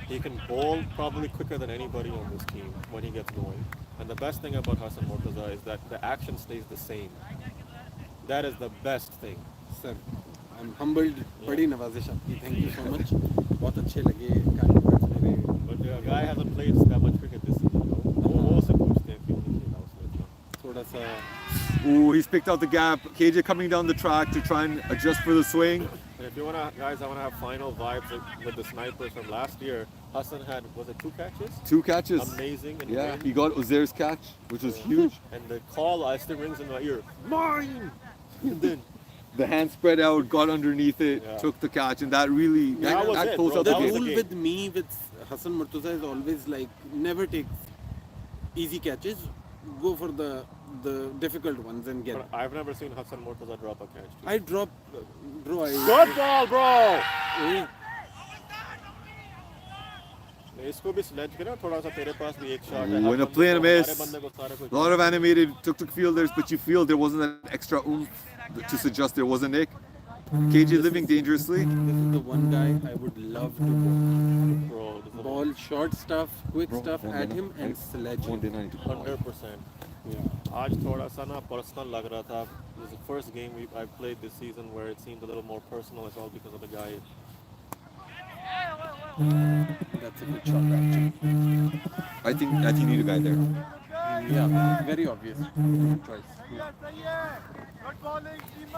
He can bowl probably quicker than anybody on this team when he gets going. And the best thing about Hassan Murtaza is that the action stays the same. That is the best thing. Sir, I'm humbled. बड़ी नवाजिश आपकी. Thank you so much. बहुत अच्छे लगे kind words मेरे. But the guy hasn't played that much cricket this season. वो से पूछते हैं क्यों नहीं खेला उसने इतना. थोड़ा सा Ooh, he's picked out the gap. KJ coming down the track to try and adjust for the swing. And if you wanna, guys, I wanna have final vibes with the snipers from last year. Hassan had, was it 2 catches? 2 catches. Amazing. And Yeah, win. he got Uzair's catch, which was huge. And the call still rings in my ear. Mine. And then The hand spread out, got underneath it, Yeah. took the catch, and that really That was it, closed bro. out the the That was game. the rule game. with me with Hassan Murtaza is always like never take easy catches. Go for the difficult ones and get. But I've never seen Hassan Murtaza drop a catch. I drop, bro. Good ball, bro. I, इसको भी sledge करो थोड़ा सा तेरे पास भी एक shot Ooh, and a play and a miss. A lot of animated tuk-tuk fielders, but you feel there wasn't that extra oomph to suggest there was a nick. KJ living dangerously. this is the one guy I would love to bro. This is ball short stuff, quick stuff at him and sledge him. 100%. Yeah. आज थोड़ा सा ना personal लग रहा था. This is the first game I played this season where it seemed a little more personal. It's all because of the guy. That's a good shot actually. I think you need a guy there. Yeah, very obvious choice.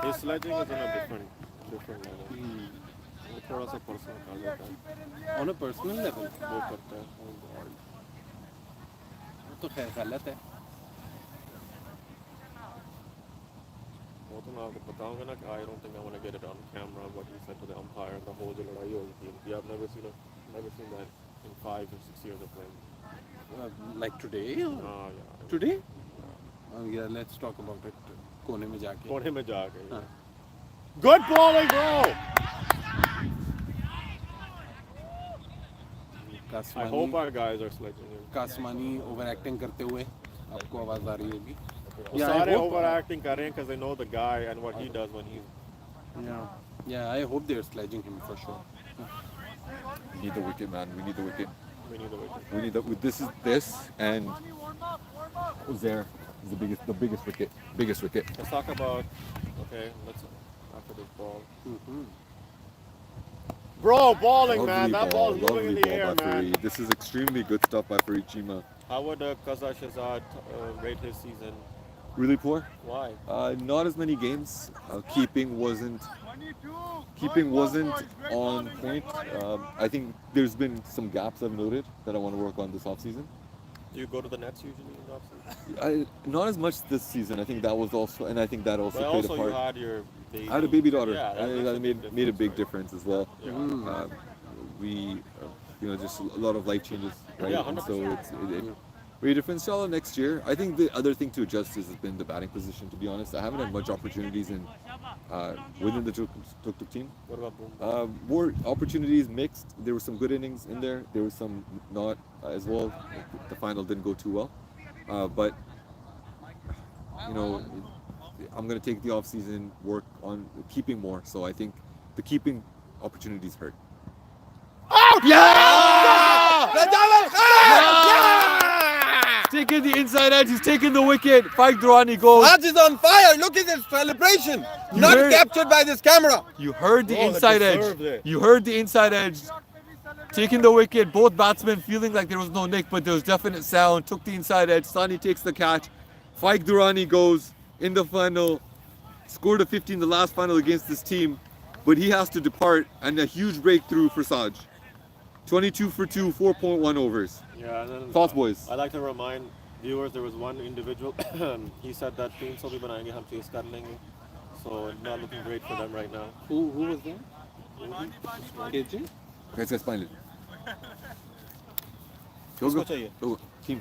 His sledging is on a different level. वो थोड़ा सा personal कर देता है. On a personal level, वो करता है. Oh God. वो तो खैर गलत है. वो तो मैं आपको बताऊंगा ना कि I don't think I want to get it on camera what he said to the umpire and the whole जो लड़ाई हो गई थी. I've never seen that in 5 or 6 years of playing. Like today? Or Yeah. today? Yeah, let's talk about it. कोने में जाके. कोने में जाके. हाँ. Good bowling, bro. I hope our guys are sledging him. कासमानी overacting करते हुए आपको आवाज आ रही होगी. वो Yeah, I सारे hope- overacting कर रहे हैं because they know the guy and what he does when he's. Yeah, I hope they're sledging him for sure. We need the wicket, man. We need the wicket. We need the wicket. We need this and Uzair is the biggest wicket. Let's talk about. Okay, let's. after this ball. Mhm. Bro, balling, Lovely man. That ball, ball's moving lovely in the ball air, by man. Farid. This is extremely good stuff by Farid Chima. How would Qaza Shahzad rate his season? Really poor. Why? Not as many games. Keeping wasn't on point. I think there's been some gaps I've noted that I want to work on this offseason. Do you go to the Nets usually in the offseason? Not as much this season. I think that was also, and I think that also But played also a you part. had your baby. I had a baby daughter. Yeah, that makes that a made big a big right? difference as well. Yeah. We, just a lot of life changes, right? Yeah, And so 100%. it very different. Inshallah, next year. I think the other thing to adjust has been the batting position. To be honest, I haven't had much opportunities within the Tuk Tuk team. What about Boom? More opportunities mixed. There were some good innings in there. There were some not as well. The final didn't go too well, but I'm going to take the off season, work on keeping more. So I think the keeping opportunities hurt. Taking the inside edge, he's taking the wicket. Faik Durrani goes. Raj is on fire. Look at his celebration. You Not heard- captured by this camera. You heard the Oh, they inside deserved edge. it. You heard the inside edge. Taking the wicket, both batsmen feeling like there was no nick, but there was definite sound. Took the inside edge. Sani takes the catch. Faik Durrani goes in the final. Scored a 50 in the last final against this team, but he has to depart, and a huge breakthrough for Saj. 22 for 2, 4.1 overs. Yeah, and then Thoughts, boys? I like to remind viewers there was one individual. He said that team so bhi banayenge hum chase kar lenge. So not looking great for them right now. Who was that? KJ? Guys, finally. Kisko chahiye? Go, team.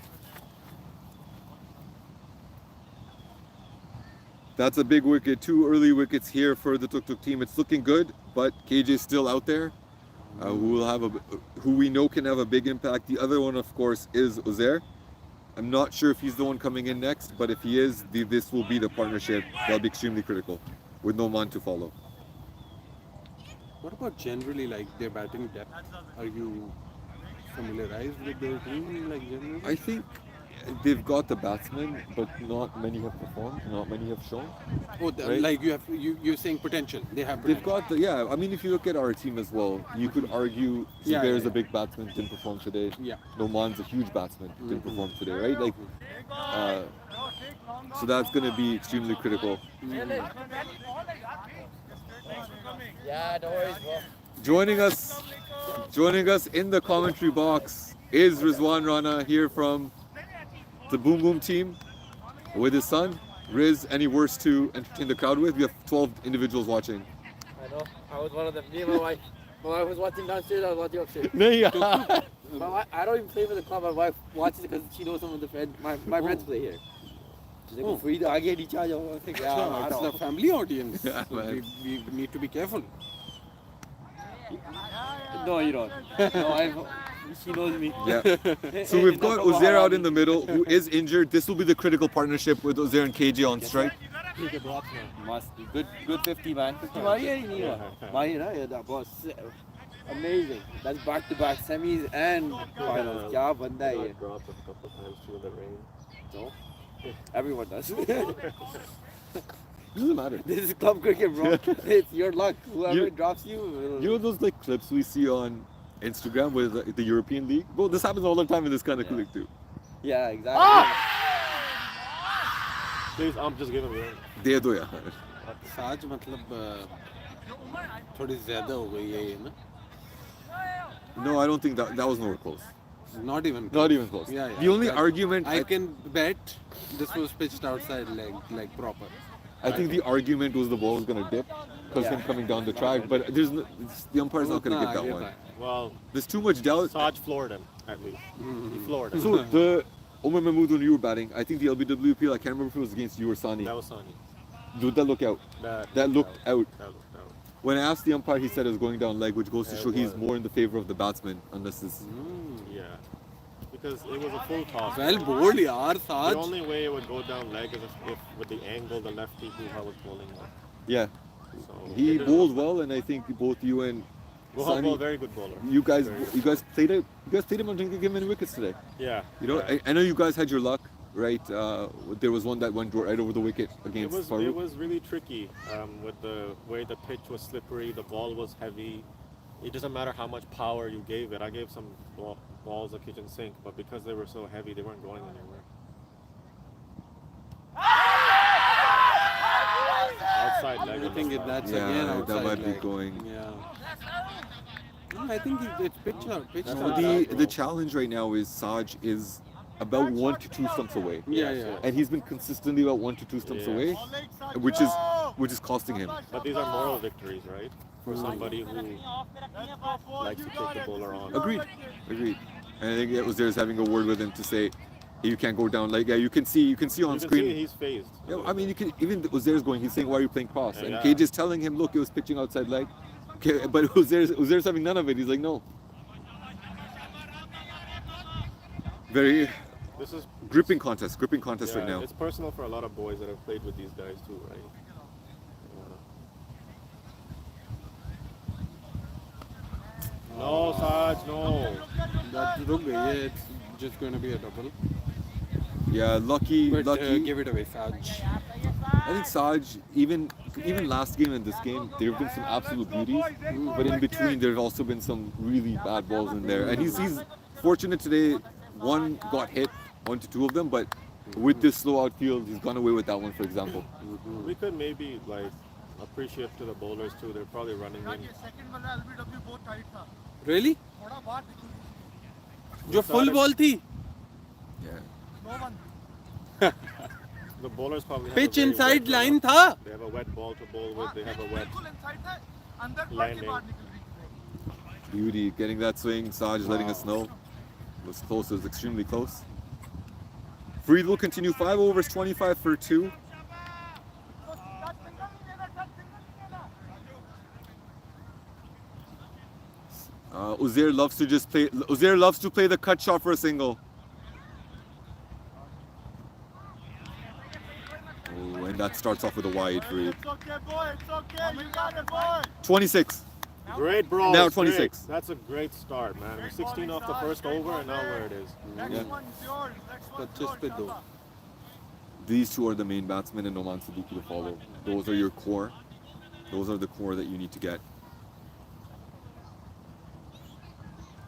That's a big wicket. 2 early wickets here for the Tuk Tuk team. It's looking good, but KJ's still out there. Who we know can have a big impact. The other one, of course, is Uzair. I'm not sure if he's the one coming in next, but if he is, this will be the partnership that'll be extremely critical, with no man to follow. What about generally like their batting depth? Are you familiarized with their team like generally? I think they've got the batsmen, but not many have performed. Not many have shown. Right. Like you're saying potential. They have They've potential. got the I mean, if you look at our team as well, you could argue Zubair's a big batsman, didn't perform today. Yeah. Noman's a huge batsman, didn't perform today, right? Like, so that's going to be extremely critical. Yeah, no worries, bro. Joining us in the commentary box is Rizwan Rana here from the Boom Boom team with his son. Riz, any words to entertain the crowd with? We have 12 individuals watching. I know. I was one of them. Me and my wife. My wife was watching downstairs. I was watching upstairs. I don't even play for the club. My wife watches it because she knows some of the friends. My friends play here. She's like, free the आगे नीचे आ जाओ. I think, yeah, I It's don't the family audience. Yeah, So man. we need to be careful. No, you don't. No, she knows me. Yeah. So we've got Uzair out in the middle, who is injured. This will be the critical partnership with Uzair and KJ on strike. Must be good 50 man. 50 man, yeah, yeah, that was amazing. That's back-to-back semis and finals. Kya banda hai ye? Dropped a couple of times too in the rain. No, everyone does. Doesn't matter. This is club cricket, bro. It's your luck. Whoever You- drops you. You know those like clips we see on Instagram with the European League? Bro, this happens all the time in this kind of league too. Yeah, exactly. Please, I'm just giving you. दे दो यार. साज मतलब थोड़ी ज़्यादा हो गई है ये ना. No, I don't think that was nowhere close. Not even. Not even close. Yeah, yeah. The only That- argument I can bet this was pitched outside like proper. I think the argument was the ball was gonna dip because him coming down the track, but the umpire's not gonna get that one. Well, There's too much doubt. Saj floored him, at least. He floored him. So the Omar Mahmood when you were batting, I think the LBWP, I can't remember if it was against you or Sani. That was Sani. Did that look out? That looked out. That looked out. When I asked the umpire, he said it was going down leg, which goes to show he's more in the favor of the batsman, unless it's. Yeah. Because it was a full toss. Well bowled yaar The Saj. only way it would go down leg is if with the angle the lefty who was bowling on. Yeah, So he it didn't- bowled well, and I think both you and Gohal Sani, ball, very good bowler. you guys Very good. played him on drinking him many wickets today. Yeah. You know, yeah. I know you guys had your luck. right? There was one that went right over the wicket against It Farooq. was really tricky with the way the pitch was slippery. The ball was heavy. It doesn't matter how much power you gave it. I gave some balls a kitchen sink, but because they were so heavy, they weren't going anywhere. Outside leg. I think that's Yeah, again that outside might be leg. going. Yeah. No, I think it's pitch out. Pitch That's out. what The challenge right now is Saj is about 1 to 2 stumps away. Yeah. And he's been consistently about 1 to 2 stumps Yeah. away, which is costing him. But these are moral victories, right? For somebody who likes to take the bowler on. Agreed. And I think it was there's having a word with him to say, hey, you can't go down like you can see on You can screen. see he's phased. Yeah, I mean, you can even Uzer's going. He's saying, "Why are you playing cross?" And Yeah. Cage is telling him, "Look, it was pitching outside leg." Okay, but Uzer's having none of it. He's like, "No." Very This is gripping contest right now. It's personal for a lot of boys that have played with these guys too, right? No, Saj, no. That's ruk gayi hai. It's just going to be a double. Yeah, lucky. But give it away, Saj. I think Saj, even last game and this game, there have been some absolute beauties, but in between there have also been some really bad balls in there. And he's fortunate today. One got hit, 1 to 2 of them, but with this slow outfield, he's gone away with that one, for example. We could maybe like appreciate to the bowlers too. They're probably running in. Really? जो full ball थी. Yeah. The bowlers probably have Pitch a very inside wet line run-up. था. They have a wet ball to bowl with. They have a wet landing. Beauty, getting that swing. Saj letting us know. It was close. It was extremely close. Freed will continue 5 overs, 25 for 2. Uzair loves to just play. Uzair loves to play the cut shot for a single. Oh, and that starts off with a wide for Freed. 26. Great, bro. Now It's great. 26. That's a great start, man. We're 16 off the first over, and now where it is. Yeah. 25 पे 2. These two are the main batsmen and Noman Siddiqui to follow. Those are your core. Those are the core that you need to get.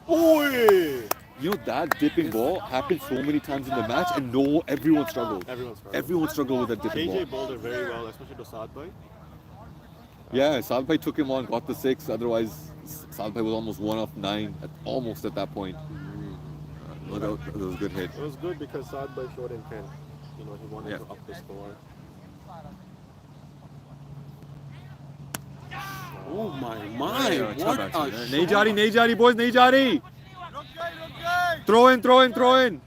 Oi! You know that dipping ball happened so many times in the match, and everyone struggled. Everyone struggled with that dipping KJ ball. bowled it very well, especially to Sadbhai. Yeah, Sadbhai took him on, got the 6. Otherwise, Sadbhai was almost 1 of 9, almost at that point. That was a good hit. It was good because Sadbhai showed intent. You know, he wanted to up the score. Oh my, Yeah, what tough a action. shot. Nahi jari, boys, nahi jari. Throw in.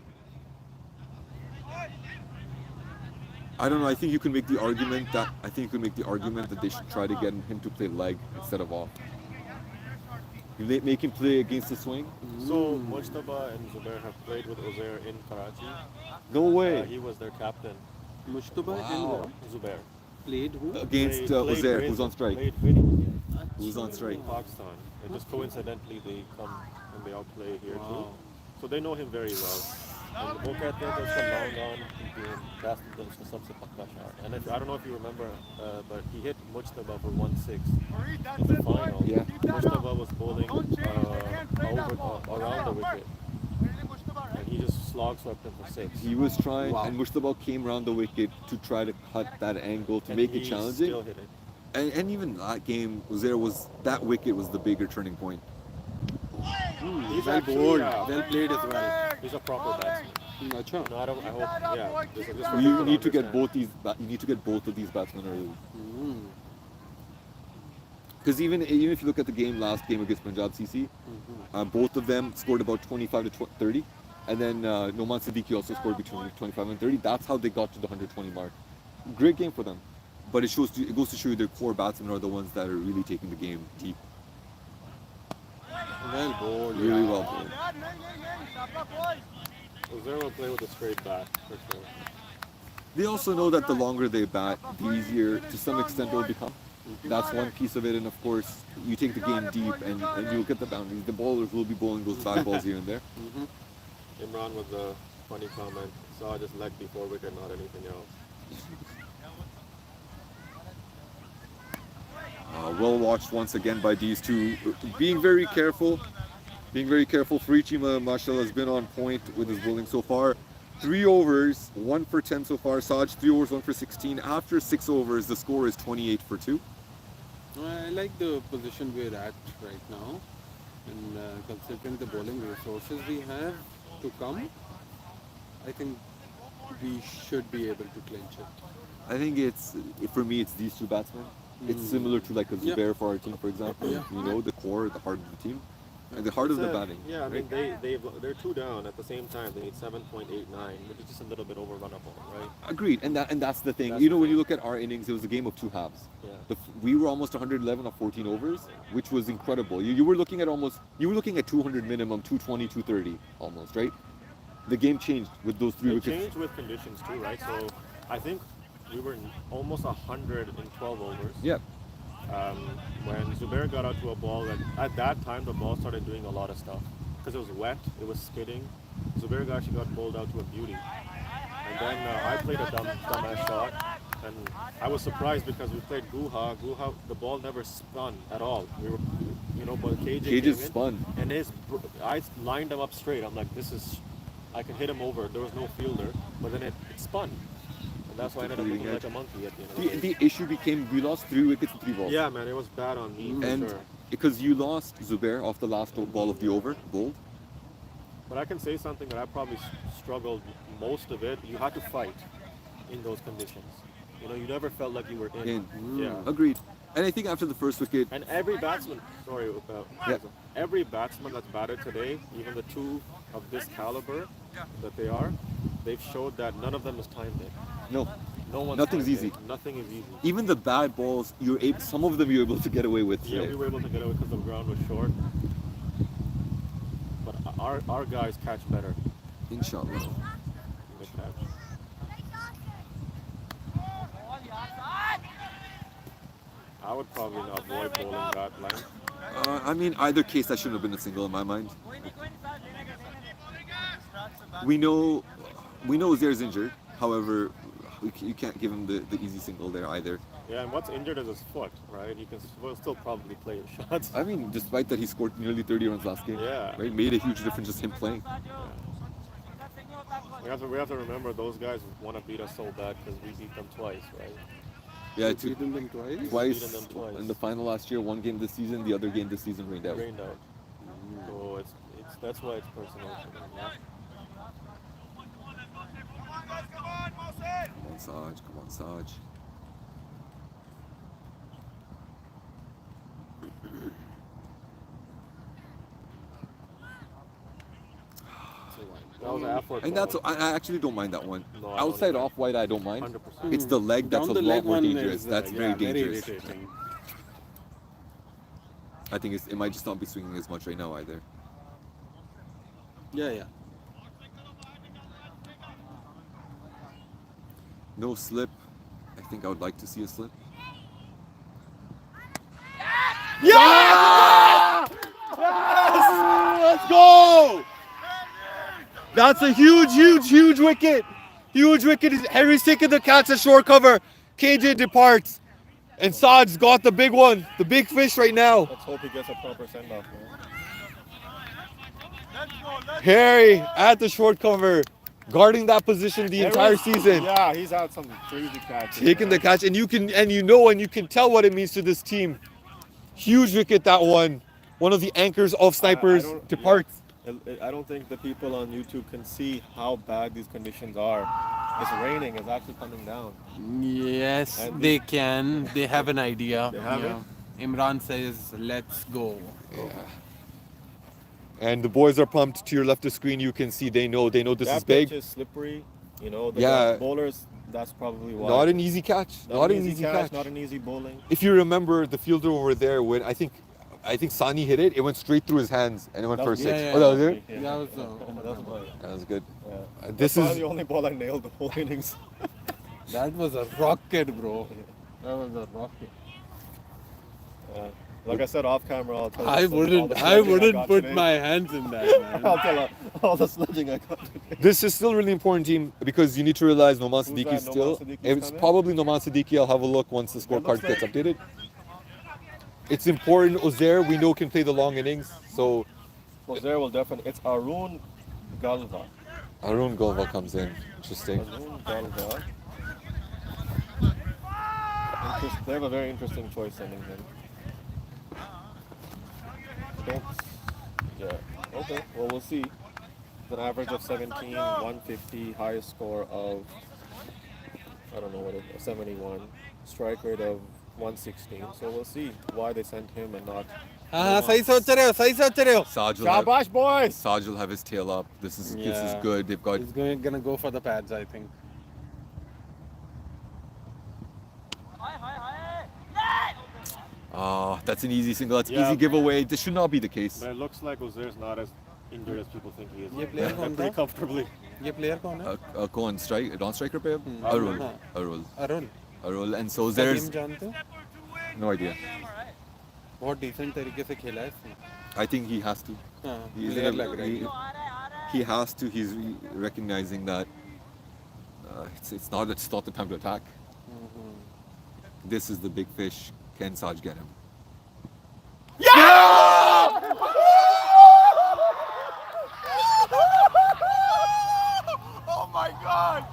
I don't know. I think you can make the argument that they should try to get him to play leg instead of off. You make him play against the swing. So Mujtaba and Zubair have played with Uzair in Karachi. No way. He was their captain. Mujtaba Wow. and Zubair. played who? Against Played Uzair, with- who's on strike. Played with Who's on strike. in Pakistan. And just coincidentally, they come and they all play here too. Wow. So they know him very well. And वो कहते हैं कि उसका long on that's उसका सबसे पक्का shot. And I don't know if you remember, but he hit Mujtaba for 1-6 in the final. Yeah. Mujtaba was bowling around the wicket. And he just slog swept him for 6. He was trying, Wow. and Mujtaba came around the wicket to try to cut that angle to And make it he challenging. Still hit it. And even that game, that wicket was the bigger turning point. He's Well actually, bowled. Well played as well. He's a proper batsman. Acha. No, I hope, yeah. Just for You people need to get understand. you need to get both of these batsmen early. Mm. Because even if you look at the last game against Punjab CC, both of them scored about 25 to 30, and then Noman Siddiqui also scored between 25 and 30. That's how they got to the 120 mark. Great game for them, but it goes to show you their core batsmen are the ones that are really taking the game deep. Well bowled. Really well played. Uzair will play with a straight bat for sure. They also know that the longer they bat, the easier to some extent it will become. That's one piece of it, and of course, you take the game deep and you'll get the boundaries. The bowlers will be bowling those bad balls here and there. Imran with the funny comment. Saw just leg before wicket, not anything else. Well watched once again by these two. Being very careful. Frichi, mashallah, has been on point with his bowling so far. 3 overs, 1 for 10 so far. Saj, 3 overs, 1 for 16. After 6 overs, the score is 28 for 2. I like the position we're at right now. And considering the bowling resources we have to come, I think we should be able to clinch it. I think for me, it's these two batsmen. It's similar to like a Zubair for our team, for example. Yeah. You know, the core, the heart of the team. And the heart of the batting. Yeah, I mean they're 2 down at the same time. They need 7.89, which is just a little bit overrunnable, right? Agreed, and that's the thing. That's You know, the when you thing. look at our innings, it was a game of 2 halves. Yeah. We were almost 111 of 14 overs, which was incredible. You were looking at 200 minimum, 220, 230 almost, right? The game changed with those 3 It wickets. changed with conditions too, right? So I think we were almost 100 in 12 overs. Yeah. When Zubair got out to a ball, and at that time the ball started doing a lot of stuff because it was wet, it was skidding. Zubair actually got bowled out to a beauty, and then I played a dumbass shot, and I was surprised because we played Guha. The ball never spun at all. We were, but KJ KJ came in, spun. and I lined him up straight. I'm like, I can hit him over. There was no fielder, but then it spun. That's why I ended up looking like a monkey at the end of the day. The issue became we lost 3 wickets in 3 balls. Yeah, man, it was bad on me for And sure. because you lost Zubair off the last ball of the over, bowled. But I can say something that I probably struggled most of it. You had to fight in those conditions. You never felt like you were in. Yeah. Agreed. And I think after the first wicket, And every batsman, Yeah. every batsman that's batted today, even the 2 of this caliber that they are, they've showed that none of them has timed it. no, No one's Nothing's timed easy. it. Nothing is easy. even the bad balls, some of them you're able to get away with. Yeah, today. we were able to get away because the ground was short. But our guys catch better. Inshallah. They catch. I would probably avoid bowling that length. I mean, either case, that shouldn't have been a single in my mind. We know Zair's injured. However, you can't give him the easy single there either. Yeah, and what's injured is his foot, right? You can still probably play his shots. I mean, despite that, he scored nearly 30 runs last game. Yeah. Right? Made a huge difference just him playing. We have to remember those guys want to beat us so bad because we beat them twice, right? Yeah, Beaten them twice. twice beaten them twice. in the final last year. 1 game this season. The other game this season rained out. Rained out. So that's why it's personal for them. Yeah? Come on, Saj. Come on, Saj. That was an effort. And that's I actually don't mind that one. No, I don't Outside either. off white, I don't mind. 100%. It's the leg that's Down a the lot leg more one dangerous. is, That's very dangerous. irritating. I think it might just not be swinging as much right now either. Yeah. No slip. I think I would like to see a slip. Yeah! Let's go! That's a huge wicket. Huge wicket. Harry's taking the catch at short cover. KJ departs. And Saad's got the big one. The big fish right now. Let's hope he gets a proper send-off, man. Harry at the short cover. Guarding that position the entire season. Yeah, he's had some crazy catches. Taking the catch, and you can tell what it means to this team. Huge wicket, that one. One of the anchors of snipers departs. I don't think the people on YouTube can see how bad these conditions are. It's raining. It's actually coming down. Yes, And they can. They have an idea. They have it? Imran says, let's go. And the boys are pumped. To your left of screen, you can see they know this That is big. pitch is slippery. The Yeah. bowlers. That's probably why. Not an easy catch. Not an easy catch. Not an easy bowling. If you remember the fielder over there, when I think Sani hit it went straight through his hands and it went for a 6. yeah, Oh, that was it? That was That's why. That was good. Yeah. This That's is the only ball I nailed the whole innings. that was a rocket, bro. That was a rocket. Like I said off camera, I'll tell I you all the wouldn't. I sledging wouldn't got put today. my hands in that, man. I'll tell her all the sledging I got today. This is still a really important team because you need to realize Noman Who's Siddiqui that? still. Noman Siddiqui's It's coming? probably Noman Siddiqui. I'll have a look once the scorecard looks gets like- updated. It's important. Ozair, we know, can play the long innings. So Well, there will definitely. It's Arun Galva. Arun Golva comes in. Interesting. Arun Galva. They have a very interesting choice sending him. Yeah. Okay. Well, we'll see. An average of 17, 150, highest score of I don't know what it is, 71, strike rate of 116. So we'll see why they sent him and not. हाँ सही सोच रहे हो सही सोच रहे हो Saj will, have, Shabash, boys! Saj will have his tail up. This is Yeah. good. They've got He's gonna go for the pads, I think. that's an easy single. That's Yeah. easy giveaway. This should not be the case. But it looks like Uzair's not as injured as people think he is. ये player कौन Pretty था? comfortably. ये player कौन है? Go on strike, non-striker पे? Arul. हाँ. Arul. Arun. Arul. And so उसका there's team जानते हो? no idea. बहुत decent तरीके से खेला है इसने. I think he has to. हाँ. He's Player in a- लग रहा है. he has to. He's recognizing that it's not the time to attack. This is the big fish. Can Saj get him? Oh my god!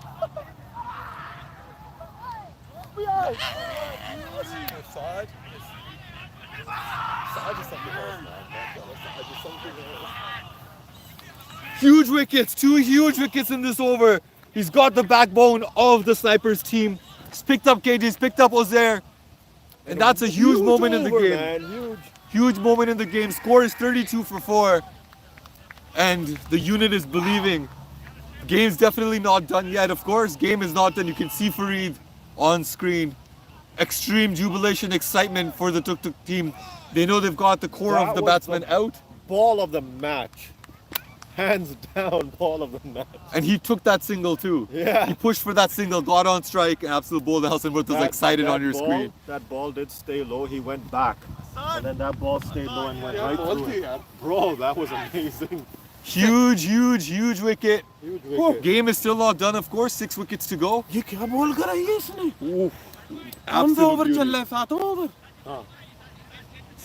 Huge wickets, 2 huge wickets in this over. He's got the backbone of the Snipers team. He's picked up KJ, he's picked up Ozair. And that's a huge moment in the over, game. Man, huge. Huge moment in the game. Score is 32 for 4. And the unit is believing. Game's definitely not done yet, of course. Game is not done. You can see Fareed on screen. Extreme jubilation, excitement for the Tuk Tuk team. They know they've got the core That of the was batsmen the- out. Ball of the match. Hands down, ball of the match. And he took that single too. Yeah. He pushed for that single, got on strike, and absolute ball. Nelson was excited on your ball, screen. That ball did stay low. He went back. And then that ball stayed low and went right through it. Bro, that was amazing. Huge, huge, huge wicket. Huge wicket. Game is still not done, of course. 6 wickets to go. ये क्या ball करा ये इसने? कौन सा Absolute over beauty. चल रहा है? 7वां over.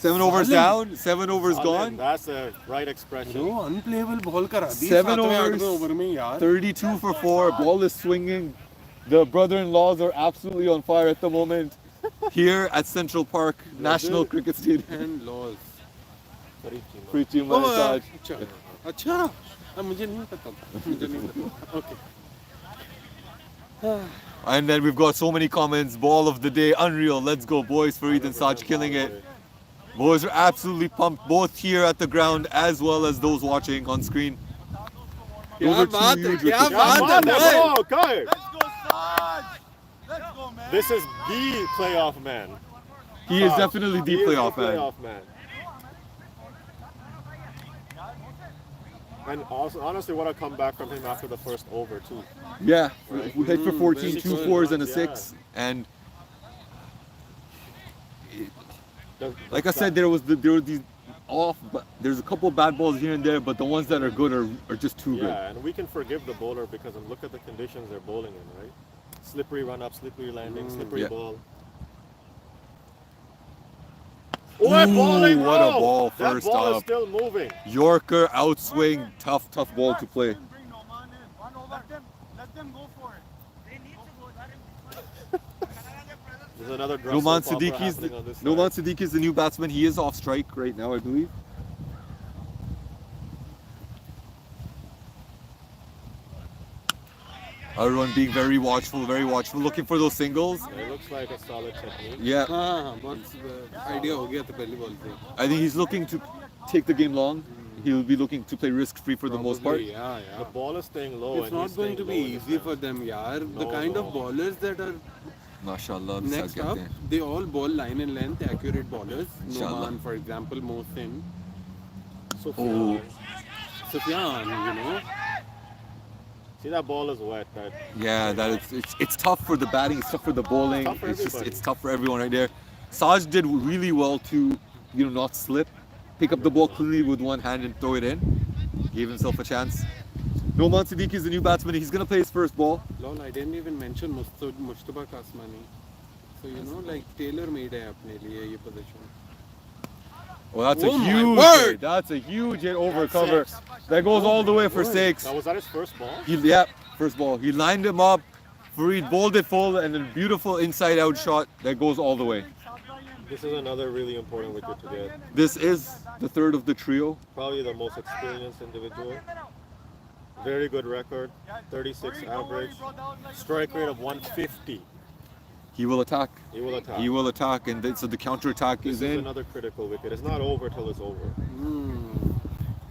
7 overs down, 7 overs Solid. gone. That's the right expression. जो unplayable बॉल करा दी 7 7वें overs. 8वें ओवर में यार. 32 for 4. Ball is swinging. The brother-in-laws are absolutely on fire at the moment. Here at Central Park, National Cricket Stadium. And laws. Free team Oh, massage. अच्छा. अच्छा. मुझे नहीं पता था. मुझे नहीं पता. Okay. And then we've got so many comments. Ball of the day, unreal. Let's go, boys. Fareed and Saj killing it. Boys are absolutely pumped, both here at the ground as well as those watching on screen. Those क्या are बात two है, huge क्या wickets. बात है. Okay. This is the playoff man. He is definitely the He is playoff the man. playoff man. And also, honestly, what a comeback from him after the first over too. Yeah, Right. we hit for 14, very 2 good. 4s and a Yeah. 6. And The- like I said, there were these off, but there's a couple bad balls here and there, but the ones that are good are just too good. Yeah, and we can forgive the bowler because look at the conditions they're bowling in, right? Slippery run up, slippery landing, slippery Yeah. ball. Oh, that ball ain't what a low. ball That first ball is up. still moving. Yorker outswing, tough ball to play. There's another dress Noman soap opera Siddiqui's happening on this Noman side. Siddiqui is the new batsman. He is off strike right now, I believe. Everyone being very watchful, looking for those singles. It looks like a solid technique. Yeah, हाँ बहुत idea हो गया था पहली ball से. I think he's looking to take the game long. He'll be looking to play risk-free for the most part. Probably, yeah, The yeah. ball is staying low. It's and not he's going staying to be low in easy his for them, yaar. The No, kind no. of bowlers that are MashaAllah. next up, they all bowl line and length, accurate bowlers. Inshallah. Noman, for example, Mohsin, Sufyan. Sufyan, you know. See, that ball is wet. That Yeah, that it's tough for the batting, it's tough for the bowling, Tough for it's everybody. it's tough for everyone right there. Saj did really well to not slip, pick up the ball cleanly with one hand and throw it in. Gave himself a chance. Noman Siddiqui is the new batsman. He's going to play his first ball. Lol, I didn't even mention Mushtaba Kasmani. So like tailor-made hai apne liye ye position. Well, that's Oh a my huge word! hit. That's a huge hit over cover. That goes all the way for 6. Now, was that his first ball? First ball. He lined him up. Farid bowled it full and a beautiful inside-out shot that goes all the way. This is another really important wicket to get. This is the third of the trio. Probably the most experienced individual. Very good record, 36 average, strike rate of 150. He will attack. He will attack. He will attack, and so the counter-attack This is is in. another critical wicket. It's not over till it's over.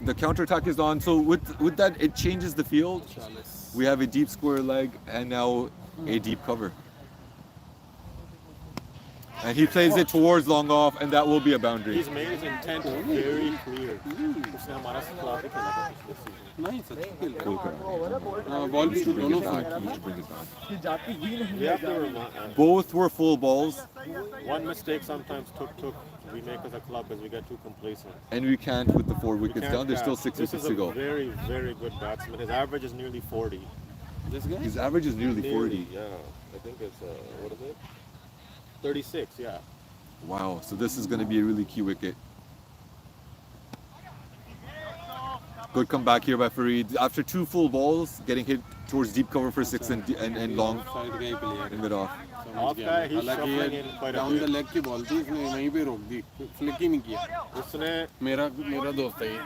The counter-attack is on. So with that, it changes the field. We have a deep square leg and now a deep cover. And he plays it towards long off, and that will be a boundary. He's made his intent very clear. उसने हमारा खिलाफ ही खेला था पिछले season. Nice, अच्छा खेल Cool card. Ball भी Bring दोनों it back. front. You should bring it back. We have to remind, Both were full balls, one mistake sometimes Tuk we make as a club is we get too complacent. and we can't with the 4 We wickets can't down. There's still catch. 6 This wickets is to a go. very, very good batsman. His average is nearly 40. This guy? His average is nearly 40. Yeah, I think it's what is it? 36. Yeah. Wow, so this is going to be a really key wicket. Good comeback here by Farid. After 2 full balls, getting hit towards deep cover for 6 and long side का ही player in mid-off. Off guy, he's हालांकि shuffling ये in quite a down the bit. Leg की ball थी, इसने वहीं पे रोक दी, flick ही नहीं किया. उसने मेरा दोस्त है ये.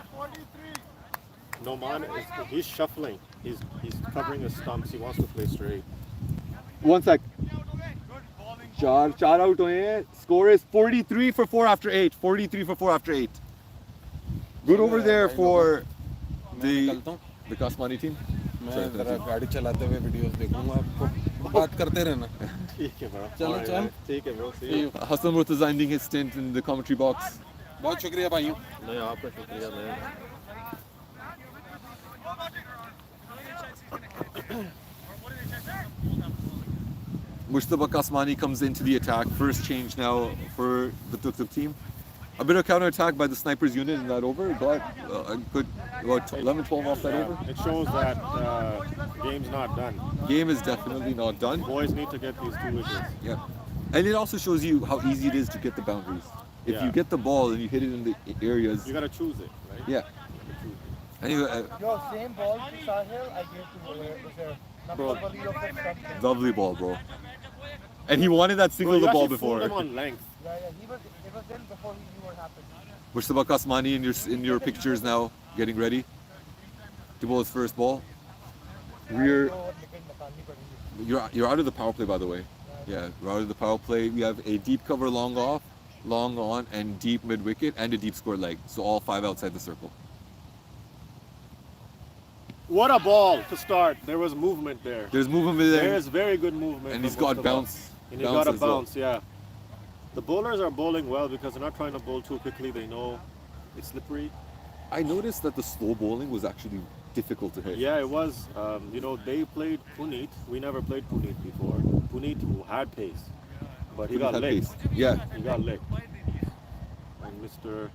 Noman he's shuffling. He's covering his stumps. He wants to play straight. 1 sec. Char out हुए हैं. Score is 43 for 4 after 8. 43 for 4 after 8. Good over there for मैं निकलता हूँ. the Kasmani team. मैं जरा गाड़ी चलाते हुए वीडियोस देखूंगा. आपको बात करते रहना. ठीक है bro. चलो Alright, चल. man. ठीक है bro. See you. Hassan Murtaza ending his stint in the commentary box. बहुत शुक्रिया भाइयों. नहीं आपका शुक्रिया man. Mushtaba Kasmani comes into the attack. First change now for the Tuk Tuk team. A bit of counter-attack by the snipers unit in that over. Got a good about 11, 12 off that over. It shows that game's not done. Game is definitely not done. Boys need to get these 2 wickets. Yeah. And it also shows you how easy it is to get the boundaries. If Yeah. you get the ball and you hit it in the areas. You gotta choose it, right? Yeah. Anyway, Yo, same ball to Sahil I gave to Bro. Yeah, lovely ball, bro. And he wanted that single Bro, the you ball actually fooled before. him on length. it was in before he knew what happened. Mushtaba Kasmani in your pictures now, getting ready to bowl his first ball. You're out of the power play, by the way. Yeah, we're out of the power play. We have a deep cover long off, long on, and deep mid wicket, and a deep square leg. So all 5 outside the circle. What a ball to start. There was movement there. There's movement there, There is very good movement. and from he's got Mustafa. bounce. And he got a as well. bounce, yeah. The bowlers are bowling well because they're not trying to bowl too quickly. They know it's slippery. I noticed that the slow bowling was actually difficult to hit. Yeah, it was. They played Puneet. We never played Puneet before. Puneet who had pace, but he got Had licked. pace. Yeah. He got licked. And Mr.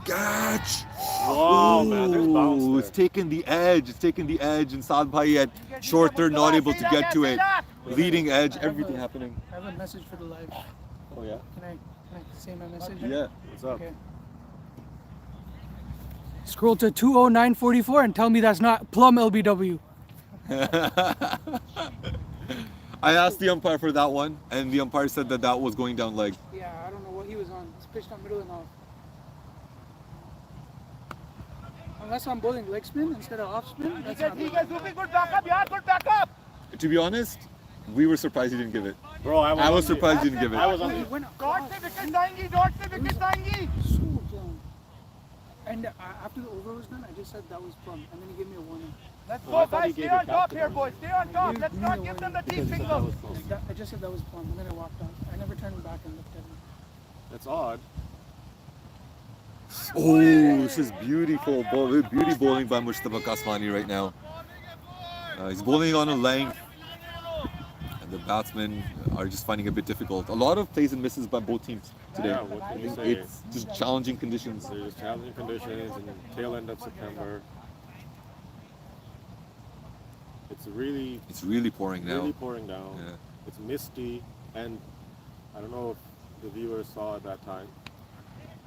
Catch! Wow, man, there's bounce Ooh, there. it's taking the edge. It's taking the edge, and Saad Bhai at short third not able to get to it. Leading edge, everything happening. I have a message for the live. Oh yeah. Can I say my message? Yeah. What's up? Okay. Scroll to 20944 and tell me that's not plum LBW. I asked the umpire for that one, and the umpire said that that was going down leg. Yeah, I don't know what he was on. It's pitched on middle and off. Unless I'm bowling leg spin instead of off spin, that's not good. To be honest, we were surprised he didn't give it. Bro, I was surprised he didn't give it. I was on He the went off. So blown. And after the over was done, I just said that was plum, and then he gave me a warning. Let's Oh, I thought he gave it back to them. boys. Stay on top. Let's not give them the deep signal. I just said that was plum, and then I walked off. I never turned back and looked at him. That's odd. Oh, this is beautiful. Beauty bowling by Mushtaba Kasmani right now. He's bowling on a length. And the batsmen are just finding it a bit difficult. A lot of plays and misses by both teams today. Yeah, what can you say? It's just challenging conditions. There's challenging conditions and tail end of September. It's really pouring now. really pouring down. Yeah. It's misty, and I don't know if the viewers saw at that time,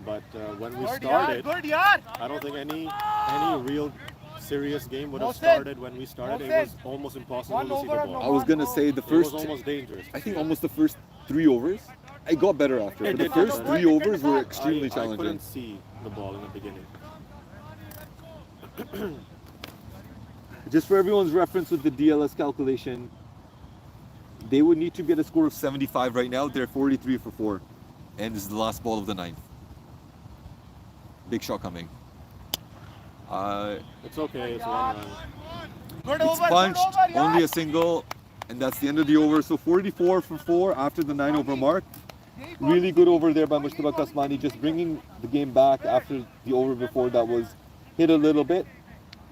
but when we started, I don't think any real serious game would have started when we started. It was almost impossible to see the ball. I was gonna say the It first, was almost dangerous. I think almost the first 3 overs, it got better after. But the first 3 overs were extremely I challenging. couldn't see the ball in the beginning. Just for everyone's reference with the DLS calculation, they would need to get a score of 75 right now. They're 43 for 4. And this is the last ball of the 9th. Big shot coming. It's okay, it's 1 run. It's punched, only a single, and that's the end of the over. So 44 for 4 after the 9 over mark. Really good over there by Mushtaba Kasmani, just bringing the game back after the over before that was hit a little bit.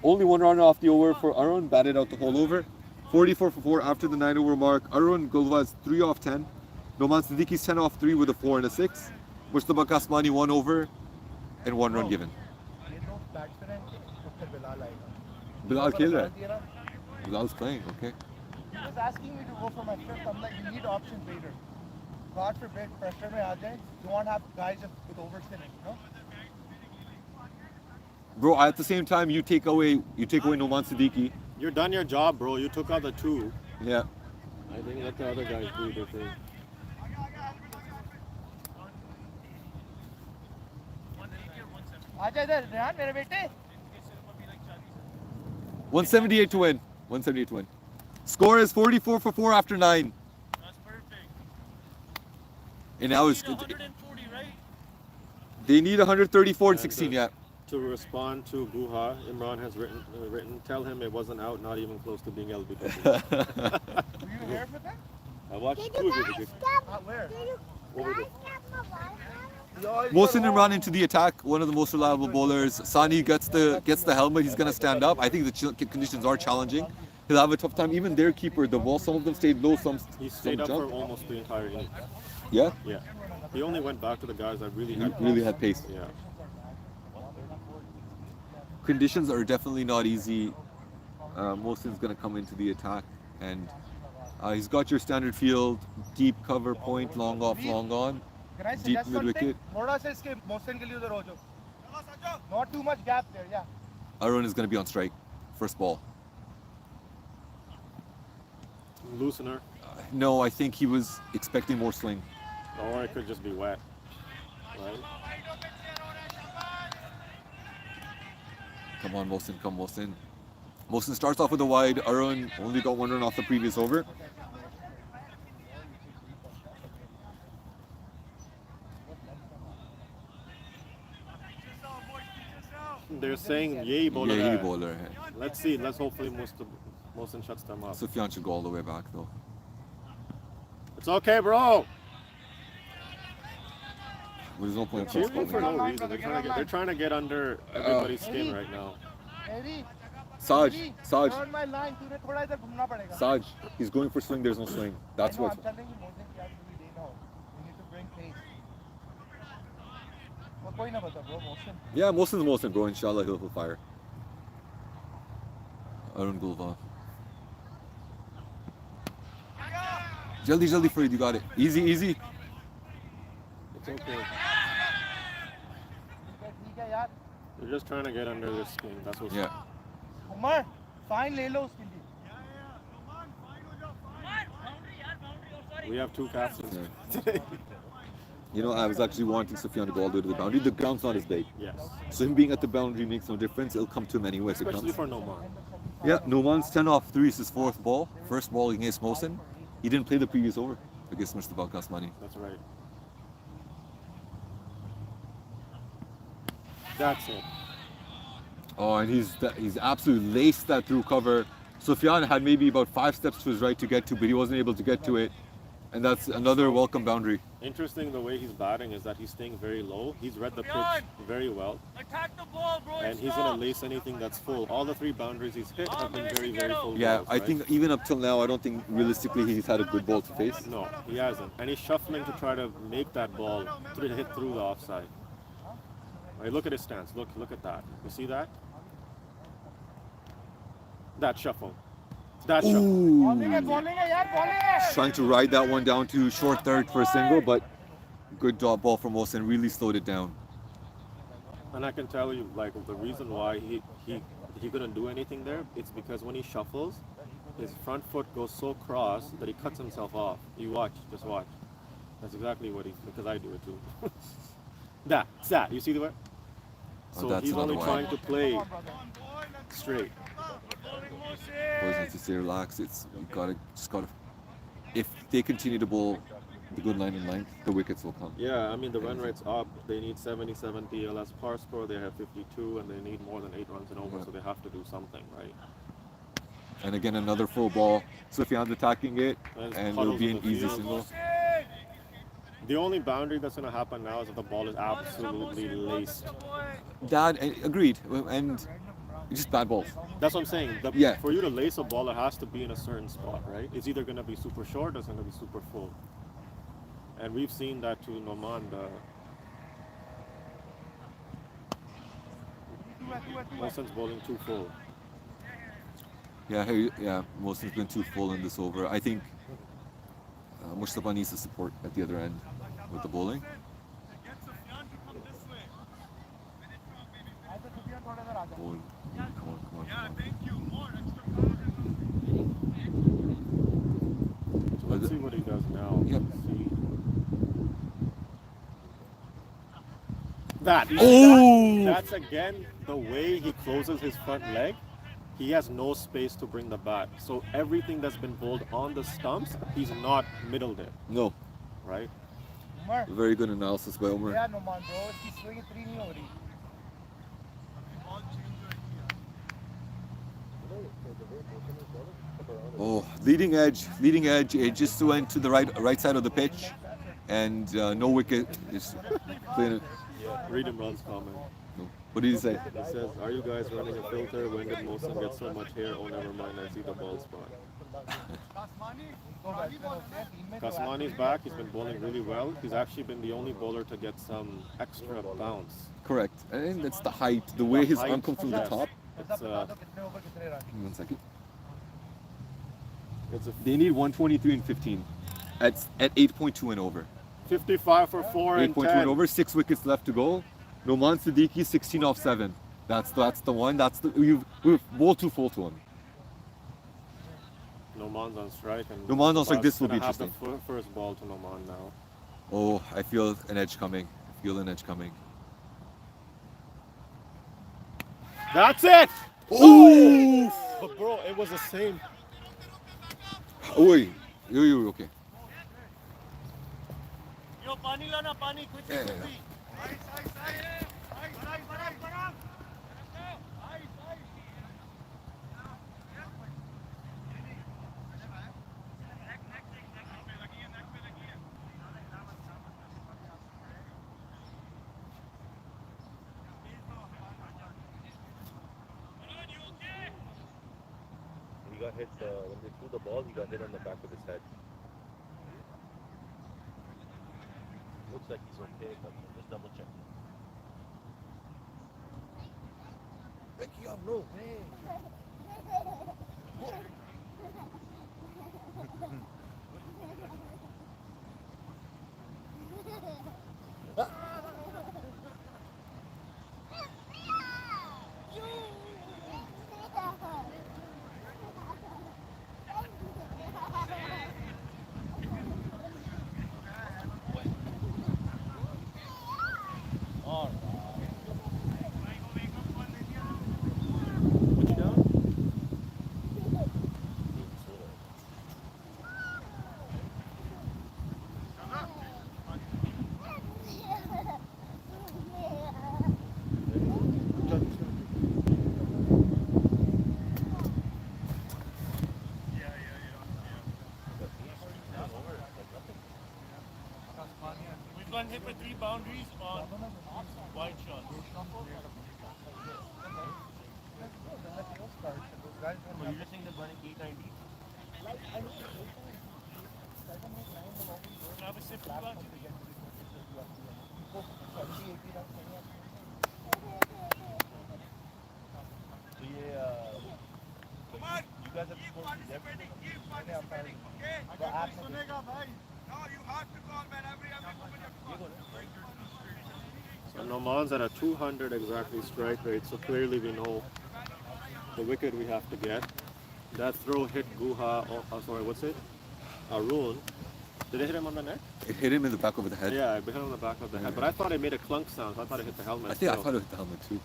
Only 1 run off the over for Arun, batted out the whole over. 44 for 4 after the 9 over mark. Arun Gulwa's 3 off 10. Noman Siddiqui's 10 off 3 with a 4 and a 6. Mushtaba Kasmani 1 over and 1 run given. Bilal खेल रहा है. Bilal's playing, okay. He was asking me to go for my fifth. I'm like, you need options later. God forbid, pressure में आ जाए. You want to have guys just with overspinning, you know? Bro, at the same time, you take away Noman Siddiqui. You're done your job, bro. You took out the 2. Yeah. I think let the other guys do their thing. आजा इधर रेहान मेरे बेटे. 178 to win. 178 to win. Score is 44 for 4 after 9. That's perfect. And now it's, 140, right? they need 134 and And, 16, yeah. To respond to Guha, Imran has written, tell him it wasn't out, not even close to being LBW. Were you here for that? I watched 2 of you. Where? Over there. Mohsin Imran into the attack, one of the most reliable bowlers. Sani gets the helmet, he's going to stand up. I think the conditions are challenging. He'll have a tough time. Even their keeper, the ball, some of them stayed low, some He stayed up jumped. for almost the entire inning. Yeah? Yeah. He only went back to the guys that really He had really had pace. Yeah. Conditions are definitely not easy. Mohsin's going to come into the attack, and he's got your standard field, deep cover point, long off, long on, Can I deep suggest mid something? wicket. थोड़ा सा इसके motion के लिए उधर हो जाओ. Not too much gap there, yeah. Arun is going to be on strike. First ball. Loosener. No, I think he was expecting more swing. Or it could just be wet. Right? Come on, Mohsin, come Mohsin. Mohsin starts off with a wide. Arun only got 1 run off the previous over. They're saying yay bowler. Yeah, he hai. bowler. hai. Let's see. Let's hopefully Mohsin shuts them up. Sufyan should go all the way back though. It's okay, bro. There's no point in Cheering for calling. no reason. They're trying to get under everybody's skin right now. Eddie, Saj, Saj, turn my line. तूने थोड़ा इधर घूमना पड़ेगा. Saj. He's going for swing. There's no swing. That's I know, what's. I'm telling you, Mohsin क्या every day now. You need to bring pace. वो कोई ना बता, bro. Mohsin. Yeah, Mohsin's Mohsin, bro. Inshallah, he'll fire. Arun Gulva. Jaldi, jaldi, Farid, you got it. Easy, easy. It's okay. ठीक है यार. They're just trying to get under their skin. That's what's Yeah. Umar, fine ले लो उसके लिए. We have 2 captains Yeah. today. You know, I was actually wanting Sufyan to go all the way to the boundary. The ground's not as big. Yes. So him being at the boundary makes no difference. It'll come to him anyway. So it Especially comes. for Noman. Yeah, Noman's 10 off 3 is his 4th ball. First ball against Mohsin. He didn't play the previous over against Mr. Kasmani. That's right. That's it. Oh, and he's absolutely laced that through cover. Sufyan had maybe about 5 steps to his right to get to, but he wasn't able to get to it. And that's another welcome boundary. Interesting, the way he's batting is that he's staying very low. He's read the pitch very well. Attack the ball, bro. And he's going to lace anything that's full. All the 3 boundaries he's hit have been very, very full Yeah, balls, I right? think even up till now, I don't think realistically he's had a good ball to face. No, he hasn't. And he's shuffling to try to make that ball to hit through the offside. Right, look at his stance. Look at that. You see that? That shuffle. That shuffle. Trying to ride that one down to short third for a single, but good dot ball from Wilson. Really slowed it down. And I can tell you, like, the reason why he couldn't do anything there, it's because when he shuffles, his front foot goes so cross that he cuts himself off. You watch, just watch. That's exactly what because I do it too. that. You see the way? So that's he's only another trying one. to play straight. Boys need to stay relaxed. It's just gotta. If they continue to bowl the good line in length, the wickets will come. Yeah, I mean the run rate's up. They need 77 PLS par score. They have 52, and they need more than 8 runs and over. So they have to do something, right? And again, another full ball. Sufyan's attacking it, And and puddles it'll be in an the easy field. single. The only boundary that's going to happen now is if the ball is absolutely laced. That agreed, and just bad balls. That's what I'm saying. Yeah. For you to lace a ball, it has to be in a certain spot, right? It's either going to be super short or it's going to be super full. And we've seen that to Noman. Wilson's bowling too full. Yeah, Wilson's been too full in this over. I think Mustafa needs the support at the other end with the bowling. Bowling. Come on. So let's see what he does now. Yep. See. You see that? That's again the way he closes his front leg. He has no space to bring the bat. So everything that's been bowled on the stumps, he's not middled it, No, right? very good analysis by Umar. Yeah, no man, bro. He's swinging 3 नहीं हो रही. Oh, leading edge. It just went to the right side of the pitch, and no wicket. Just playing it. Read Imran's comment. No. What did he say? He says, "Are you guys running a filter? When did Mohsen get so much hair? Oh, never mind. I see the bald spot." Kasmani's back. He's been bowling really well. He's actually been the only bowler to get some extra bounce. Correct. And that's the height, the way his arm comes through the yes. top. It's Give me 1 second. it's a They need 123 and 15 at 8.2 and over. 55 for 4 and 8.2 10. and over. 6 wickets left to go. Noman Siddiqui 16 off 7. That's the one. We've bowled too full to him. Noman's on strike. And Noman's on strike, this will be gonna have the interesting. first ball to Noman now. Oh, I feel an edge coming. That's it! Oh! But bro, it was the same. Oi. Okay. Yo, pani lana, pani. Quickly. He got hit, when they threw the ball, he got hit on the back of his head. Looks like he's okay, but just double check. Ricky, no way. one hit with 3 boundaries on wide shots. Well, you're just saying they're burning 890. Travis said 2 bucks. So yeah, you guys have scored everything. So Noman's at a 200 exactly strike rate, so clearly we know the wicket we have to get. That throw hit Guha, sorry, what's it? Arun. Did it hit him on the neck? It hit him in the back of the head. Yeah, it hit him on the back of the head. But I thought it made a clunk sound, so I thought it hit the helmet. I thought it hit the helmet too.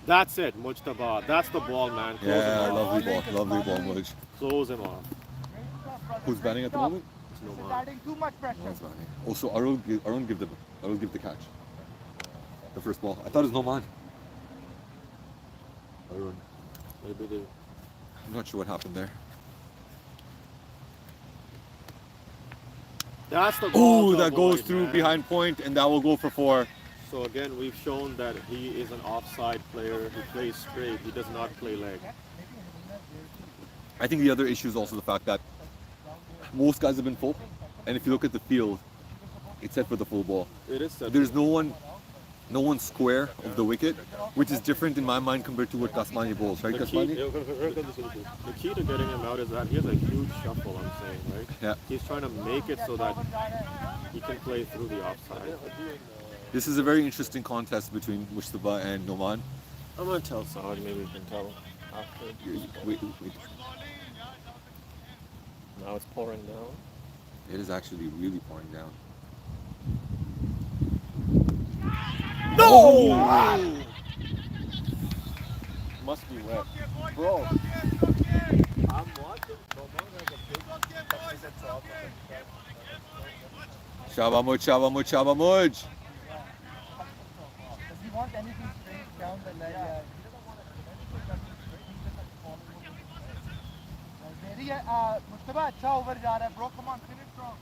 That's it, Mujtaba. That's the ball, man. Close Yeah, him off. lovely ball, Muj. Close him off. Who's batting at the moment? It's This is Noman. adding too much pressure. Noman's batting. Also, Arun give the catch. The first ball. I thought it was Noman. Arun. Maybe they... I'm not sure what happened there. That's the ball. Oh, to that goes avoid, through man. behind point, and that will go for 4. So again, we've shown that he is an offside player who plays straight. He does not play leg. I think the other issue is also the fact that most guys have been full, and if you look at the field, it's set for the full ball. It is set. There's no one square of the wicket, which is different in my mind compared to what Kasmani bowls, right, The key, Kasmani? the key to getting him out is that he has a huge shuffle, I'm saying, right? Yeah. He's trying to make it so that he can play through the offside. This is a very interesting contest between Mustafa and Noman. I'm going to tell Saad, maybe we can tell after. Wait. Now it's pouring down. It is actually really pouring down. No! Must be wet. Bro. I'm watching. Noman has a big success at top. Shabamuj. Does he want anything straight down the leg? Mustafa, अच्छा over जा रहा है, bro. Come on, finish strong.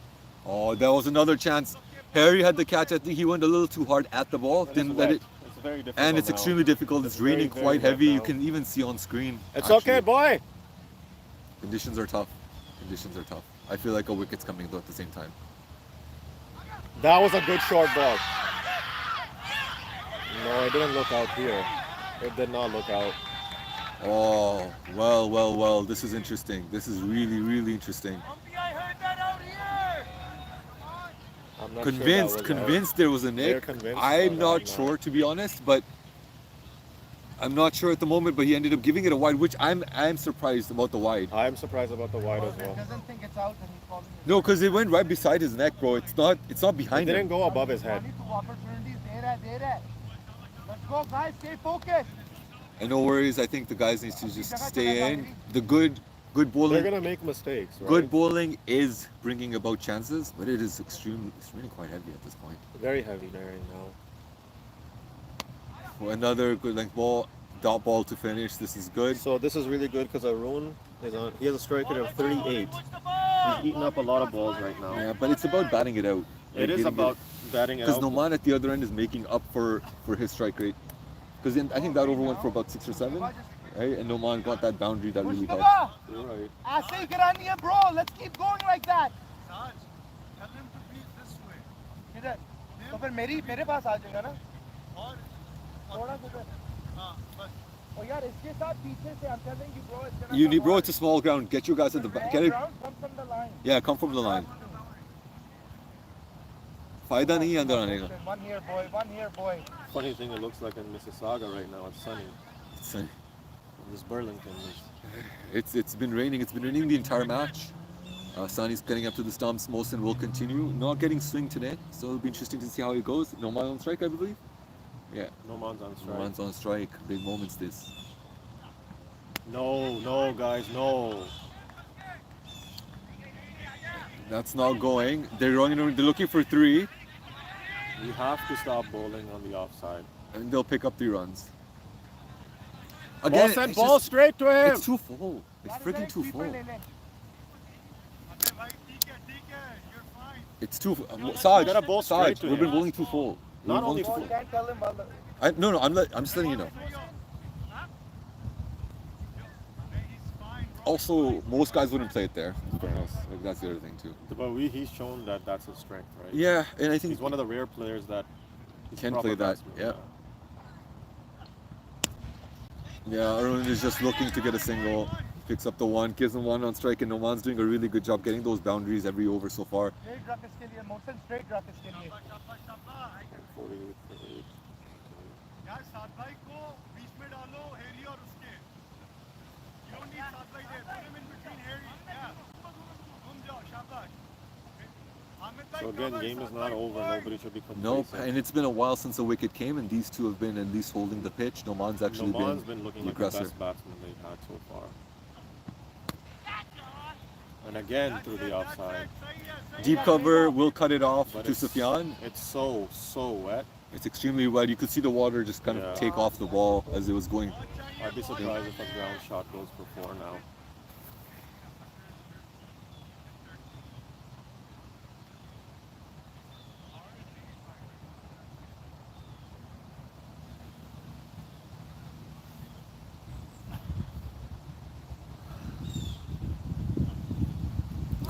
Oh, there was another chance. Harry had the catch. I think he went a little too hard at the ball. Didn't let it. It's very difficult. And it's now. extremely difficult. It's Very, raining very quite wet heavy. You now. can even see on screen. It's actually. okay, boy. Conditions are tough. I feel like a wicket's coming though at the same time. That was a good short ball. No, it didn't look out here. It did not look out. Oh, well. This is interesting. This is really interesting. I'm not Convinced there was a They're nick. convinced I'm of not that, sure, to be honest, but I'm not sure at the moment, but he ended up giving it a wide, which I'm surprised about the wide. I'm surprised about the wide as He well. doesn't think it's out and he's calling it. No, because it went right beside his neck, bro. It's not It behind didn't him. go above his head. Opportunities, दे रहा है. Let's go, guys. Stay focused. And no worries, I think the guys need to just stay in. The good bowling. They're gonna make mistakes, right? Good bowling is bringing about chances, but it is it's really quite heavy at this point. Very heavy there right now. Another good length ball, dot ball to finish. This is good. So this is really good because Arun is on. He has a strike rate of 38. He's eating up a lot of balls right now. Yeah, but it's about batting it out. It is about batting it because out. Noman at the other end is making up for his strike rate. Because I think that over went for about 6 or 7, right? And Noman got that boundary that really helped. Mustafa, You're right. ऐसे ही करानी है, bro. Let's keep going like that. किधर? तो फिर मेरे पास आ जाएगा ना? थोड़ा किधर? Oh यार, इसके साथ पीछे से, I'm telling you, bro. It's gonna You come need, bro, on. it's a small ground. Get your guys at the back. Get it. Ground, come from the line. Yeah, come from the line. फायदा नहीं है अंदर आने का. One here, boy. Funny thing, it looks like in Mississauga right now. It's sunny. This Burlington is. It's been raining. It's been raining the entire match. Sani's getting up to the stumps. Mohsin will continue. Not getting swing today, so it'll be interesting to see how it goes. Noman on strike, I believe. Yeah. Noman's on strike. Noman's on strike. Big moments this. No, guys, no. That's not going. They're looking for 3, You have to stop bowling on the offside. and they'll pick up 3 runs. Ball sent ball straight to him. It's too full. It's freaking too full. It's too. Saj, gotta bowl straight to we've been him. bowling too full. Not only You can't tell him while No, I'm just letting you know. Also, most guys wouldn't play it there. In fairness, like, that's the other thing too. But he's shown that that's his strength, right? Yeah, and I think He's one of the rare players that can play that. Yeah. Yeah, Arun is just looking to get a single. Picks up the one, gives him one on strike, and Noman's doing a really good job getting those boundaries every over so far. straight ruck इसके लिए motion straight रख इसके लिए 48. यार साथ भाई को बीच में डालो हेरी और उसके you don't need साथ भाई there put him in between हेरी yeah घूम जाओ शाबाश So again, game is not over. Nobody should be complacent. Nope, and it's been a while since the wicket came, and these two have been at least holding the pitch. Noman's actually Noman's been looking like the aggressor. best batsman they've had so far. And again through the offside. Deep cover will cut it off But to Sufyan. It's so wet. It's extremely wet. You could see the water just kind of take off the ball as it was going. I'd be surprised if a ground shot goes for 4 now.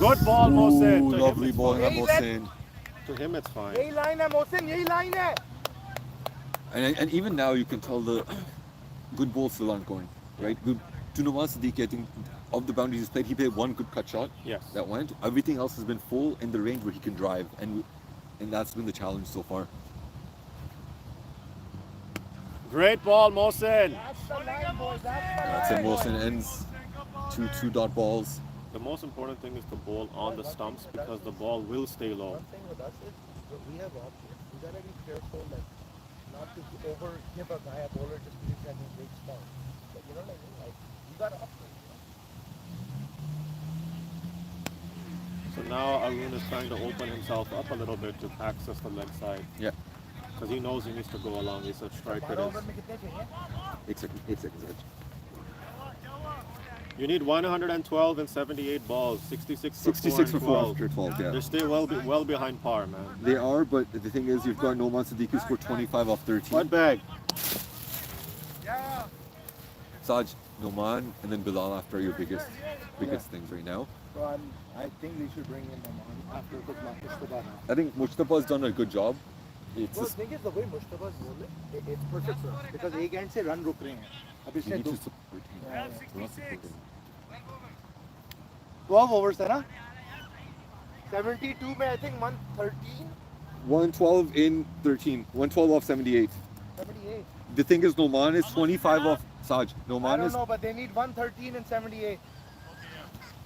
Good ball, Mohsin. Ooh, To him, lovely it's ball, fine. Mohsin. To him, it's fine. यही line है मोहसिन यही line है And even now, you can tell the good balls still aren't going, right? Good. To Nawaz Siddiqui, I think of the boundaries he's played, he played one good cut shot. Yes. That went. Everything else has been full in the range where he can drive, and that's been the challenge so far. Great ball, Mohsin. That's it. Mohsin ends two dot balls. The most important thing is to bowl on the stumps because the ball will stay low. One thing with us is we have options. We gotta be careful not to over give a guy a bowler just because he's having a big spot. But you know what I mean? Like you got options. So now Arun is trying to open himself up a little bit to access the leg side. Yeah. Because he knows he needs to go along. He's a striker. 8 seconds. 8 seconds. You need 112 and 78 balls. 66 for 66 for 4 12. after 12. Yeah. They're still well behind par, man. They are, but the thing is, you've got Noman Siddiqui who scored 25 off 13. What bag? Saj, Noman, and then Bilal after your biggest things right now. So I think we should bring in Oman after Mustafa. I think Mustafa's done a good job. It's Well, the thing is the way Mustafa is bowling, it's perfect for us because एक end से run रुक रहे हैं. अब you इसने need दो to support him. Yeah, We're not supporting him. 12 overs है ना? 72 में I think 113, 112 in 13. 112 off 78. 78. The thing is, Noman is 25 off Saj. I Noman don't is know, but they need 113 and 78.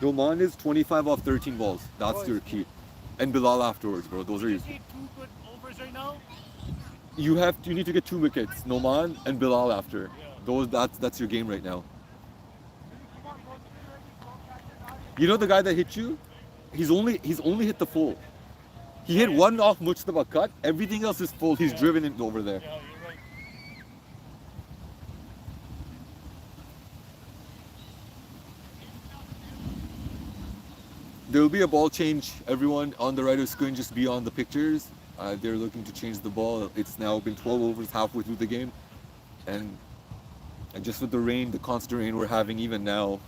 Noman is 25 off 13 balls. That's Oh, your key. And Bilal afterwards, bro. Those are your. need 2 good overs right now. You need to get 2 wickets. Noman and Bilal after. That's your game right now. You know the guy that hit you? He's only hit the full. He hit one off Mujtaba cut. Everything else is full. He's driven it over there. There will be a ball change. Everyone on the right of screen, just be on the pictures. They're looking to change the ball. It's now been 12 overs halfway through the game. And just with the rain, the constant rain we're having even now,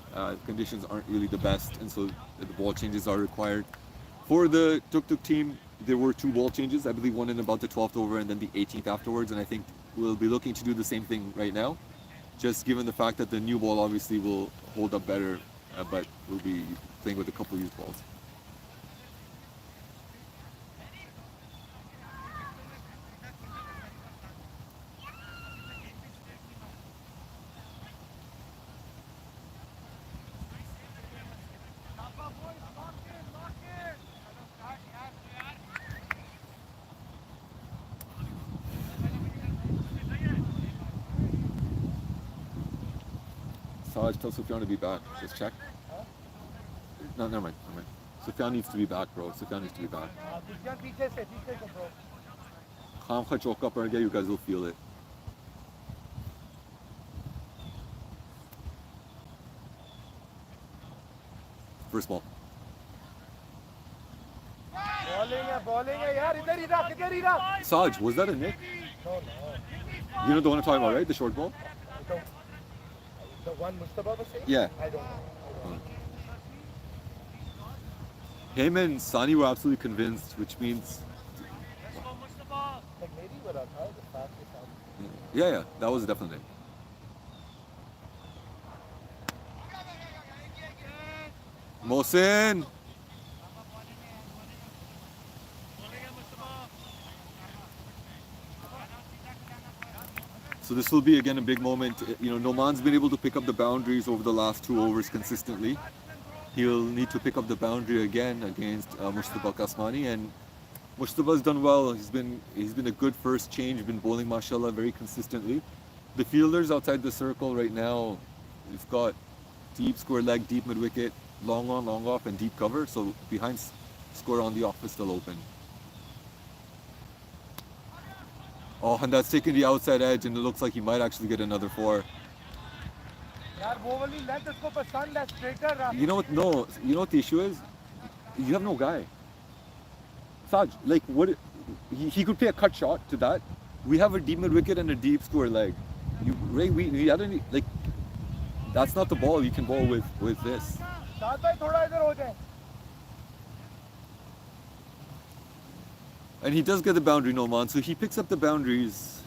conditions aren't really the best. And so the ball changes are required. For the Tuk Tuk team, there were 2 ball changes. I believe one in about the 12th over and then the 18th afterwards. And I think we'll be looking to do the same thing right now. Just given the fact that the new ball obviously will hold up better, but we'll be playing with a couple used balls. Saj, tell Sufyan to be back. Just check. No, never mind. Sufyan needs to be back, bro. Sufyan needs to be back. पीछे से bro. Khamkha choke up again, you guys will feel it. First ball. Ball Bowling है यार इधर ही रख Saj, was that a nick? No. You know the one I'm talking about, right? The short ball? The one Mustafa was saying? Yeah. I don't know. Him and Sani were absolutely convinced, which means... Like maybe what I thought the fact is that Yeah, that was definitely. Mohsin! So this will be again a big moment. You know, Noman's been able to pick up the boundaries over the last 2 overs consistently. He'll need to pick up the boundary again against Mustafa Kasmani, and Mustafa's done well. He's been a good first change. He's been bowling mashallah very consistently. The fielders outside the circle right now, we've got deep square leg, deep mid wicket, long on, long off, and deep cover. So behind score on the off is still open. Oh, and that's taking the outside edge, and it looks like he might actually get another 4. यार वो वाली length उसको पसंद है straighter रख You know what? No, you know what the issue is? You have no guy. Saj, like what? He could play a cut shot to that. We have a deep mid wicket and a deep square leg. We had any like. That's not the ball you can bowl with this. साथ भाई थोड़ा इधर हो जाए And he does get the boundary, Noman. So he picks up the boundaries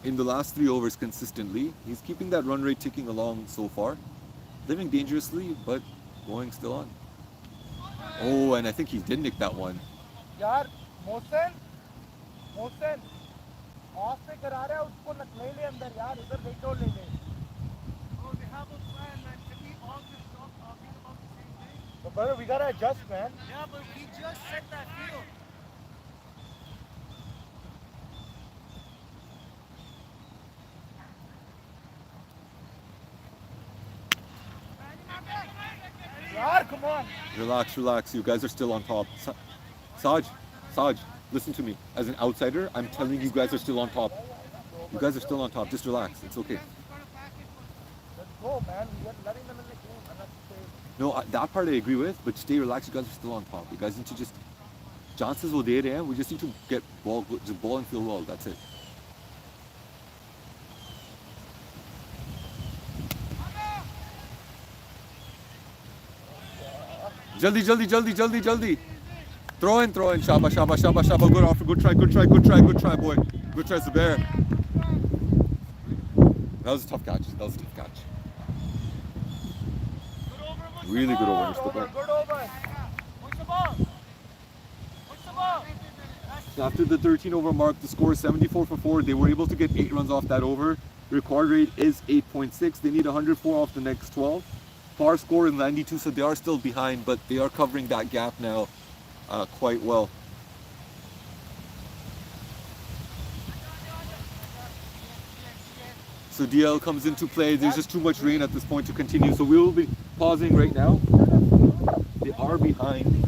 in the last 3 overs consistently. He's keeping that run rate ticking along so far. Living dangerously, but going still on. Oh, and I think he did nick that one. यार Mohsin of पे करा रहा है उसको ले ले अंदर यार इधर नहीं तो ले ले But brother, we gotta adjust, man. Yeah, but we just set that field. Yaar, come on. Relax. You guys are still on top. Saj, listen to me. As an outsider, I'm telling you guys are still on top. You guys are still on top. Just relax. It's okay. Let's go, man. We are letting them in the game. And that's safe. No, that part I agree with, but stay relaxed. You guys are still on top. You guys need to just... Chances will dare हैं. We just need to get just ball and feel well. That's it. Jaldi. Throw in. Shaba. Good offer. Good try, boy. Good try, Zubair. That was a tough catch. Really good over, Mustafa. Good over. So after the 13 over mark, the score is 74 for 4. They were able to get 8 runs off that over. The record rate is 8.6. They need 104 off the next 12. Par score is 92, so they are still behind, but they are covering that gap now quite well. So DL comes into play. There's just too much rain at this point to continue, so we will be pausing right now. They are behind.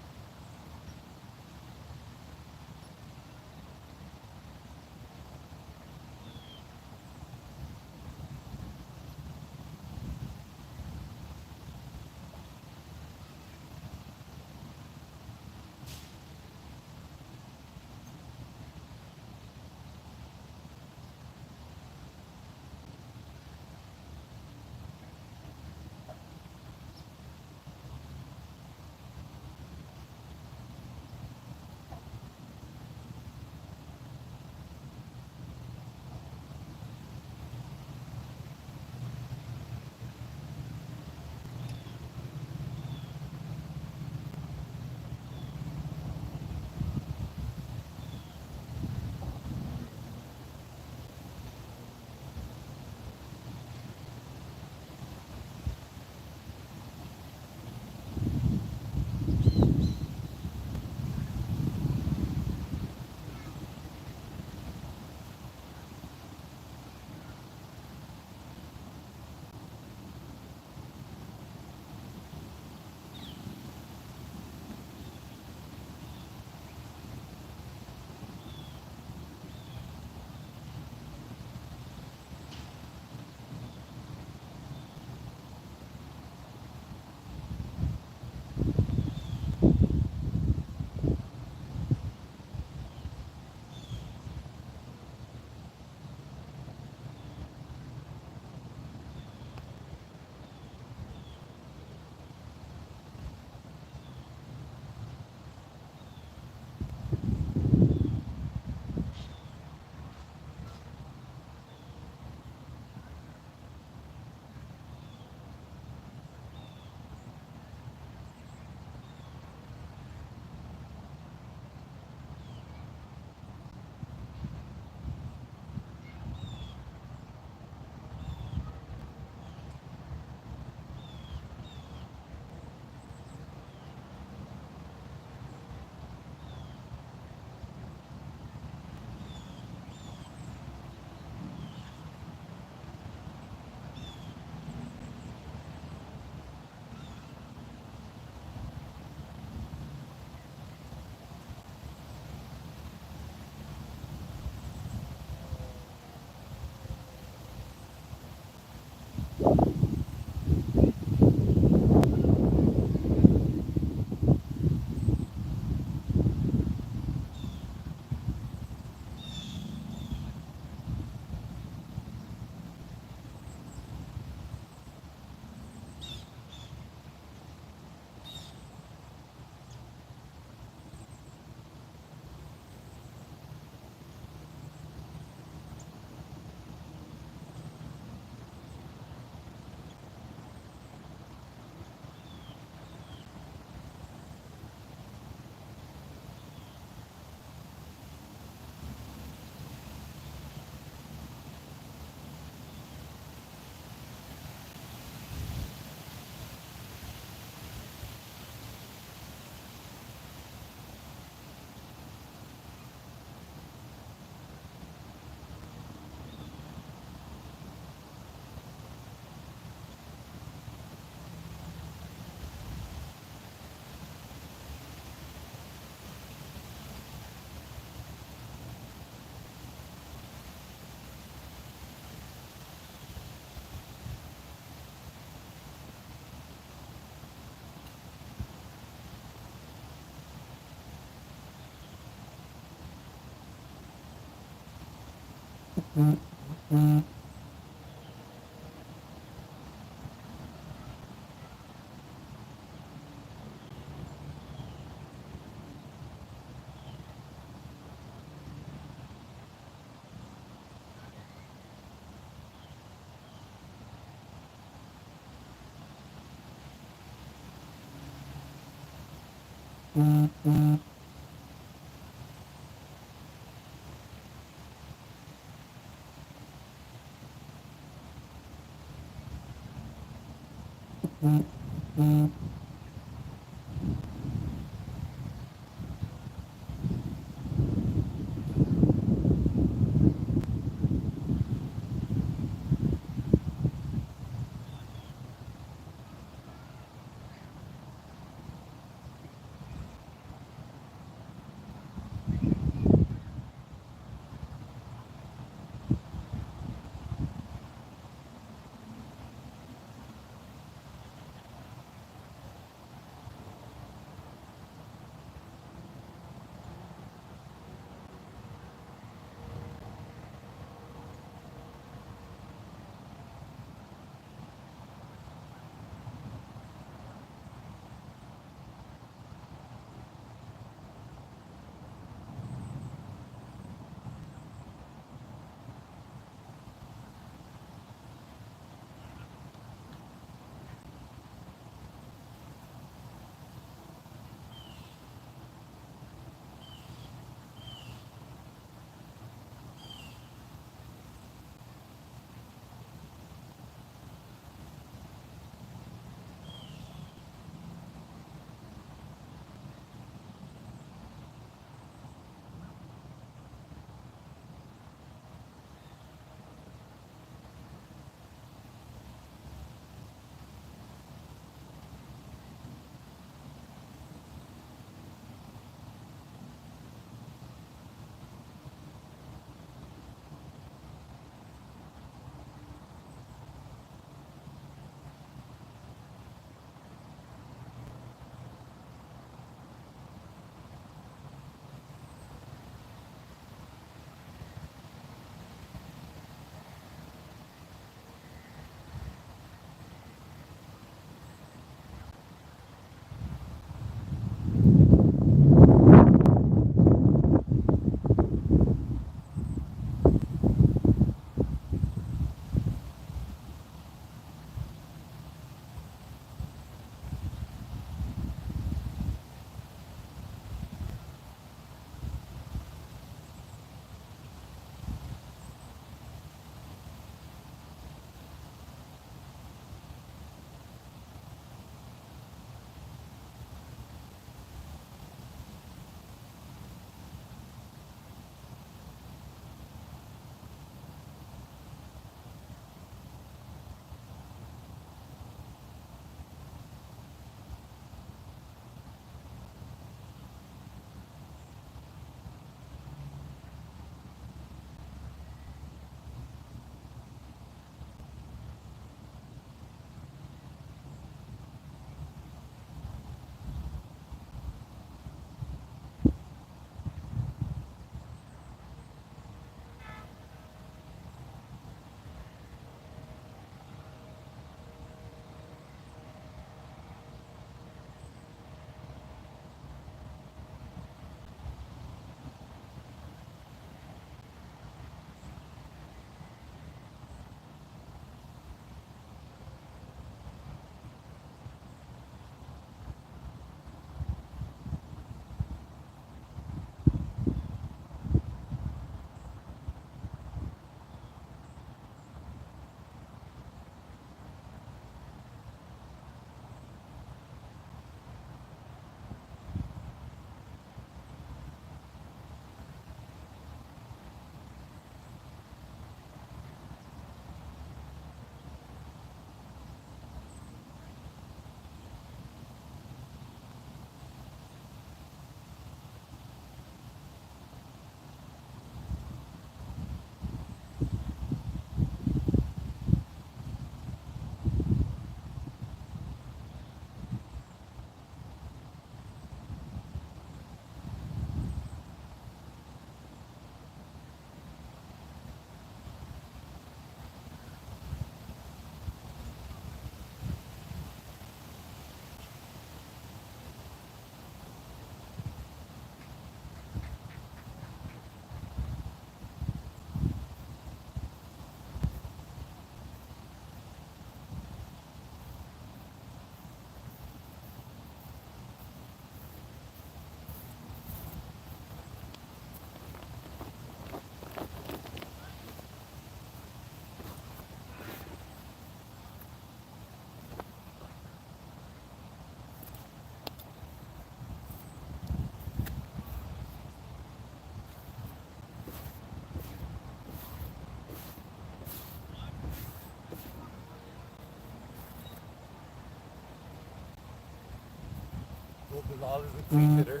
Bilal is a clean hitter.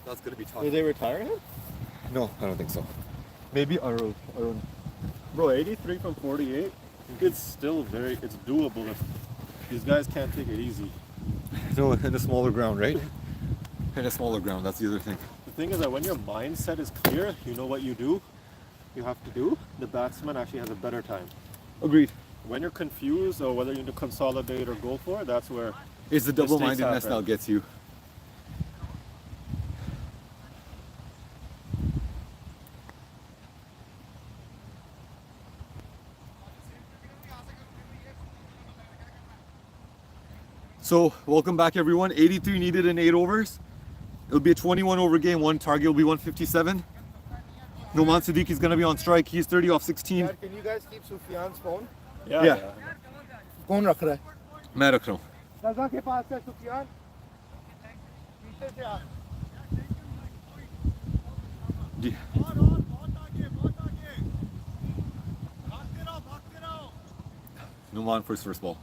That's gonna be tough. Did they retire him? No, I don't think so. Maybe Arun. Bro, 83 from 48. It's still it's doable if these guys can't take it easy. No, in a smaller ground, right? In a smaller ground, that's the other thing. The thing is that when your mindset is clear, you know what you have to do, the batsman actually has a better time. Agreed. When you're confused or whether you need to consolidate or go for it, that's where It's the mistakes double-mindedness happen. that gets you. So, welcome back everyone. 83 needed in 8 overs. It'll be a 21 over game. One target will be 157. Noman Siddiqui is going to be on strike. He's 30 off 16. Can you guys keep Sufyan's phone? Yeah. कौन रख रहा है? मैं रख रहा हूँ. रजा के पास है सुफियान. पीछे से आ. जी. Noman for his first ball.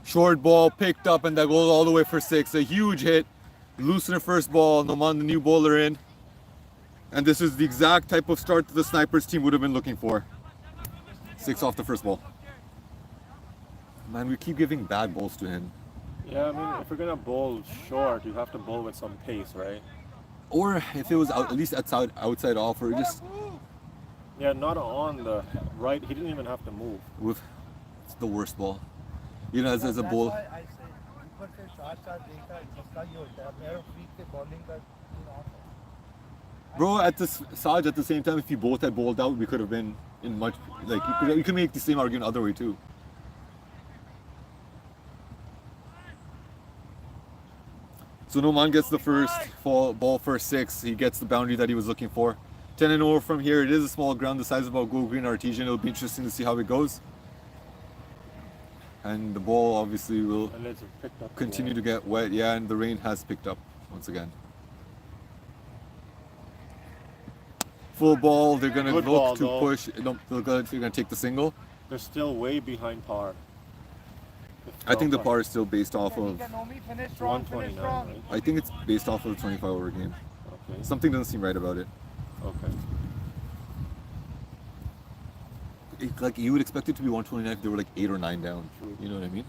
Short ball picked up and that goes all the way for 6. A huge hit. Loosener first ball. Noman the new bowler in. And this is the exact type of start that the Snipers team would have been looking for. 6 off the first ball. Man, we keep giving bad balls to him. Yeah, I mean, if you're gonna bowl short, you have to bowl with some pace, right? Or if it was at least outside off or just Yeah, not on the right. He didn't even have to move. with it's the worst ball. You know, as a bowler. I say ऊपर से shot देखा जिसका ये होता है मेरा feet से bowling का Bro, at this Saj, at the same time, if you both had bowled out, we could have been in much like you could make the same argument other way too. So Noman gets the first ball for 6. He gets the boundary that he was looking for. 10 and over from here. It is a small ground the size of about Go Green Artesian. It'll be interesting to see how it goes. And the ball obviously will And it's picked up. continue to get wet. Yeah, and the rain has picked up once again. Full ball. They're gonna Good look ball, to though. push. No, they're gonna take the single. They're still way behind par. I think the par is still based off of. Nomi finish strong, finish 129, strong. right? I think it's based off of the 25 over game. Okay. Something doesn't seem right about it. Okay. Like you would expect it to be 129 if they were like 8 or 9 down. You know what I mean?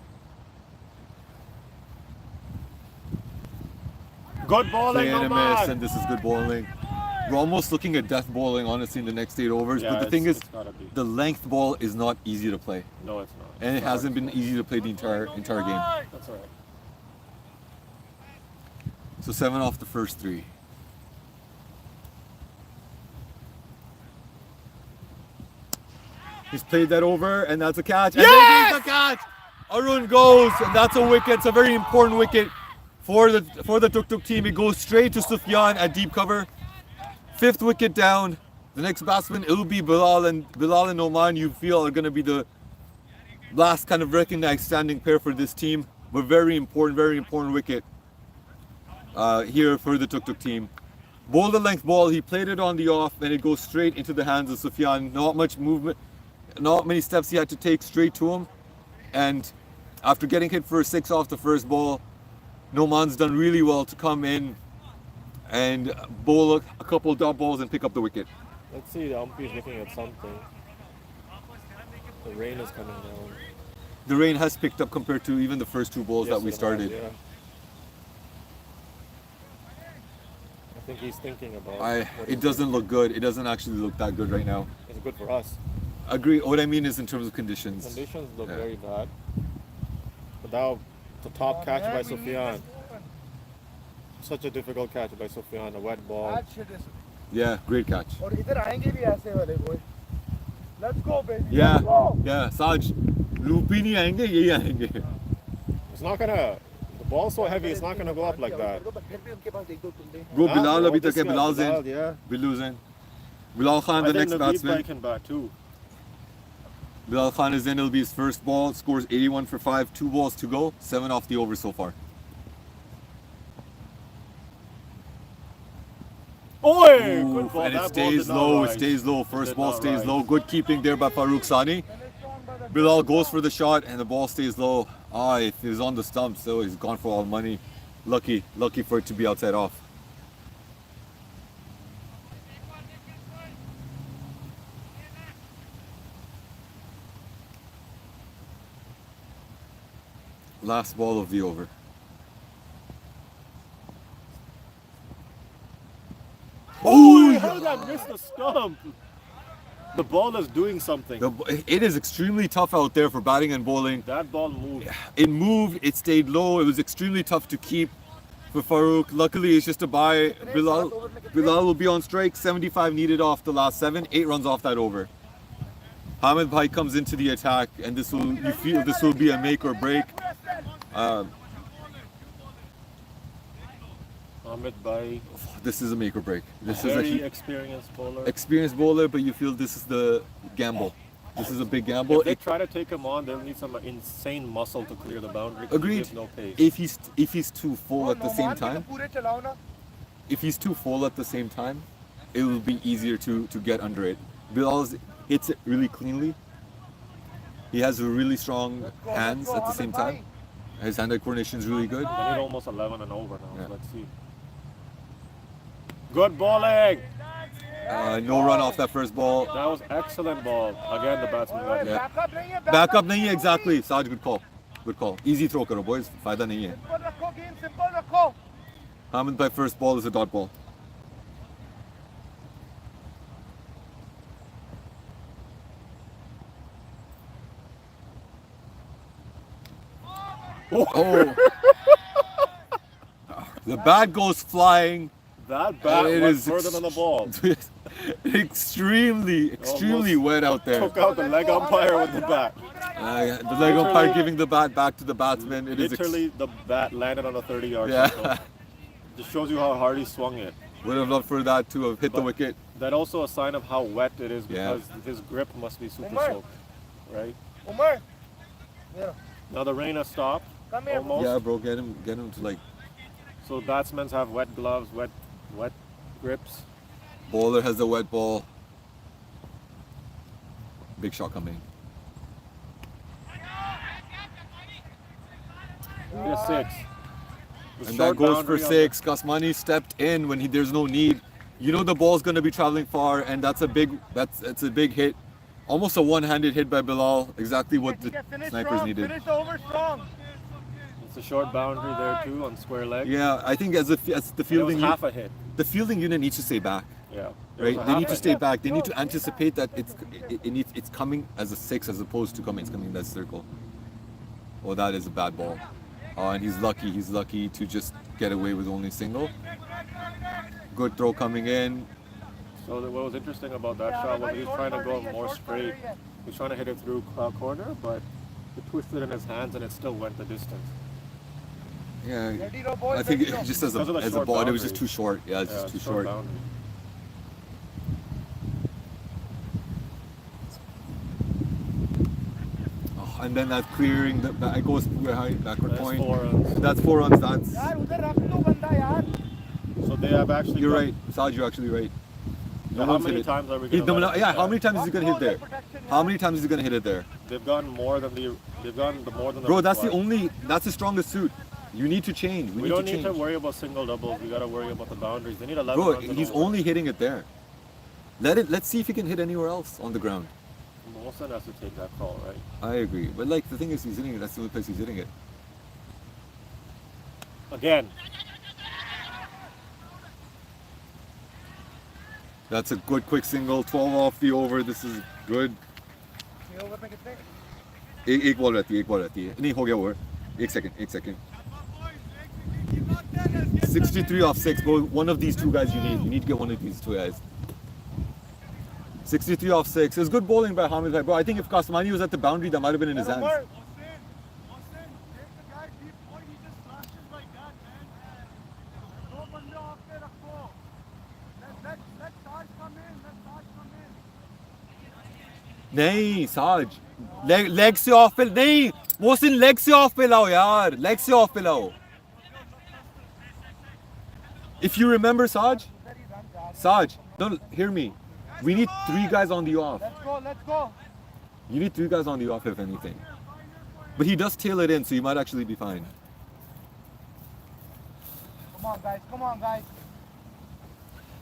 Good bowling, Play and a Noman. miss, and this is good bowling. We're almost looking at death bowling, honestly, in the next 8 overs. Yeah, but the thing is, it's gotta be. the length ball is not easy to play, No, it's not. and it It's hard. hasn't been easy to play the entire game. That's all right. So 7 off the first 3. He's played that over, and that's a catch. And Yes! there's a catch. Arun goes, and that's a wicket. It's a very important wicket for the Tuk Tuk team. It goes straight to Sufyan at deep cover. 5th wicket down. The next batsman, it'll be Bilal and Noman. You feel are going to be the last kind of recognized standing pair for this team. But very important wicket here for the Tuk Tuk team. Bowled the length ball. He played it on the off, and it goes straight into the hands of Sufyan. Not much movement, not many steps he had to take, straight to him. And after getting hit for a 6 off the first ball, Noman's done really well to come in and bowl a couple dot balls and pick up the wicket. Let's see, the umpire's looking at something. The rain is coming down. The rain has picked up compared to even the first 2 balls Yes, that we it has, started. yeah. I think he's thinking about what It he's doesn't look good. It doesn't actually look that good right now. doing. It's good for us. Agree. What I mean is in terms of conditions. Conditions look Yeah. very bad. But now, the top catch by Sufyan. Such a difficult catch by Sufyan, a wet ball. That shit is. Yeah, great catch. और इधर आएंगे भी ऐसे वाले boy. Let's go, baby. Yeah, Let's go. yeah. Saj, loop ही नहीं आएंगे, यही आएंगे. It's not gonna. The ball's so heavy, it's not gonna go up like that. But फिर भी उनके पास एक दो टुकड़े. Bro, Huh? Bilal Oh, abhi this tak hai. guy, Bilal's in. Bilal, yeah. Bilal's in. Bilal Khan, the I think next Naveed batsman. Bhai can bat too. Bilal Khan is in. It'll be his first ball. Scores 81 for 5. 2 balls to go. 7 off the over so far. Oi! Oof, Good ball. and it That ball stays did not low. It rise. stays low. First Did ball not stays rise. low. Good keeping there by Farooq Sani. Bilal goes for the shot, and the ball stays low. If it was on the stump, so he's gone for all money. Lucky for it to be outside off. Last ball of the over. Oh, how did I miss the stump? The ball is doing something. It is extremely tough out there for batting and bowling. That ball moved. It moved, it stayed low, it was extremely tough to keep for Farouk. Luckily, it's just a bye. Bilal will be on strike, 75 needed off the last 7, 8 runs off that over. Hamid Bhai comes into the attack, and this will be a make or break. Hamid Bhai. This is a make or break. This Very is a experienced bowler, but you feel this is the gamble. This is a big gamble. If they try to take him on, they'll need some insane muscle to clear the boundary. Agreed. He has no pace. If he's too full at the same time, it will be easier to get under it. Bilal hits it really cleanly. He has really strong hands at the same time. His hand-eye coordination is really good. They need almost 11 and over now. Let's see. Good bowling. No run off that first ball. That was excellent ball. Again, the batsman got it. Back up nahi hai, exactly. Saj, good call. Good call. Easy throw karo, boys. Fayda nahi hai. Hamid Bhai first ball is a dot ball. Oh. The bat goes flying. That bat went further than the ball. extremely wet out there. Took out the leg umpire with the bat. The leg umpire giving the bat back to the batsman. Literally, the bat landed on a 30-yard circle. Just shows you how hard he swung it. Would have loved for that to have hit the wicket. That also a sign of how wet it is because his grip must be super soaked, right? Yeah. Now the rain has stopped. Almost. Yeah, bro, get him to like. So batsmen have wet gloves, wet grips. Bowler has the wet ball. Big shot coming. Need a 6. And that goes for 6. Kasmani stepped in when there's no need. You know the ball's gonna be traveling far, and that's a big hit. Almost a one-handed hit by Bilal. Exactly what the snipers needed. Finish over strong. It's a short boundary there too on square leg. Yeah, I think as the fielding half a hit. The fielding unit needs to stay back. Yeah. Right? They need to stay back. They need to anticipate that it's coming as a 6 as opposed to it's coming in that circle. Oh, that is a bad ball. And he's lucky to just get away with only single. Good throw coming in. So what was interesting about that shot was he was trying to go more straight. He was trying to hit it through corner, but it twisted in his hands and it still went the distance. Yeah, I think just as a ball, it was just too short. Yeah, it's just too short. Boundary. And then that clearing, it goes behind backward point. 4 runs. That's 4 runs. That's. So they have actually. You're right, Saj. You're actually right. So how many times are we going to? How many times is he gonna hit there? How many times is he gonna hit it there? They've gone more than the Bro, that's the strongest suit. You need to change. We don't need to worry about single doubles. We gotta worry about the boundaries. They need 11 Bro, runs. he's only hitting it there. Let's see if he can hit anywhere else on the ground. Mohsen has to take that call, right? I agree, but like the thing is, he's hitting it. That's the only place he's hitting it. Again. That's a good quick single. 12 off the over. This is good. एक ball रहती है नहीं हो गया over एक second 63 off 6, bro. One of these two guys you need to get one of these two guys. 63 off 6. It's good bowling by Hamid Bhai, bro. I think if Kasmani was at the boundary, that might have been in his hands. नहीं साज leg से of पे नहीं Mohsin leg से of पे लाओ यार leg से ऑफ पे लाओ if you remember Saj don't hear me we need 3 guys on the off let's go you need 3 guys on the off if anything But he does tail it in, so you might actually be fine. Come on, guys. Come on, guys.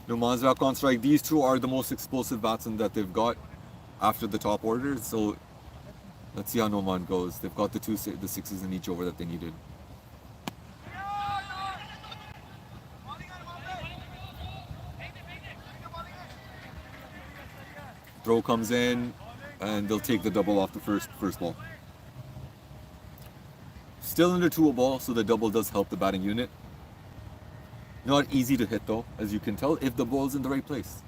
Noman's back on strike. These two are the most explosive batsmen that they've got after the top order. So let's see how Noman goes. They've got the sixes in each over that they needed. Throw comes in, and they'll take the double off the first ball. Still under 2 a ball, so the double does help the batting unit. Not easy to hit though, as you can tell, if the ball's in the right place.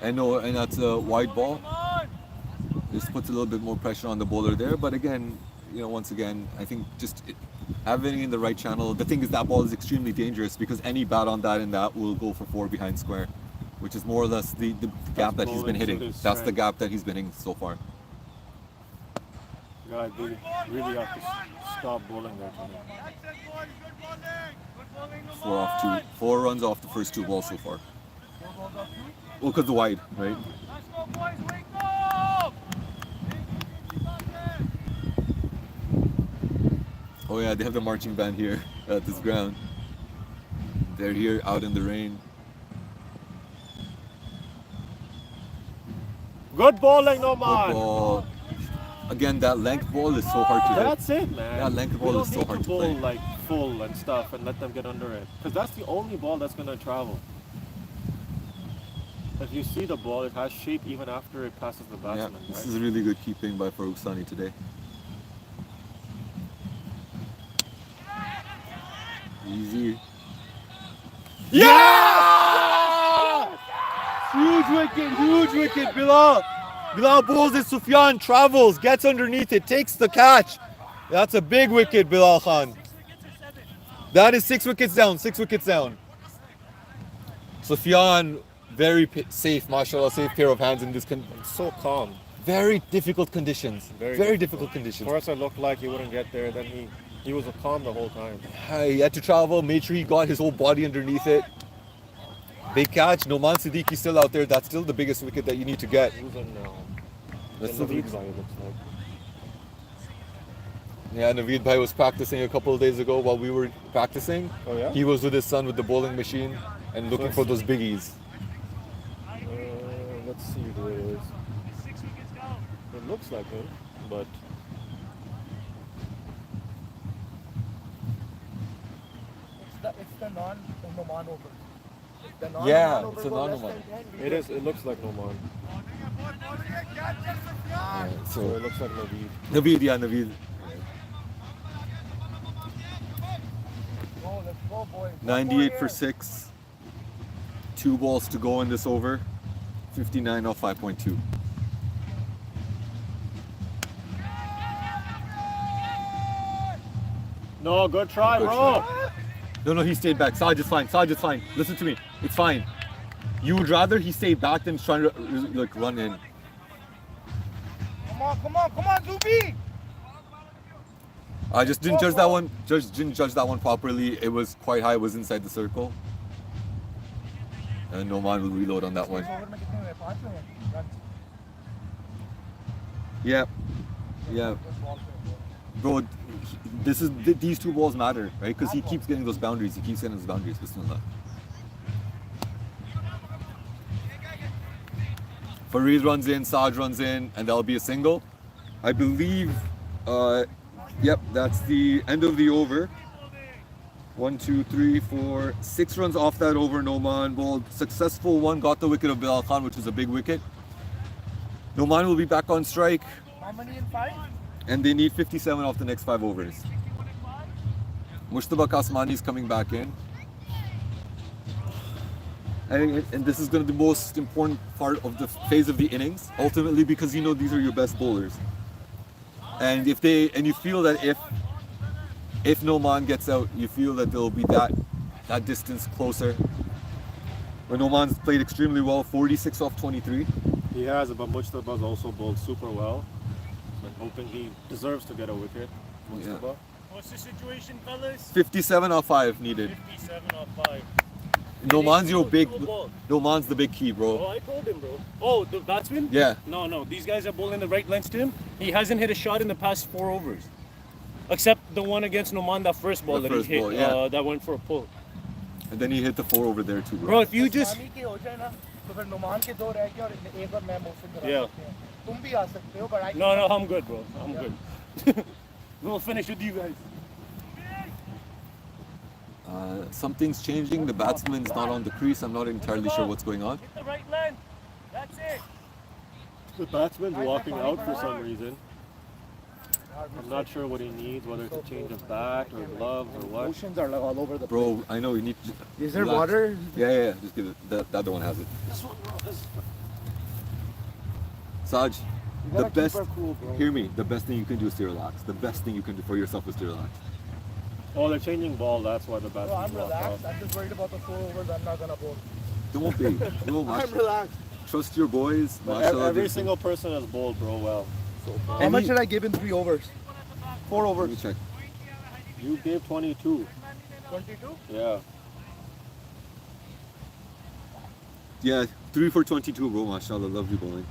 And that's a wide ball. This puts a little bit more pressure on the bowler there, but again, once again, I think just having it in the right channel. The thing is that ball is extremely dangerous because any bat on that and that will go for 4 behind square, which is more or less the gap that he's been hitting. That's the gap that he's been hitting so far. Yeah, they really have to stop bowling there, Tony. 4 runs off the first 2 balls so far. Well, because the wide, right? Oh yeah, they have the marching band here at this ground. They're here out in the rain. Good bowling, Noman. Good ball. Again, that length ball is so hard to hit. That's it, man. That length ball is so hard to bowl play. like full and stuff and let them get under it, because that's the only ball that's gonna travel. If you see the ball, it has shape even after it passes the batsman. Yeah, this right? is a really good keeping by Farooq today. Easy. Yeah! Huge wicket, Bilal. Bilal bowls it, Sufyan travels, gets underneath it, takes the catch. That's a big wicket, Bilal Khan. That is 6 wickets down, 6 wickets down. Sufyan, very safe, mashallah, safe pair of hands in this So calm. very difficult conditions. Very difficult conditions. First, it looked like he wouldn't get there. Then he was calm the whole time. He had to travel, made sure he got his whole body underneath it. Big catch. Noman Siddiqui still out there. That's still the biggest wicket that you need to get. Who's in now? That's The the lead guy, it looks like. Yeah, Naveed Bhai was practicing a couple of days ago while we were practicing. Oh yeah? He was with his son with the bowling machine and looking for those biggies. Let's see who it is. It looks like him, but It's the non-Noman overs. The Yeah, overs it's a were less non-Noman. than 10. it is. It looks like Noman. So So it looks like Naveed. Naveed. Oh, let's go, boys. 98 for 6. 2 balls to go in this over. 59 off 5.2. No, good try, Good bro. No, he stayed back. Saj is fine. Listen to me. It's fine. You would rather he stay back than trying to run in. Come on, Zubi! I just didn't judge that one. Didn't judge that one properly. It was quite high. It was inside the circle. And Noman will reload on that one. Yeah. Bro, these 2 balls matter, right? Because he keeps getting those boundaries. Bismillah. Fareed runs in, Saj runs in, and that'll be a single. I believe, yep, that's the end of the over. 1, 2, 3, 4, 6 runs off that over. Noman bowled. Successful one, got the wicket of Bilal Khan, which was a big wicket. Noman will be back on strike. How many in 5? And they need 57 off the next 5 overs. Mushtaba Kasmani is coming back in. And this is going to be the most important part of the phase of the innings, ultimately, because these are your best bowlers. And you feel that if Noman gets out, you feel that there'll be that distance closer. But Noman's played extremely well, 46 off 23. He has, but Mujtaba's also bowled super well. I'm hoping he deserves to get a wicket. Mujtaba. Yeah. What's the situation, fellas? 57 off 5 needed. 57 off 5. Noman's your big. Go ball. Noman's the big key, Oh, bro. I told him, bro. Oh, the batsman? Yeah. No. These guys are bowling the right length to him. He hasn't hit a shot in the past 4 overs. Except the one against Noman, that first ball The that he first hit, ball, yeah. that went for a pull. And then he hit the 4 over there too, bro. Bro, if you just... स्वामी के हो जाए ना तो फिर नुमान के 2 रह गए और एक और मैं मोशन करा Yeah. सकते हैं तुम भी आ सकते हो but I No, I'm good, bro. I'm good. We'll finish with you guys. Something's changing. The batsman's not on the crease. I'm not entirely sure what's going on. Hit the right length. That's it. The batsman's walking out for some reason. I'm not sure what he needs, whether it's a change of bat or gloves or what. motions are like all over the place. Bro, I know you need to. Is there relax. water? Yeah. Just give it. The other one has it. This one, bro. This Saj, You the gotta keep best. her cool, bro. Hear me. The best thing you can do is to relax. The best thing you can do for yourself is to relax. Oh, they're changing ball, that's why the Bro, I'm batsman's walked relaxed. off. I'm just worried about the 4 overs I'm not gonna bowl. Don't be. No, I'm relaxed. trust your boys. But Mashallah, every they're- single person has bowled, bro, well. So far. How much did I give in 3 overs? 4 Let overs. me check. You gave 22. 22? Yeah. Yeah, 3 for 22, bro. Mashallah, love you bowling.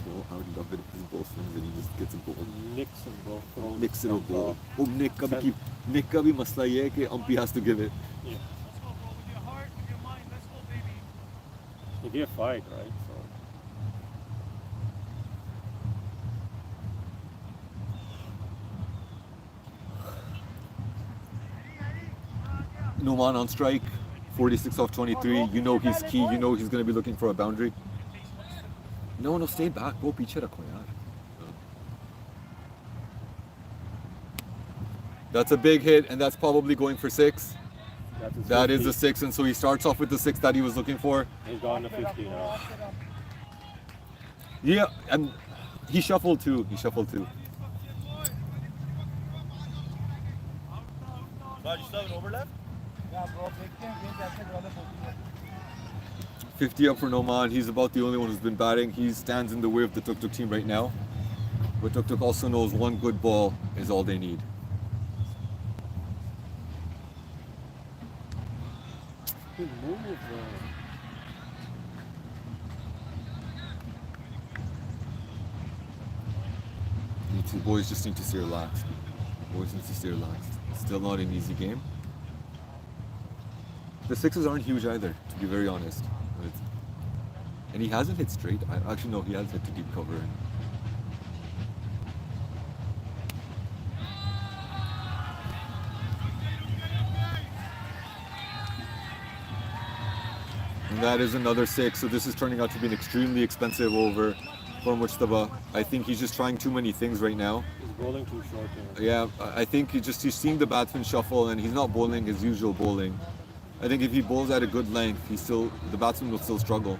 Bro, I would love it if his ball swings and he just gets a ball. Nixon, bro. Throw Nick's in a comes ball. off. Oh, Nick का भी मसला ये है कि umpy has to give it. Yeah. Let's go, bro. With your heart, with your mind. Let's go, baby. He gave 5, right? So. Numan on strike, 46 off 23. You know he's key. You know he's going to be looking for a boundary. No, stay back. Go पीछे रखो यार. That's a big hit, and that's probably going for 6. That's his That is 50. a 6, and so he starts off with the 6 that he was looking for. He's gone to 50 now. Yeah, and he shuffled too. He shuffled too. Yeah, bro. देखते हैं game कैसे develop होती है. 50 up for Noman. He's about the only one who's been batting. He stands in the way of the Tuk Tuk team right now. But Tuk Tuk also knows one good ball is all they need. Good move, bro. You two boys just need to stay relaxed. Boys need to stay relaxed. It's still not an easy game. The 6s aren't huge either, to be very honest. And he hasn't hit straight. Actually, no, he has hit to deep cover. And that is another 6. So this is turning out to be an extremely expensive over for Mujtaba. I think he's just trying too many things right now. He's bowling too short here. Yeah, I think he's seeing the batsman shuffle and he's not bowling his usual bowling. I think if he bowls at a good length, the batsman will still struggle.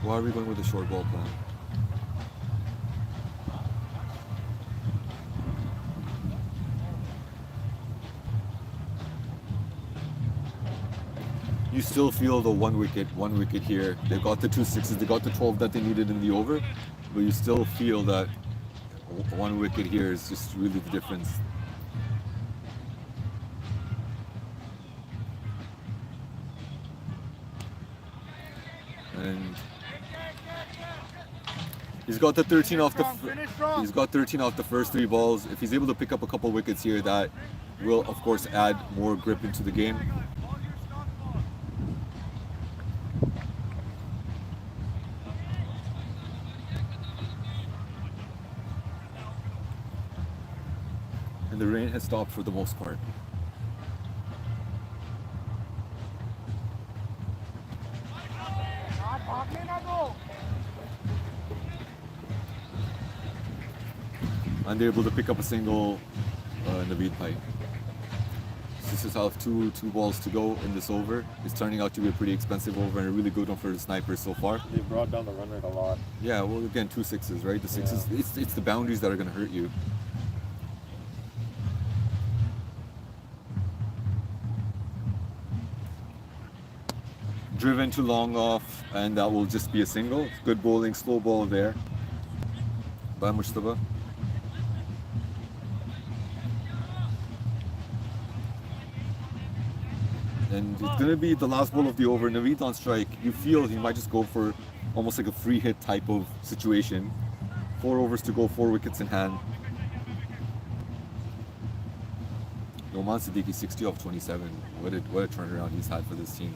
Why are we going with a short ball plan? You still feel the one wicket here. They got the 2 6s, they got the 12 that they needed in the over, but you still feel that 1 wicket here is just really the difference. And he's got the 13 off the he's got 13 off the first 3 balls. If he's able to pick up a couple wickets here, that will of course add more grip into the game. And the rain has stopped for the most part. And they're able to pick up a single in the beat pipe. Sisters have two balls to go in this over. It's turning out to be a pretty expensive over and a really good one for the snipers so far. They brought down the run rate a lot. Yeah, well again, 2 6s, right? The 6s, it's the boundaries that are going to hurt you. driven to long off, and that will just be a single. Good bowling, slow ball there by Mustafa. And it's going to be the last ball of the over. Naveed on strike. You feel he might just go for almost like a free hit type of situation. 4 overs to go, 4 wickets in hand. Noman Siddiqui 60 off 27. What a turnaround he's had for this team.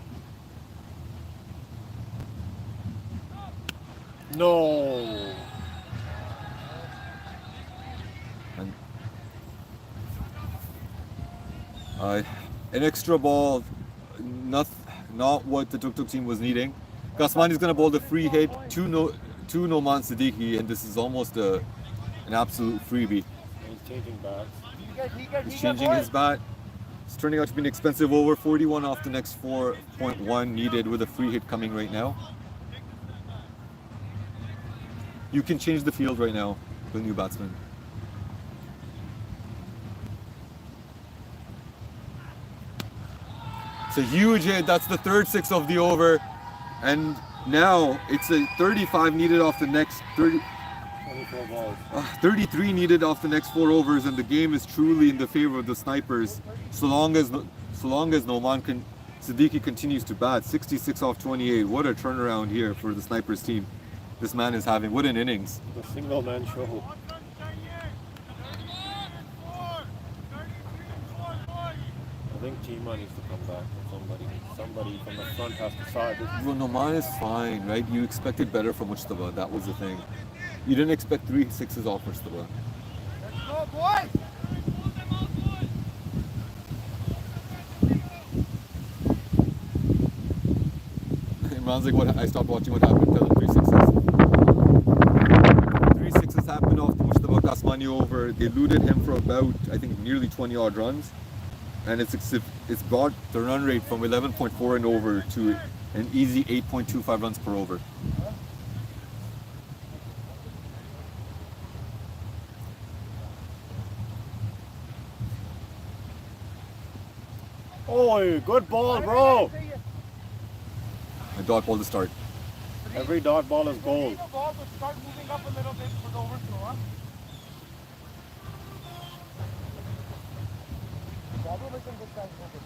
No. And an extra ball, not what the Tuk Tuk team was needing. Kasmani's going to bowl the free hit to Noman Siddiqui, and this is almost an absolute freebie. He's changing bats. He's changing his bat. It's turning out to be an expensive over. 41 off the next 4.1 needed with a free hit coming right now. You can change the field right now with a new batsman. It's a huge hit. That's the third 6 of the over. And now it's a 35 needed off the next 24 balls. 33 needed off the next 4 overs, and the game is truly in the favor of the snipers. So long as Noman Siddiqui continues to bat. 66 off 28. What a turnaround here for the snipers team. This man is having. What an innings. The single man show. I think Chima needs to come back from somebody. Somebody from the front has to start this. Well, Noman is fine, right? You expected better from Mustafa. That was the thing. You didn't expect 3 6s off Mustafa. Let's go, boys! Imran's like, what? I stopped watching what happened. Tell him 3 6s. 3 6s happened off the Mustafa Kasmani over. They eluded him for about, I think, nearly 20 odd runs. And it's brought the run rate from 11.4 and over to an easy 8.25 runs per over. Oh, good ball, bro. A dot ball to start. Every dot ball is gold. The ball would start moving up a little bit for the overthrow, huh? Problem is in this guy's over, the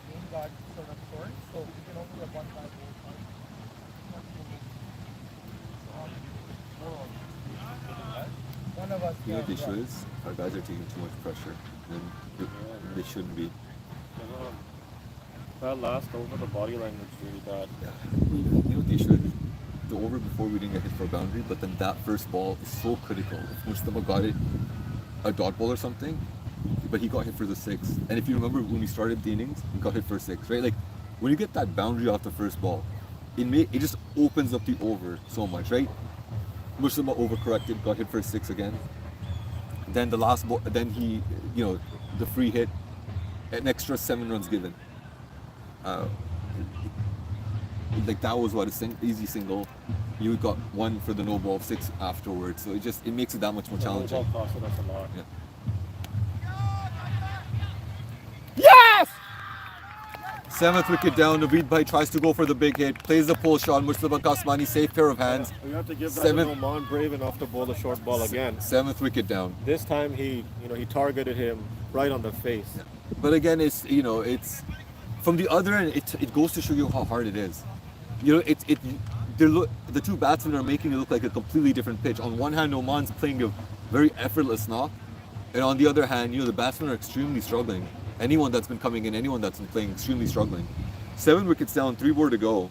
game got sort of short, so we can only have 1 5 One of us. You know what the issue is? Our guys are taking too much pressure. And they shouldn't be. That last over, the body language is really bad. Yeah. You know what the issue is? The over before we didn't get hit for a boundary, but then that first ball is so critical. If Mustafa got it, a dot ball or something, but he got hit for the 6. And if you remember when we started the innings, he got hit for 6, right? Like when you get that boundary off the first ball, it just opens up the over so much, right? Mustafa overcorrected, got hit for 6 again. Then the last ball, then he, the free hit, an extra 7 runs given. Like that was what easy single. You got 1 for the no ball, 6 afterwards. So it makes it that much more challenging. The no ball costed us a lot. Yeah. Yes! 7th wicket down. Naveed Bhai tries to go for the big hit, plays the pull shot. Mustafa Kasmani, safe pair of hands. We have to give that to Noman, brave enough to bowl the short ball again. 7th wicket down. This time he targeted him right on the face. Yeah. But again, it's from the other end. It goes to show you how hard it is. The two batsmen are making it look like a completely different pitch. On one hand, Noman's playing a very effortless knock, and on the other hand, the batsmen are extremely struggling. Anyone that's been coming in, anyone that's been playing, extremely struggling. 7 wickets down, 3 more to go.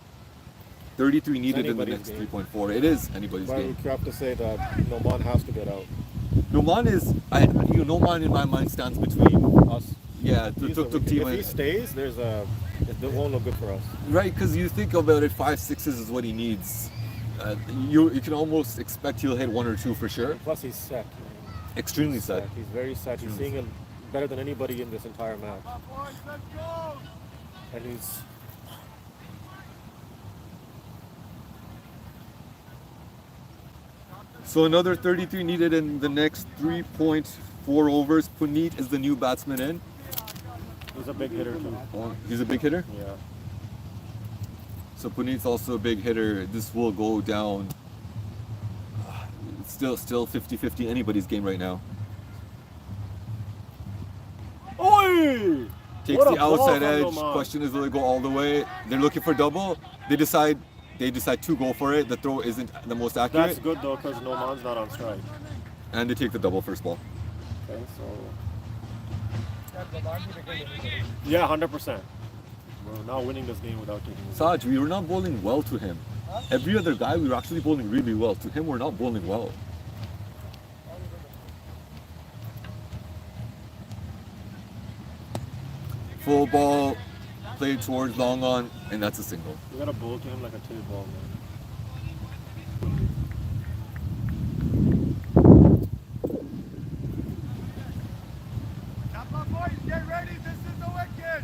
33 needed in the next 3.4. It is anybody's game. You have to say that Noman has to get out. Noman Noman in my mind stands between Us. Yeah, the Tuk Tuk team. If he stays, it won't look good for us. Right, because you think about it, 5 6s is what he needs. You can almost expect he'll hit 1 or 2 for sure. Plus he's set. Extremely set. He's very set. He's seeing it better than anybody in this entire match. And he's So another 33 needed in the next 3.4 overs. Puneet is the new batsman in. He's a big hitter too. Oh, he's a big hitter? Yeah. So Puneet's also a big hitter. This will go down. It's still 50-50 anybody's game right now. Oi! Takes What a the ball outside from edge. Noman. Question is, will they go all the way? They're looking for double. They decide to go for it. The throw isn't the most accurate. That's good though, because Noman's not on strike. And they take the double first ball. Okay, so. Yeah, 100%. We're now winning this game without taking it. Saj, we were not bowling well to him. Every other guy, we were actually bowling really well. To him, we're not bowling well. Full ball, played towards long on, and that's a single. You gotta bowl to him like a tail ball, man. Get ready, this is the wicket.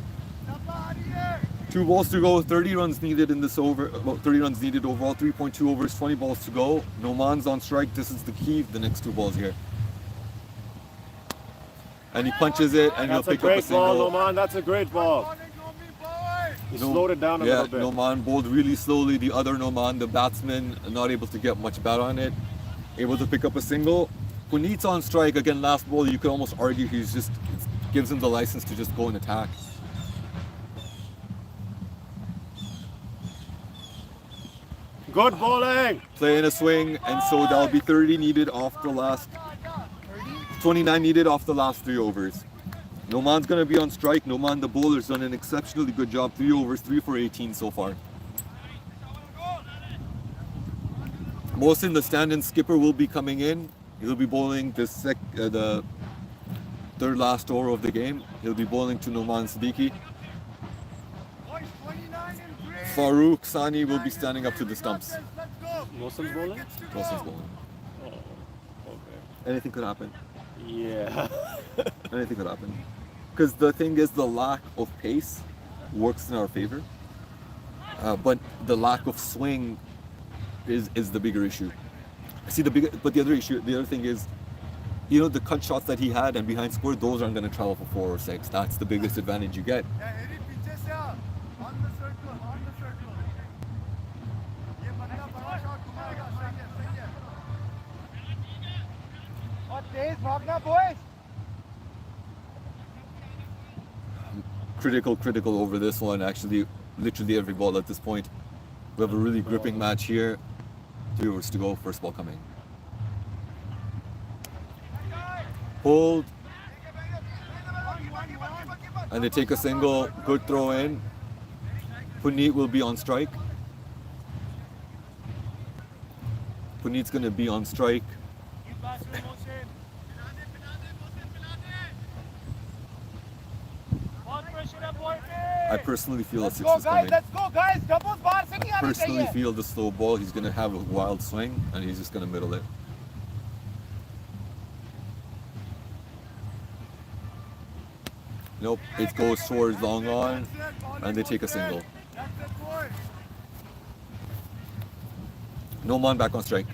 2 balls to go, 30 runs needed in this over, about 30 runs needed overall, 3.2 overs, 20 balls to go. Noman's on strike, this is the key, the next 2 balls here. And he punches it, and he'll That's a pick up a great ball, single. Noman. That's a great ball. He slowed it down a Yeah, little bit. Noman bowled really slowly. The other Noman, the batsman, not able to get much bat on it. Able to pick up a single. Puneet's on strike, again, last ball, you could almost argue he's just, gives him the license to just go and attack. Good bowling. Play in a swing, and so that'll be 30 needed off the last, 29 needed off the last 3 overs. Noman's gonna be on strike. Noman, the bowler's done an exceptionally good job. 3 overs, 3 for 18 so far. Mohsin, the stand-in skipper, will be coming in. He'll be bowling the 3rd last over of the game. He'll be bowling to Noman Siddiqui. Farooq Sani will be standing up to the stumps. Mohsin's bowling? Mohsin's bowling. Oh, okay. Anything could happen. Yeah. Anything could happen. Because the thing is, the lack of pace works in our favor. But the lack of swing is the bigger issue. See, but the other thing is, you know, the cut shots that he had and behind score, those aren't going to travel for 4 or 6. That's the biggest advantage you get. Critical over this one. Actually, literally every ball at this point. We have a really gripping match here. 3 overs to go. First ball coming. Pulled. And they take a single. Good throw in. Puneet will be on strike. Puneet's going to be on strike. I personally feel a 6 is coming. Let's go, guys. Doubles बाहर से नहीं आनी Personally चाहिए. feel the slow ball. He's going to have a wild swing, and he's just going to middle it. Nope, it goes towards long on, and they take a single. Noman back on strike.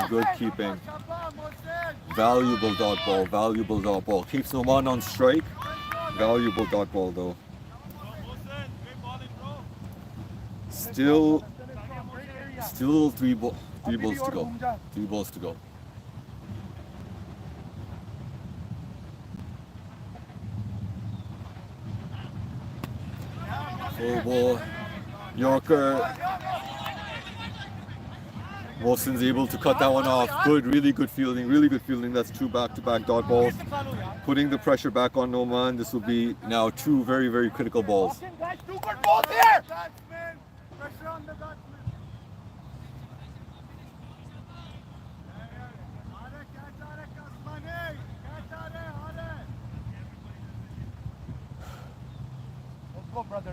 Good keeping. Valuable dot ball. Keeps Noman on strike. Valuable dot ball though. Still 3 balls to go. 3 balls to go. Full ball. Yorker. Mohsin's able to cut that one off. Really good fielding. That's 2 back-to-back dot balls. Putting the pressure back on Noman. This will be now 2 very, very critical balls. 2 good balls here. Pressure on the batsman.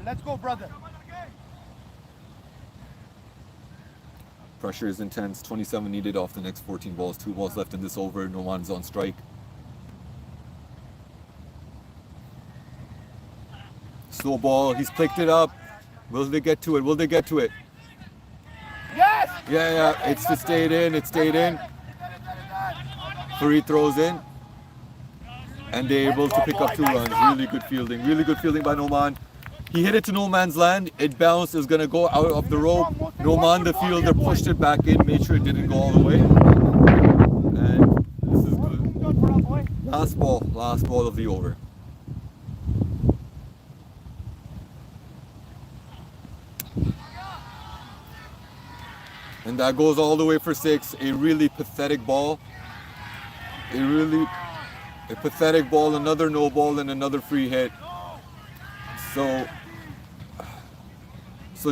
Let's go, brother. Pressure is intense. 27 needed off the next 14 balls. 2 balls left in this over. No man's on strike. Slow ball. He's picked it up. Will they get to it? Will they get to it? Yes! Yeah. It stayed in. It stayed in. Farid throws in. And they're able to pick up 2 runs. Really good fielding. Really good fielding by Noman. He hit it to no man's land. It bounced. It was going to go out of the rope. Noman, the fielder, pushed it back in, made sure it didn't go all the way. And this is good. Last ball of the over. And that goes all the way for 6. A really pathetic ball. A pathetic ball, another no ball, and another free hit. So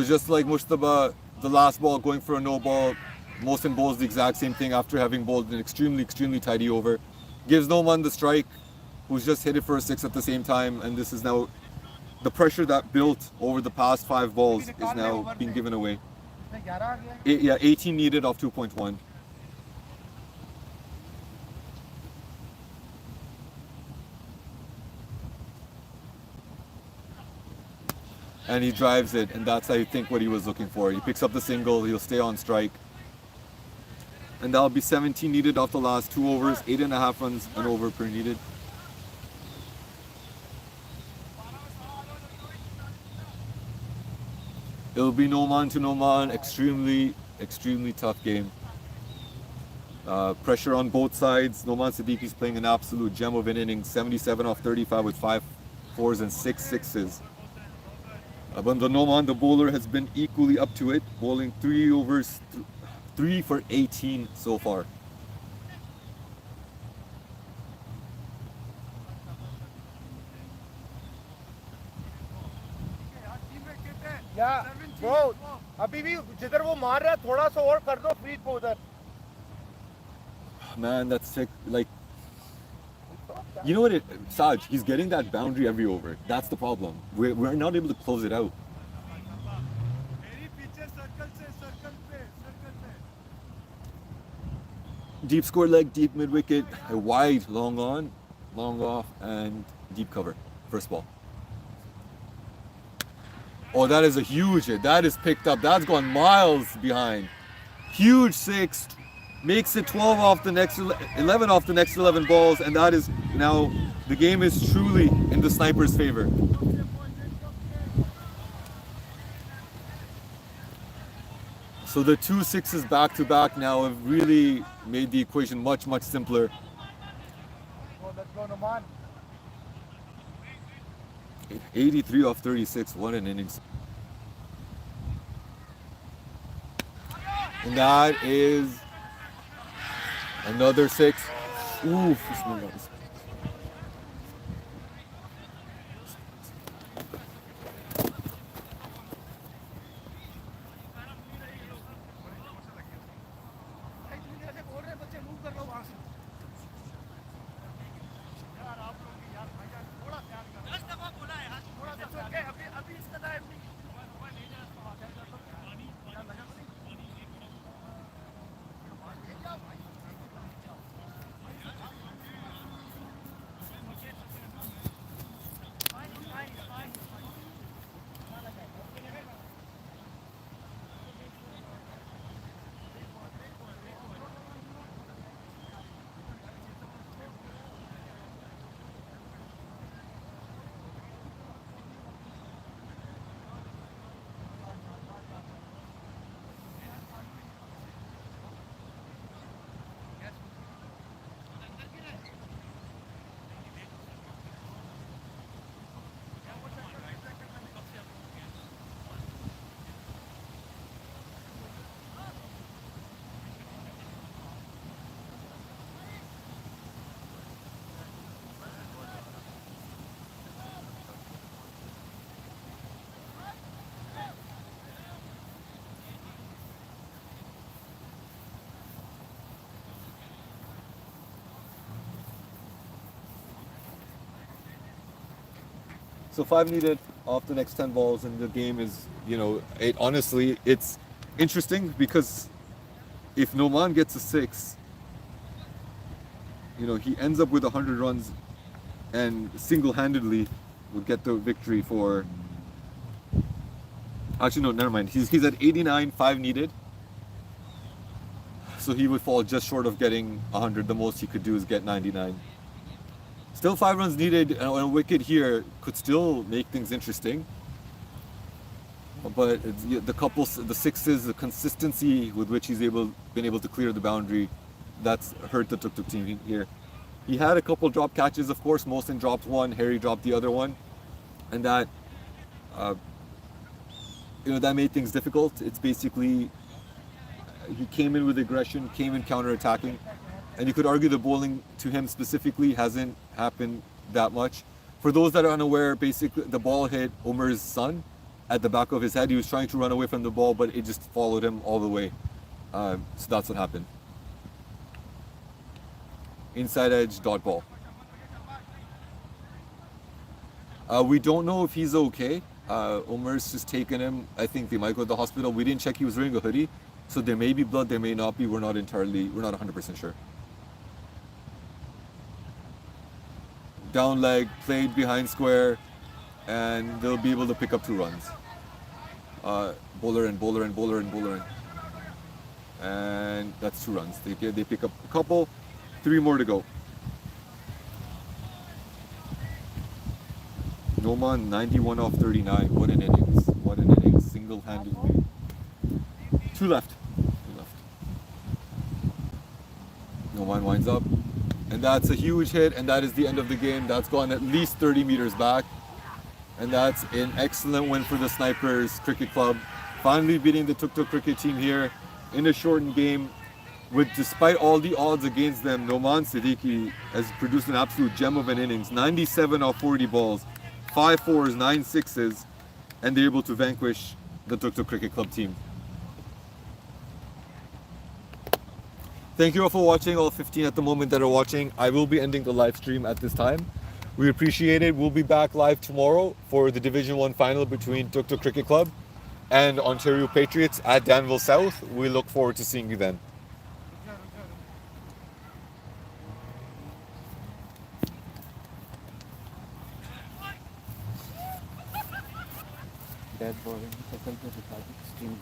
just like Mushtaba, the last ball going for a no ball, Mohsin bowls the exact same thing after having bowled an extremely tidy over. Gives Noman the strike, who's just hit it for a 6 at the same time, and this is now the pressure that built over the past 5 balls is now being given away. 18 needed off 2.1. And he drives it, and that's I think what he was looking for. He picks up the single, he'll stay on strike. And that'll be 17 needed off the last 2 overs, 8.5 runs an over per needed. It'll be Noman to Noman, extremely tough game. Pressure on both sides. Noman Siddiqui's playing an absolute gem of an inning, 77 off 35 with 5 fours and 6 sixes. But the Noman, the bowler, has been equally up to it, bowling 3 overs, 3 for 18 so far. Yeah, bro. अभी भी जिधर वो मार रहा है थोड़ा सा और कर दो फ्रीज को उधर. Man, that's sick. Like, you know what, Saj, he's getting that boundary every over. That's the problem. We're not able to close it out. Deep square leg, deep mid wicket, a wide, long on, long off, and deep cover. First ball. Oh, that is a huge hit. That is picked up. That's gone miles behind. Huge 6. Makes it 12 off the next 11 off the next 11 balls, and that is now the game is truly in the sniper's favor. So the 2 sixes back to back now have really made the equation much simpler. Let's go, Noman. 83 off 36, what an innings. And that is another 6. Oof. So 5 needed off the next 10 balls, and the game is, honestly, it's interesting because if Noman gets a 6, you know, he ends up with 100 runs and single-handedly would get the victory for... Actually, no, never mind. He's at 89, 5 needed. So he would fall just short of getting 100. The most he could do is get 99. Still 5 runs needed, and a wicket here could still make things interesting. But it's, the sixes, the consistency with which he's been able to clear the boundary, that's hurt the Tuk Tuk team here. He had a couple drop catches, of course. Mohsin dropped one, Harry dropped the other one, and that, you know, that made things difficult. It's basically, he came in with aggression, came in counter-attacking, and you could argue the bowling to him specifically hasn't happened that much. For those that are unaware, basically the ball hit Omar's son at the back of his head. He was trying to run away from the ball, but it just followed him all the way. So that's what happened. Inside edge, dot ball. We don't know if he's okay. Omar's just taken him. I think they might go to the hospital. We didn't check. He was wearing a hoodie, so there may be blood, there may not be. We're not 100% sure. Down leg, played behind square, and they'll be able to pick up 2 runs. Bowler in, bowler in, bowler in, bowler in. And that's 2 runs. They pick up a couple, 3 more to go. Noman 91 off 39. What an innings. What an innings. Single-handedly. 2 left. 2 left. Noman winds up. And that's a huge hit, and that is the end of the game. That's gone at least 30 meters back. And that's an excellent win for the Snipers Cricket Club. Finally beating the Tuk Tuk cricket team here in a shortened game. Despite all the odds against them, Noman Siddiqui has produced an absolute gem of an innings. 97 off 40 balls, 5 fours, 9 sixes, and they're able to vanquish the Tuk Tuk Cricket Club team. Thank you all for watching, all 15 at the moment that are watching. I will be ending the live stream at this time. We appreciate it. We'll be back live tomorrow for the Division 1 final between Tuk Tuk Cricket Club and Ontario Patriots at Danville South. We look forward to seeing you then. Dead bowling, stream